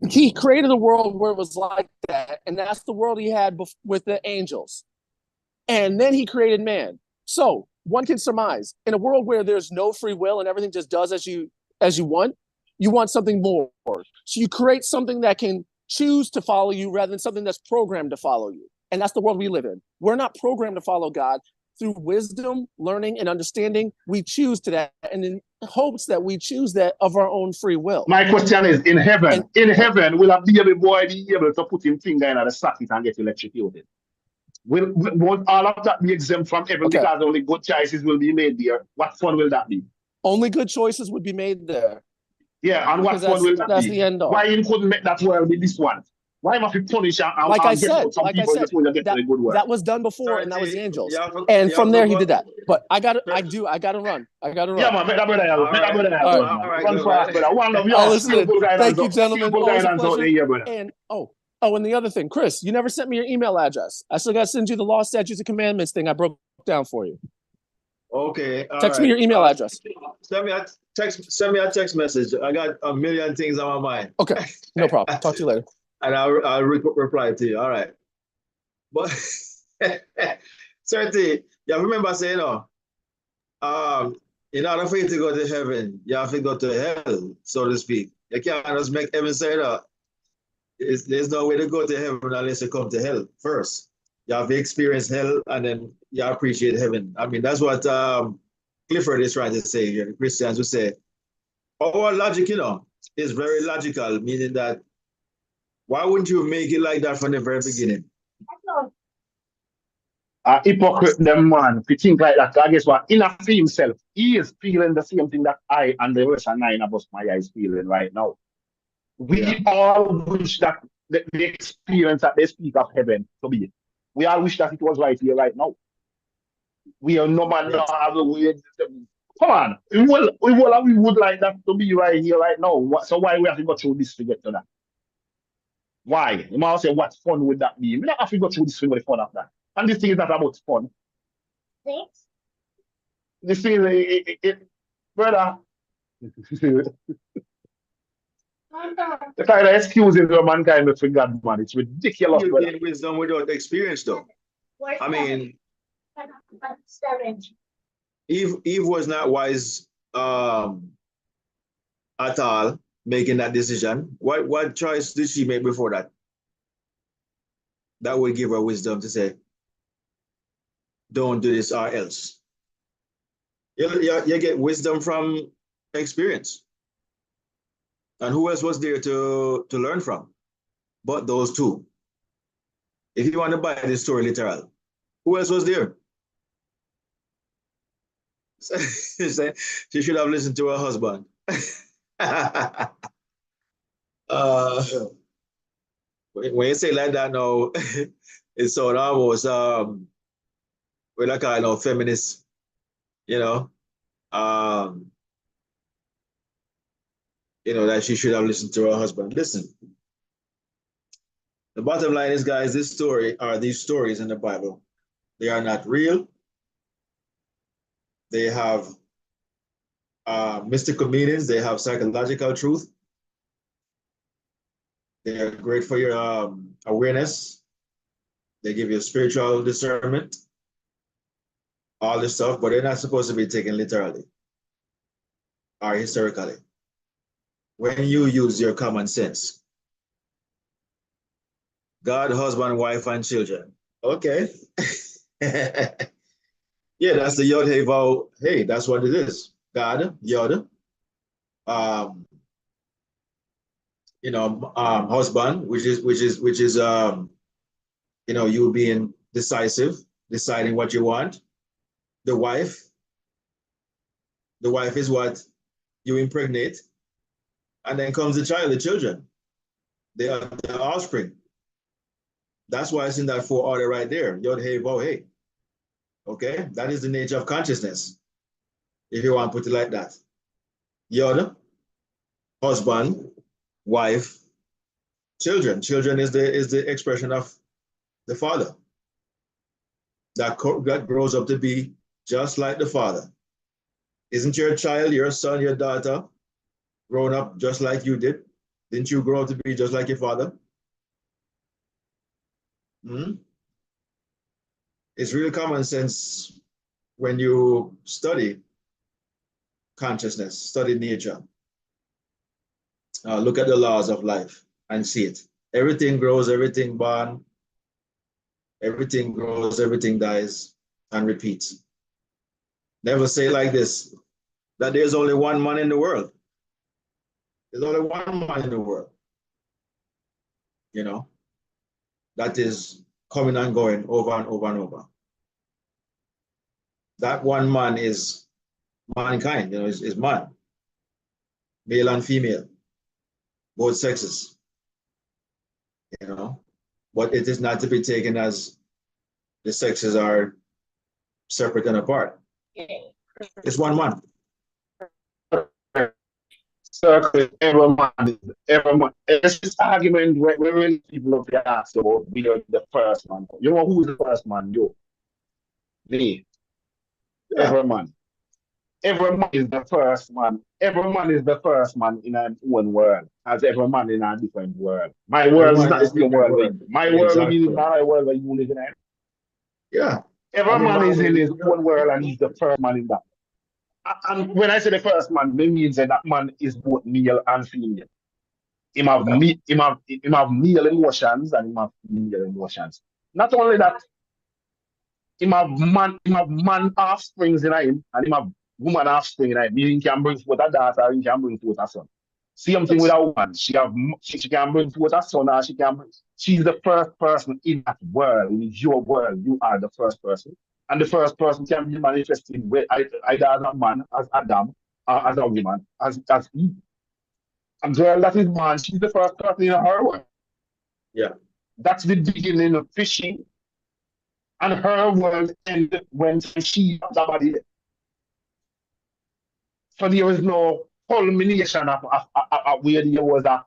he created a world where it was like that, and that's the world he had with the angels. And then he created man. So one can surmise, in a world where there's no free will and everything just does as you want something more. So you create something that can choose to follow you rather than something that's programmed to follow you. And that's the world we live in. We're not programmed to follow God. Through wisdom, learning, and understanding, we choose to that, and in hopes that we choose that of our own free will. My question is, in heaven, will a baby boy be able to put his finger in the socket and get electrocuted? Won't all of that be exempt from heaven because only good choices will be made there? What fun will that be? Only good choices would be made there. Yeah, and what fun will that be? That's the end all. Why you couldn't make that world be this one? Why must we punish and get out some people before you get to the good world? That was done before, and that was the angels. And from there, he did that. But I gotta run. Yeah, man, make that brother. All right. Run fast, brother. One of you. Thank you, gentlemen. Always a pleasure. Here, brother. And and the other thing, Chris, you never sent me your email address. I still got to send you the law, statutes, and commandments thing I broke down for you. Okay. Text me your email address. Send me a text message. I got a million things on my mind. Okay, no problem. Talk to you later. And I'll reply to you. All right. But certainly, yeah, remember saying, in order for you to go to heaven, you have to go to hell, so to speak. You can't just make heaven say that. There's no way to go to heaven unless you come to hell first. You have to experience hell and then you appreciate heaven. I mean, that's what Clifford is trying to say here. The Christians will say, our logic, is very logical, meaning that why wouldn't you make it like that from the very beginning? Hypocrite, them man, if you think like that, I guess what? In a himself, he is feeling the same thing that I and the rest of 9 of us, my is feeling right now. We all wish that the experience that they speak of heaven to be. We all wish that it was right here, right now. We are no man have a way. Come on, we would like that to be right here, right now. So why we have to go through this to get to that? Why? You might say, what fun would that be? We don't have to go through this thing with the fun of that. And this thing is not about fun. Thanks. This thing is, brother. The kind of excuses where mankind with God, man, it's ridiculous. You gain wisdom without experience, though. I mean, Eve was not wise at all making that decision. What choice did she make before that? That would give her wisdom to say, don't do this or else. You get wisdom from experience. And who else was there to learn from but those two? If you want to buy this story literal, who else was there? She should have listened to her husband. When you say like that now, it's sort of almost we're like kind of feminist, that she should have listened to her husband. Listen, the bottom line is, guys, these stories in the Bible, they are not real. They have mystical meanings. They have psychological truth. They are great for your awareness. They give you spiritual discernment, all this stuff, but they're not supposed to be taken literally or historically. When you use your common sense. God, husband, wife, and children. Okay. Yeah, that's the Yod Hey Vav. Hey, that's what it is. God, Yod. Husband, which is you being decisive, deciding what you want. The wife is what you impregnate. And then comes the child, the children. They are the offspring. That's why it's in that 4 order right there. Yod Hey Vav Hey. Okay, that is the nature of consciousness, if you want to put it like that. Yod, husband, wife, children. Children is the expression of the father that grows up to be just like the father. Isn't your child, your son, your daughter grown up just like you did? Didn't you grow up to be just like your father? It's really common sense when you study consciousness, study nature, look at the laws of life and see it. Everything grows, everything born, everything grows, everything dies and repeats. Never say like this, that there's only one man in the world. There's only one man in the world, you know, that is coming and going over and over and over. That one man is mankind, is man, male and female, both sexes, but it is not to be taken as the sexes are separate and apart. It's one man. Circle everyone. It's this argument where people have asked about being the first man. You know who is the first man? You. Me. Yeah. Every man. Every man is the first man. Every man is the first man in an own world, as every man in a different world. My world is not the same world. My world is not a world that you live in. Yeah. Every man is in his own world and he's the first man in that. And when I say the first man, it means that man is both male and female. Him have male emotions and him have female emotions. Not only that, him have man offsprings in him and him have woman offspring in him. He can bring forth a daughter or he can bring forth a son. Same thing with a woman. She can bring forth a son or she's the first person in that world, in your world. You are the first person. And the first person can be manifested either as a man, as Adam, or as a woman, as Eve. A girl that is born, she's the first person in her world. Yeah. That's the beginning of fishing. And her world ended when she got the body. So there was no culmination of where there was a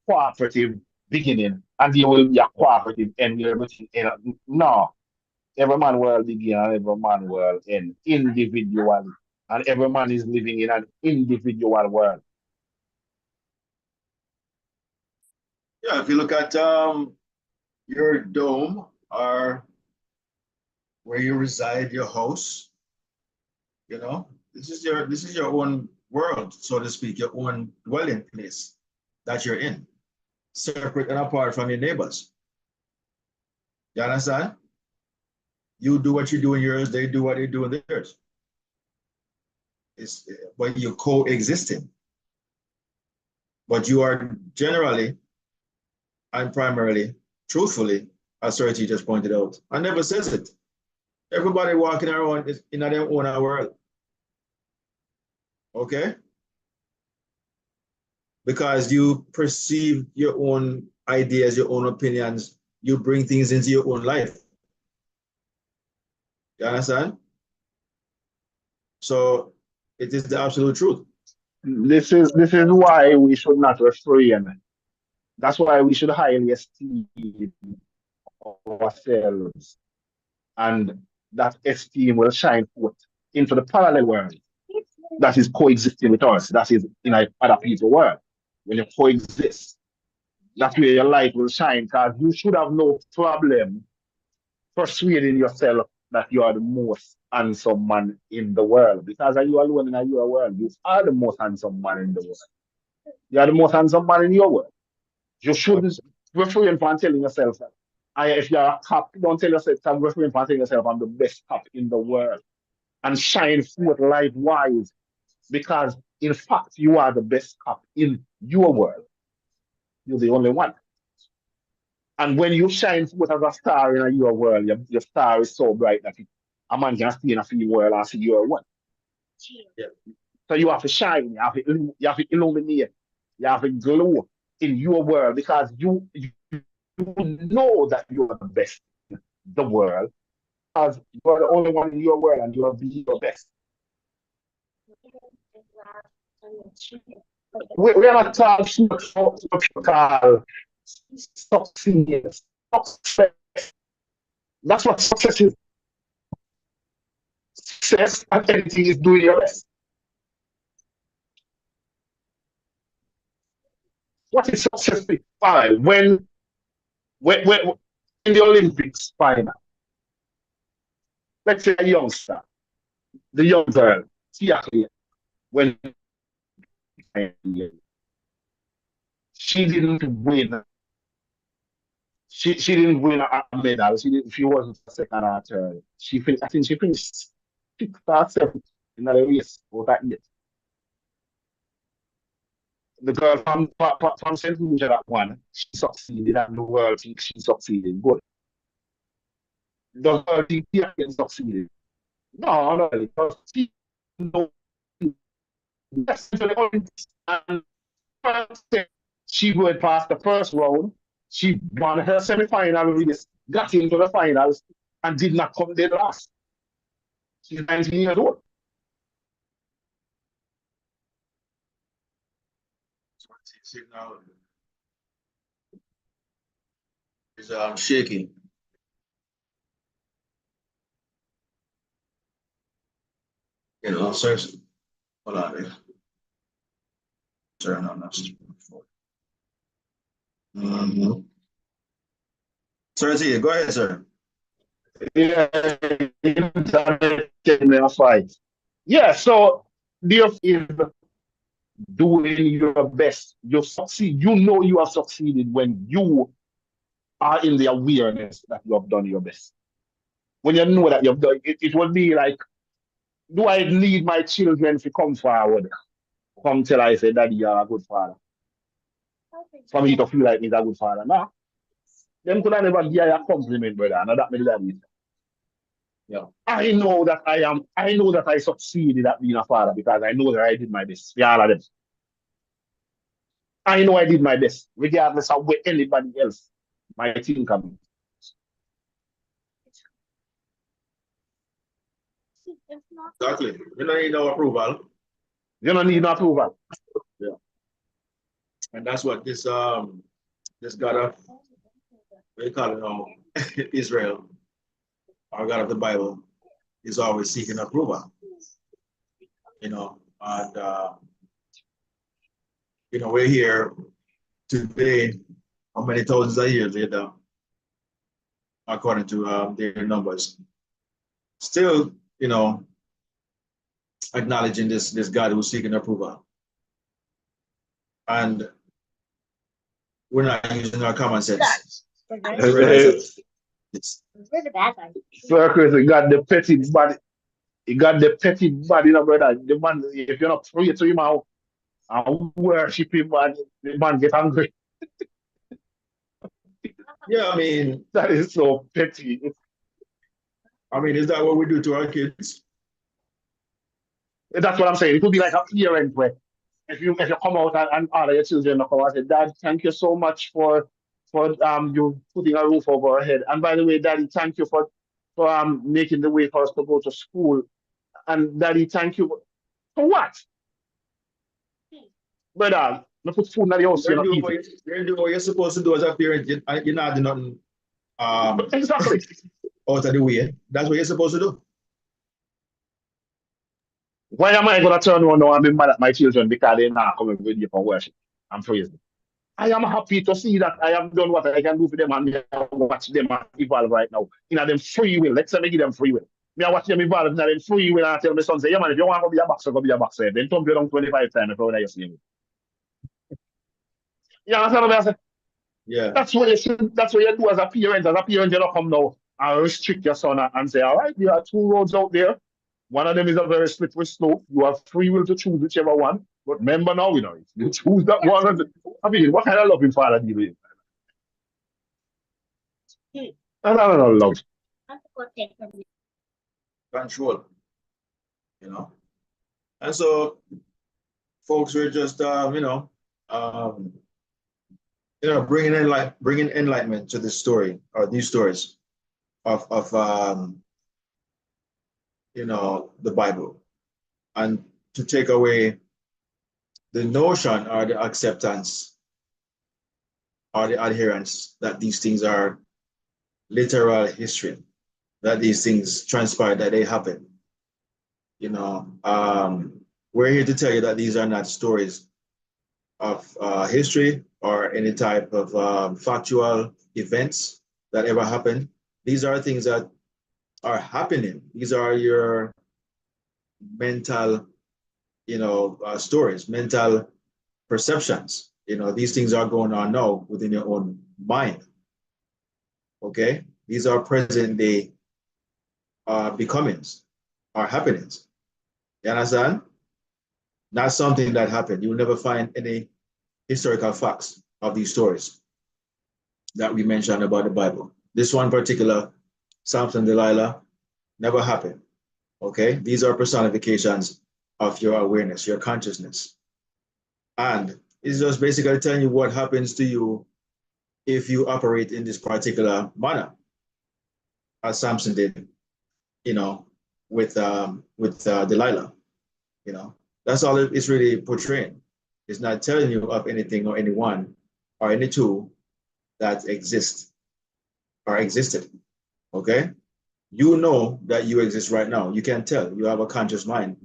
cooperative beginning and there will be a cooperative end. No. Every man world begin and every man world end individually. And every man is living in an individual world. Yeah, if you look at your dome or where you reside, your house, this is your own world, so to speak, your own dwelling place that you're in, separate and apart from your neighbors. You understand? You do what you do in yours, they do what they do in theirs. But you're coexisting. But you are generally and primarily, truthfully, as Sir T just pointed out, I never says it. Everybody walking around is in their own world. Okay? Because you perceive your own ideas, your own opinions, you bring things into your own life. You understand? So it is the absolute truth. This is why we should not refrain. That's why we should highly esteem ourselves. And that esteem will shine forth into the parallel world that is coexisting with us, that is in other people's world. When you coexist, that's where your light will shine, because you should have no problem persuading yourself that you are the most handsome man in the world. Because are you alone in your world? You are the most handsome man in the world. You are the most handsome man in your world. You shouldn't refrain from telling yourself that. If you're a cop, don't tell yourself, I'm refrain from telling yourself I'm the best cop in the world. And shine forth life-wise. Because in fact, you are the best cop in your world. You're the only one. And when you shine forth as a star in your world, your star is so bright that a man can see in a film world and see you're one. Yeah. So you have to shine, you have to illuminate, you have to glow in your world because you know that you are the best in the world because you are the only one in your world and you are being your best. We are not talking about success. That's what success is. Success at anything is doing your best. What is success? Fine. When in the Olympics final, let's say a youngster, the young girl, she actually, when she didn't win, she didn't win a medal. She wasn't second or third. I think she finished sixth or seventh in the race or that year. The girl from St. Lucia that won, she succeeded, and the world thinks she succeeded. But the world thinks she again succeeded. No, no, because she knows that's the Olympics. And she went past the first round. She won her semi-final race, got into the finals, and did not come dead last. She's 19 years old. Signal is shaky. You know, so hold on there. Turn on that. Sir, go ahead, sir. Yeah, a fight. Yeah, so the is doing your best. You succeed. You know you have succeeded when you are in the awareness that you have done your best. When you know that you've done it will be like, do I need my children to come forward? Come tell I say, Daddy, you're a good father. For me to feel like he's a good father. Nah. Them could have never give you a compliment, brother. Now that me daddy. Yeah. I know that I succeeded at being a father because I know that I did my best. Yeah, all of them. I know I did my best, regardless of what anybody else might think of me. Exactly. You don't need no approval. You don't need no approval. Yeah. And that's what this God of, what you call it now, Israel, our God of the Bible, is always seeking approval. You know, and you know, we're here today, how many thousands of years later, according to their numbers. Still, you know, acknowledging this God who's seeking approval. And we're not using our common sense. It's Sir Chris, he got the petty body. He got the petty body, you know, brother. The man, if you're not free to him out and worship him, man, the man get angry. yeah, I mean, That is so petty. is that what we do to our kids? That's what I'm saying. It could be like a parent where if you come out and all of your children come out and say, Dad, thank you so much for you putting a roof over our head. And by the way, Daddy, thank you for making the way for us to go to school. And Daddy, thank you for what? Brother, you put food in the house, you're not eating. You're doing what you're supposed to do as a parent. You're not doing nothing Exactly. out of the way. That's what you're supposed to do. Why am I going to turn around now and be mad at my children because they're not coming with you for worship and praise me? I am happy to see that I have done what I can do for them and watch them evolve right now. You know, them free will. Let's say I give them free will. Me, I watch them evolve in them free will and I tell my son, say, yeah, man, if you want to be a boxer, go be a boxer. Then thump you down 25 times before you see me. You understand what I'm saying? Yeah. That's what you do as a parent. As a parent, you don't come now and restrict your son and say, all right, there are two roads out there. One of them is a very slippery slope. You have free will to choose whichever one. But remember now, you know, if you choose that one. I mean, what kind of loving father do you live? I don't know, love. Control. You know. And so folks were just bringing enlightenment to this story or these stories of the Bible, and to take away the notion or the acceptance or the adherence that these things are literal history, that these things transpired, that they happen. We're here to tell you that these are not stories of history or any type of factual events, that ever happened. These are things that are happening. These are your mental, stories, mental perceptions. These things are going on now within your own mind. Okay, these are present day becomings, are happenings. You understand? Not something that happened. You'll never find any historical facts of these stories that we mentioned about the Bible. This one particular, Samson, Delilah, never happened. Okay, these are personifications of your awareness, your consciousness. And it's just basically telling you what happens to you if you operate in this particular manner, as Samson did, with Delilah. That's all it's really portraying. It's not telling you of anything or anyone or any tool that exists or existed. Okay? You know that you exist right now. You can tell. You have a conscious mind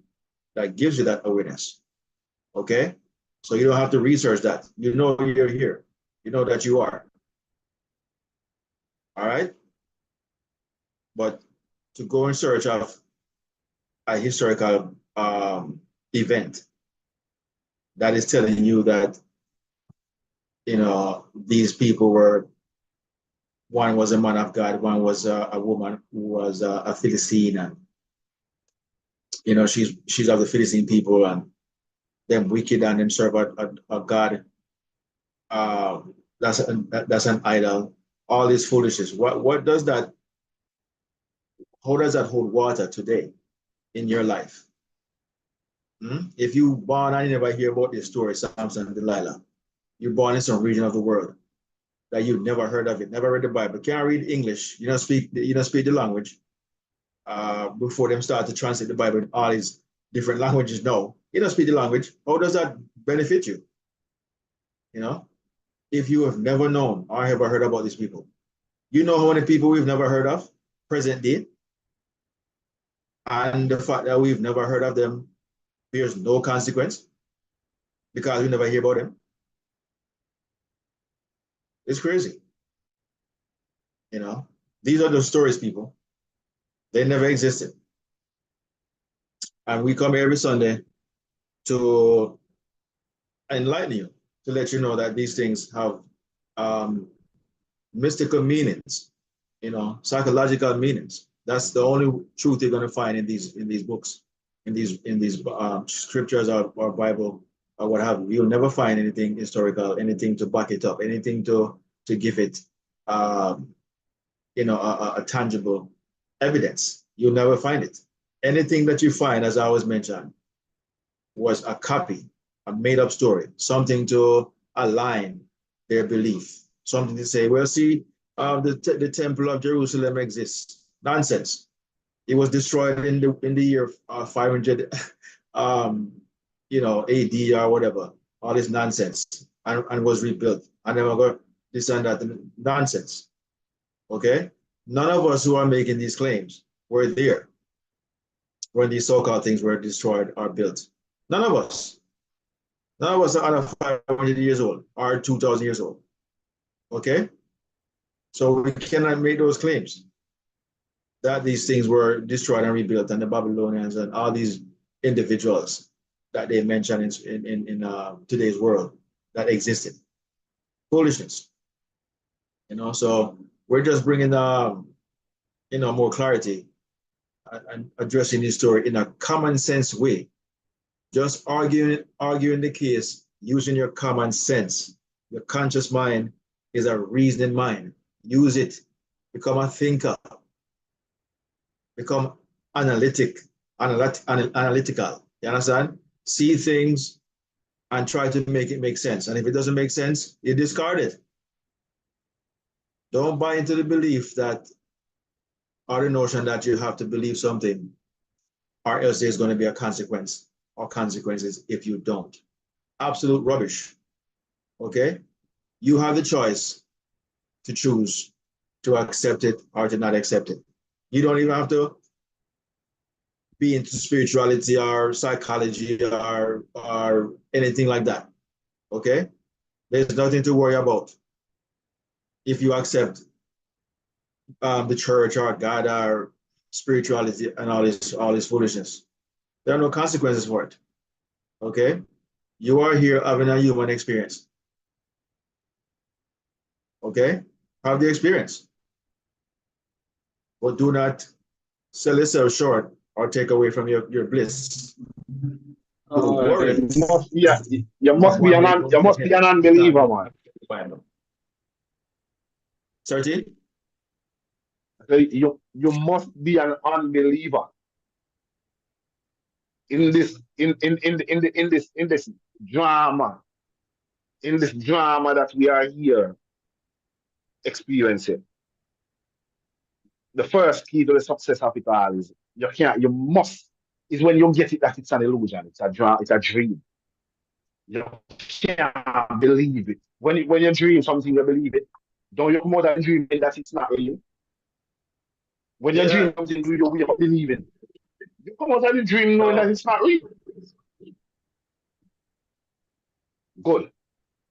that gives you that awareness. Okay? So you don't have to research that. You know you're here. You know that you are. All right? But to go in search of a historical event that is telling you that, these people were, one was a man of God, one was a woman who was a Philistine, and she's of the Philistine people, and them wicked and them serve a God. That's an idol. All this foolishness. What does that? How does that hold water today in your life? If you born and you never hear about this story, Samson and Delilah, you're born in some region of the world that you've never heard of it, never read the Bible, can't read English, you don't speak the language. Before them start to translate the Bible in all these different languages, no, you don't speak the language. How does that benefit you? If you have never known or ever heard about these people, you know how many people we've never heard of present day, and the fact that we've never heard of them bears no consequence because we never hear about them. It's crazy. These are the stories, people. They never existed. And we come every Sunday to enlighten you, to let you know that these things have mystical meanings, psychological meanings. That's the only truth you're going to find in these books, in these scriptures or Bible or what have you. You'll never find anything historical, anything to back it up, anything to give it a tangible evidence. You'll never find it. Anything that you find, as I always mentioned, was a copy, a made-up story, something to align their belief, something to say, well, see, the Temple of Jerusalem exists. Nonsense. It was destroyed in the year 500, AD or whatever. All this nonsense, and was rebuilt. And then we're going this and that nonsense. Okay, none of us who are making these claims were there when these so-called things were destroyed or built. None of us. None of us are under 500 years old or 2,000 years old. Okay? So we cannot make those claims that these things were destroyed and rebuilt, and the Babylonians and all these individuals that they mention in today's world that existed. Foolishness. So we're just bringing more clarity and addressing this story in a common sense way. Just arguing the case using your common sense. Your conscious mind is a reasoning mind. Use it. Become a thinker. Become analytical. You understand? See things and try to make it make sense. And if it doesn't make sense, you discard it. Don't buy into the belief that, or the notion that you have to believe something, or else there's going to be a consequence or consequences if you don't. Absolute rubbish. Okay? You have the choice to choose to accept it or to not accept it. You don't even have to be into spirituality or psychology or anything like that. Okay? There's nothing to worry about if you accept the church or God or spirituality and all this foolishness. There are no consequences for it. Okay? You are here having a human experience. Okay? Have the experience. But do not sell yourself short or take away from your bliss. Don't worry. You must be an unbeliever, man. 13? You must be an unbeliever in this drama, that we are here experiencing. The first key to the success of it all is is when you get it that it's an illusion, it's a dream. You can't believe it. When you dream something, you believe it. Don't you more than dream that it's not real? When you dream something, you wake up believing. You come out of the dream knowing that it's not real. Good.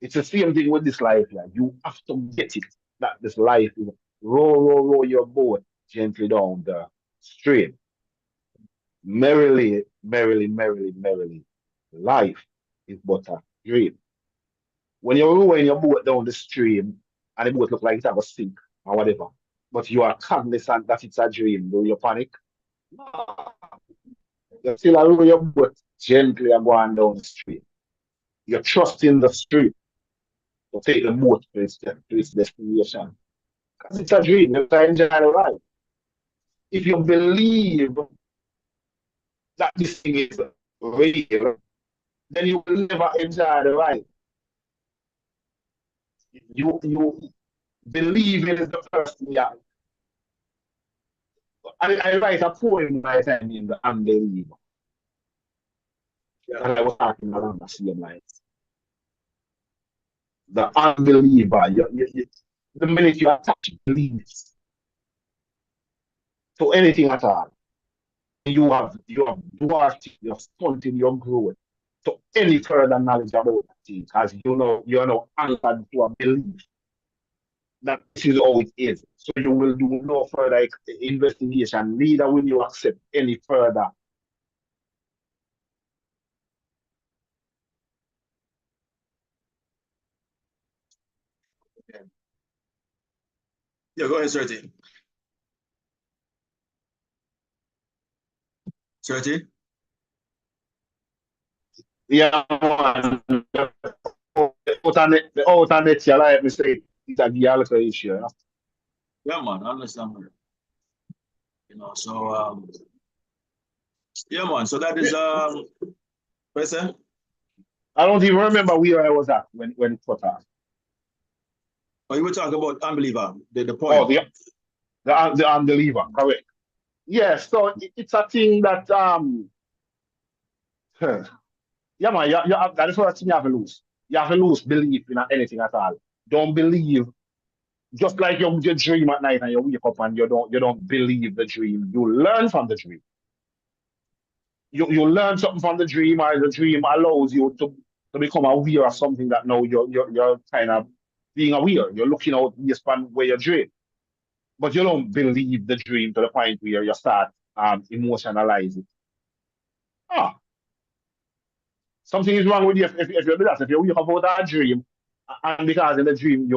It's the same thing with this life here. You have to get it that this life is roll your boat gently down the stream. Merrily, merrily, merrily, merrily. Life is but a dream. When you're rowing your boat down the stream and the boat looks like it have a sink or whatever, but you are cognizant that it's a dream, do you panic? No. You still row your boat gently and going down the stream. You're trusting the stream to take the boat to its destination. Because it's a dream, you can enjoy the ride. If you believe that this thing is real, then you will never enjoy the ride. You believe in the first thing. Yeah. I write a poem by time in the Unbeliever. And I was talking around the same lines. The unbeliever, the minute you attach beliefs to anything at all, you have dwarfed, you have stunted your growth to any further knowledge about that thing, as you are now anchored to a belief that this is how it is. So you will do no further investigation, neither will you accept any further. Yeah, go ahead, 13. 13? Yeah, man. The alternate, you like me say, it's a geological issue. You know? Yeah, man, I understand. So yeah, man. So that is person. I don't even remember where I was at when it cut off. Oh, you were talking about unbeliever, the Oh, point. the unbeliever, correct. Yeah, so it's a thing that yeah, man, that is what you have to lose. You have to lose belief in anything at all. Don't believe. Just like you dream at night and you wake up and you don't believe the dream. You learn from the dream. You learn something from the dream, or the dream allows you to become aware of something that now you're kind of being aware. You're looking out based on where you dream. But you don't believe the dream to the point where you start emotionalize it. Ah, something is wrong with you if you do that. If you wake up out of a dream, and because in the dream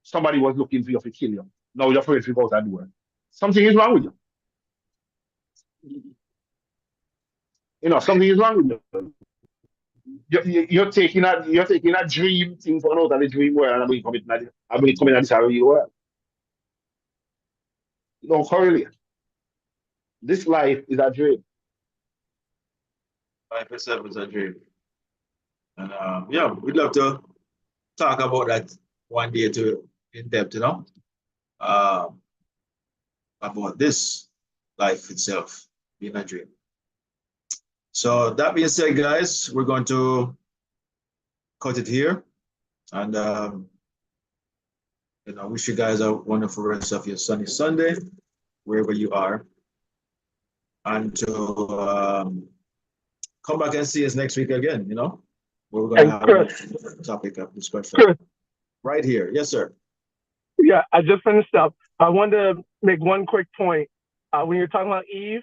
somebody was looking for you to kill you. Now you're afraid to go out that door. Something is wrong with you. Something is wrong with you. You're taking a dream thing for out of the dream world and I'm coming at this real world. No correlate. This life is a dream. Life itself is a dream. And yeah, we'd love to talk about that one day in depth, about this life itself being a dream. So that being said, guys, we're going to cut it here. And wish you guys a wonderful rest of your sunny Sunday, wherever you are. And to come back and see us next week again, where we're going to have a topic of discussion. Chris. Right here. Yes, sir. Yeah, I just finished up. I wanted to make one quick point. When you're talking about Eve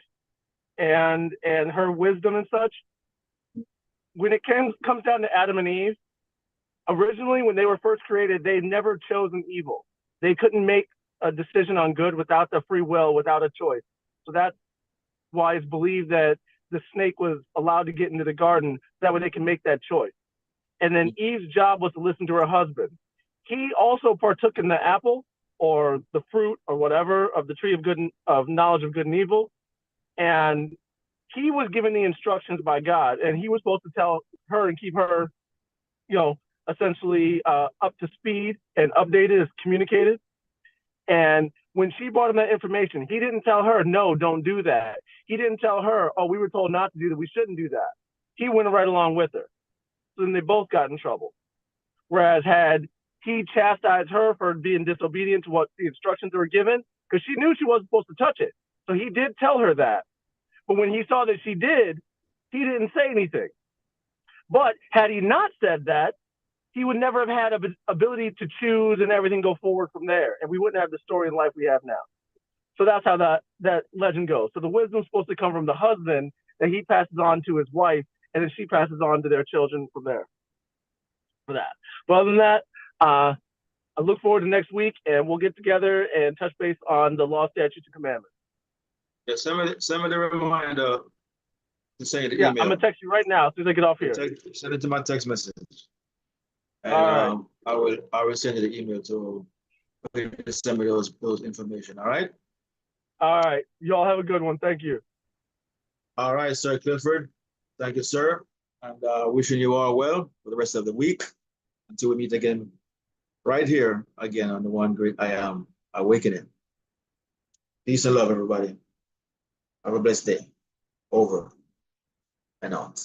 and her wisdom and such, when it comes down to Adam and Eve, originally when they were first created, they never chosen evil. They couldn't make a decision on good without the free will, without a choice. So that's why it's believed that the snake was allowed to get into the garden. That way they can make that choice. And then Eve's job was to listen to her husband. He also partook in the apple or the fruit or whatever of the tree of knowledge of good and evil. And he was given the instructions by God, and he was supposed to tell her and keep her, essentially up to speed and updated as communicated. And when she brought him that information, he didn't tell her, no, don't do that. He didn't tell her, oh, we were told not to do that. We shouldn't do that. He went right along with her. So then they both got in trouble. Whereas had he chastised her for being disobedient to what the instructions were given, because she knew she wasn't supposed to touch it. So he did tell her that. But when he saw that she did, he didn't say anything. But had he not said that, he would never have had an ability to choose and everything go forward from there. And we wouldn't have the story in life we have now. So that's how that legend goes. So the wisdom's supposed to come from the husband that he passes on to his wife, and then she passes on to their children from there for that. But other than that, I look forward to next week, and we'll get together and touch base on the law, statutes, and commandments. Yeah, send me the reminder to send you the Yeah, email. I'm going to text you right now as soon as I get off here. Send it to my text message. And All right. I will send you the email to send me those information. All right. All right. You all have a good one. Thank you. All right, Sir Clifford. Thank you, sir. And wishing you all well for the rest of the week until we meet again right here again on the One Great I Am Awakening. Peace and love, everybody. Have a blessed day. Over and out.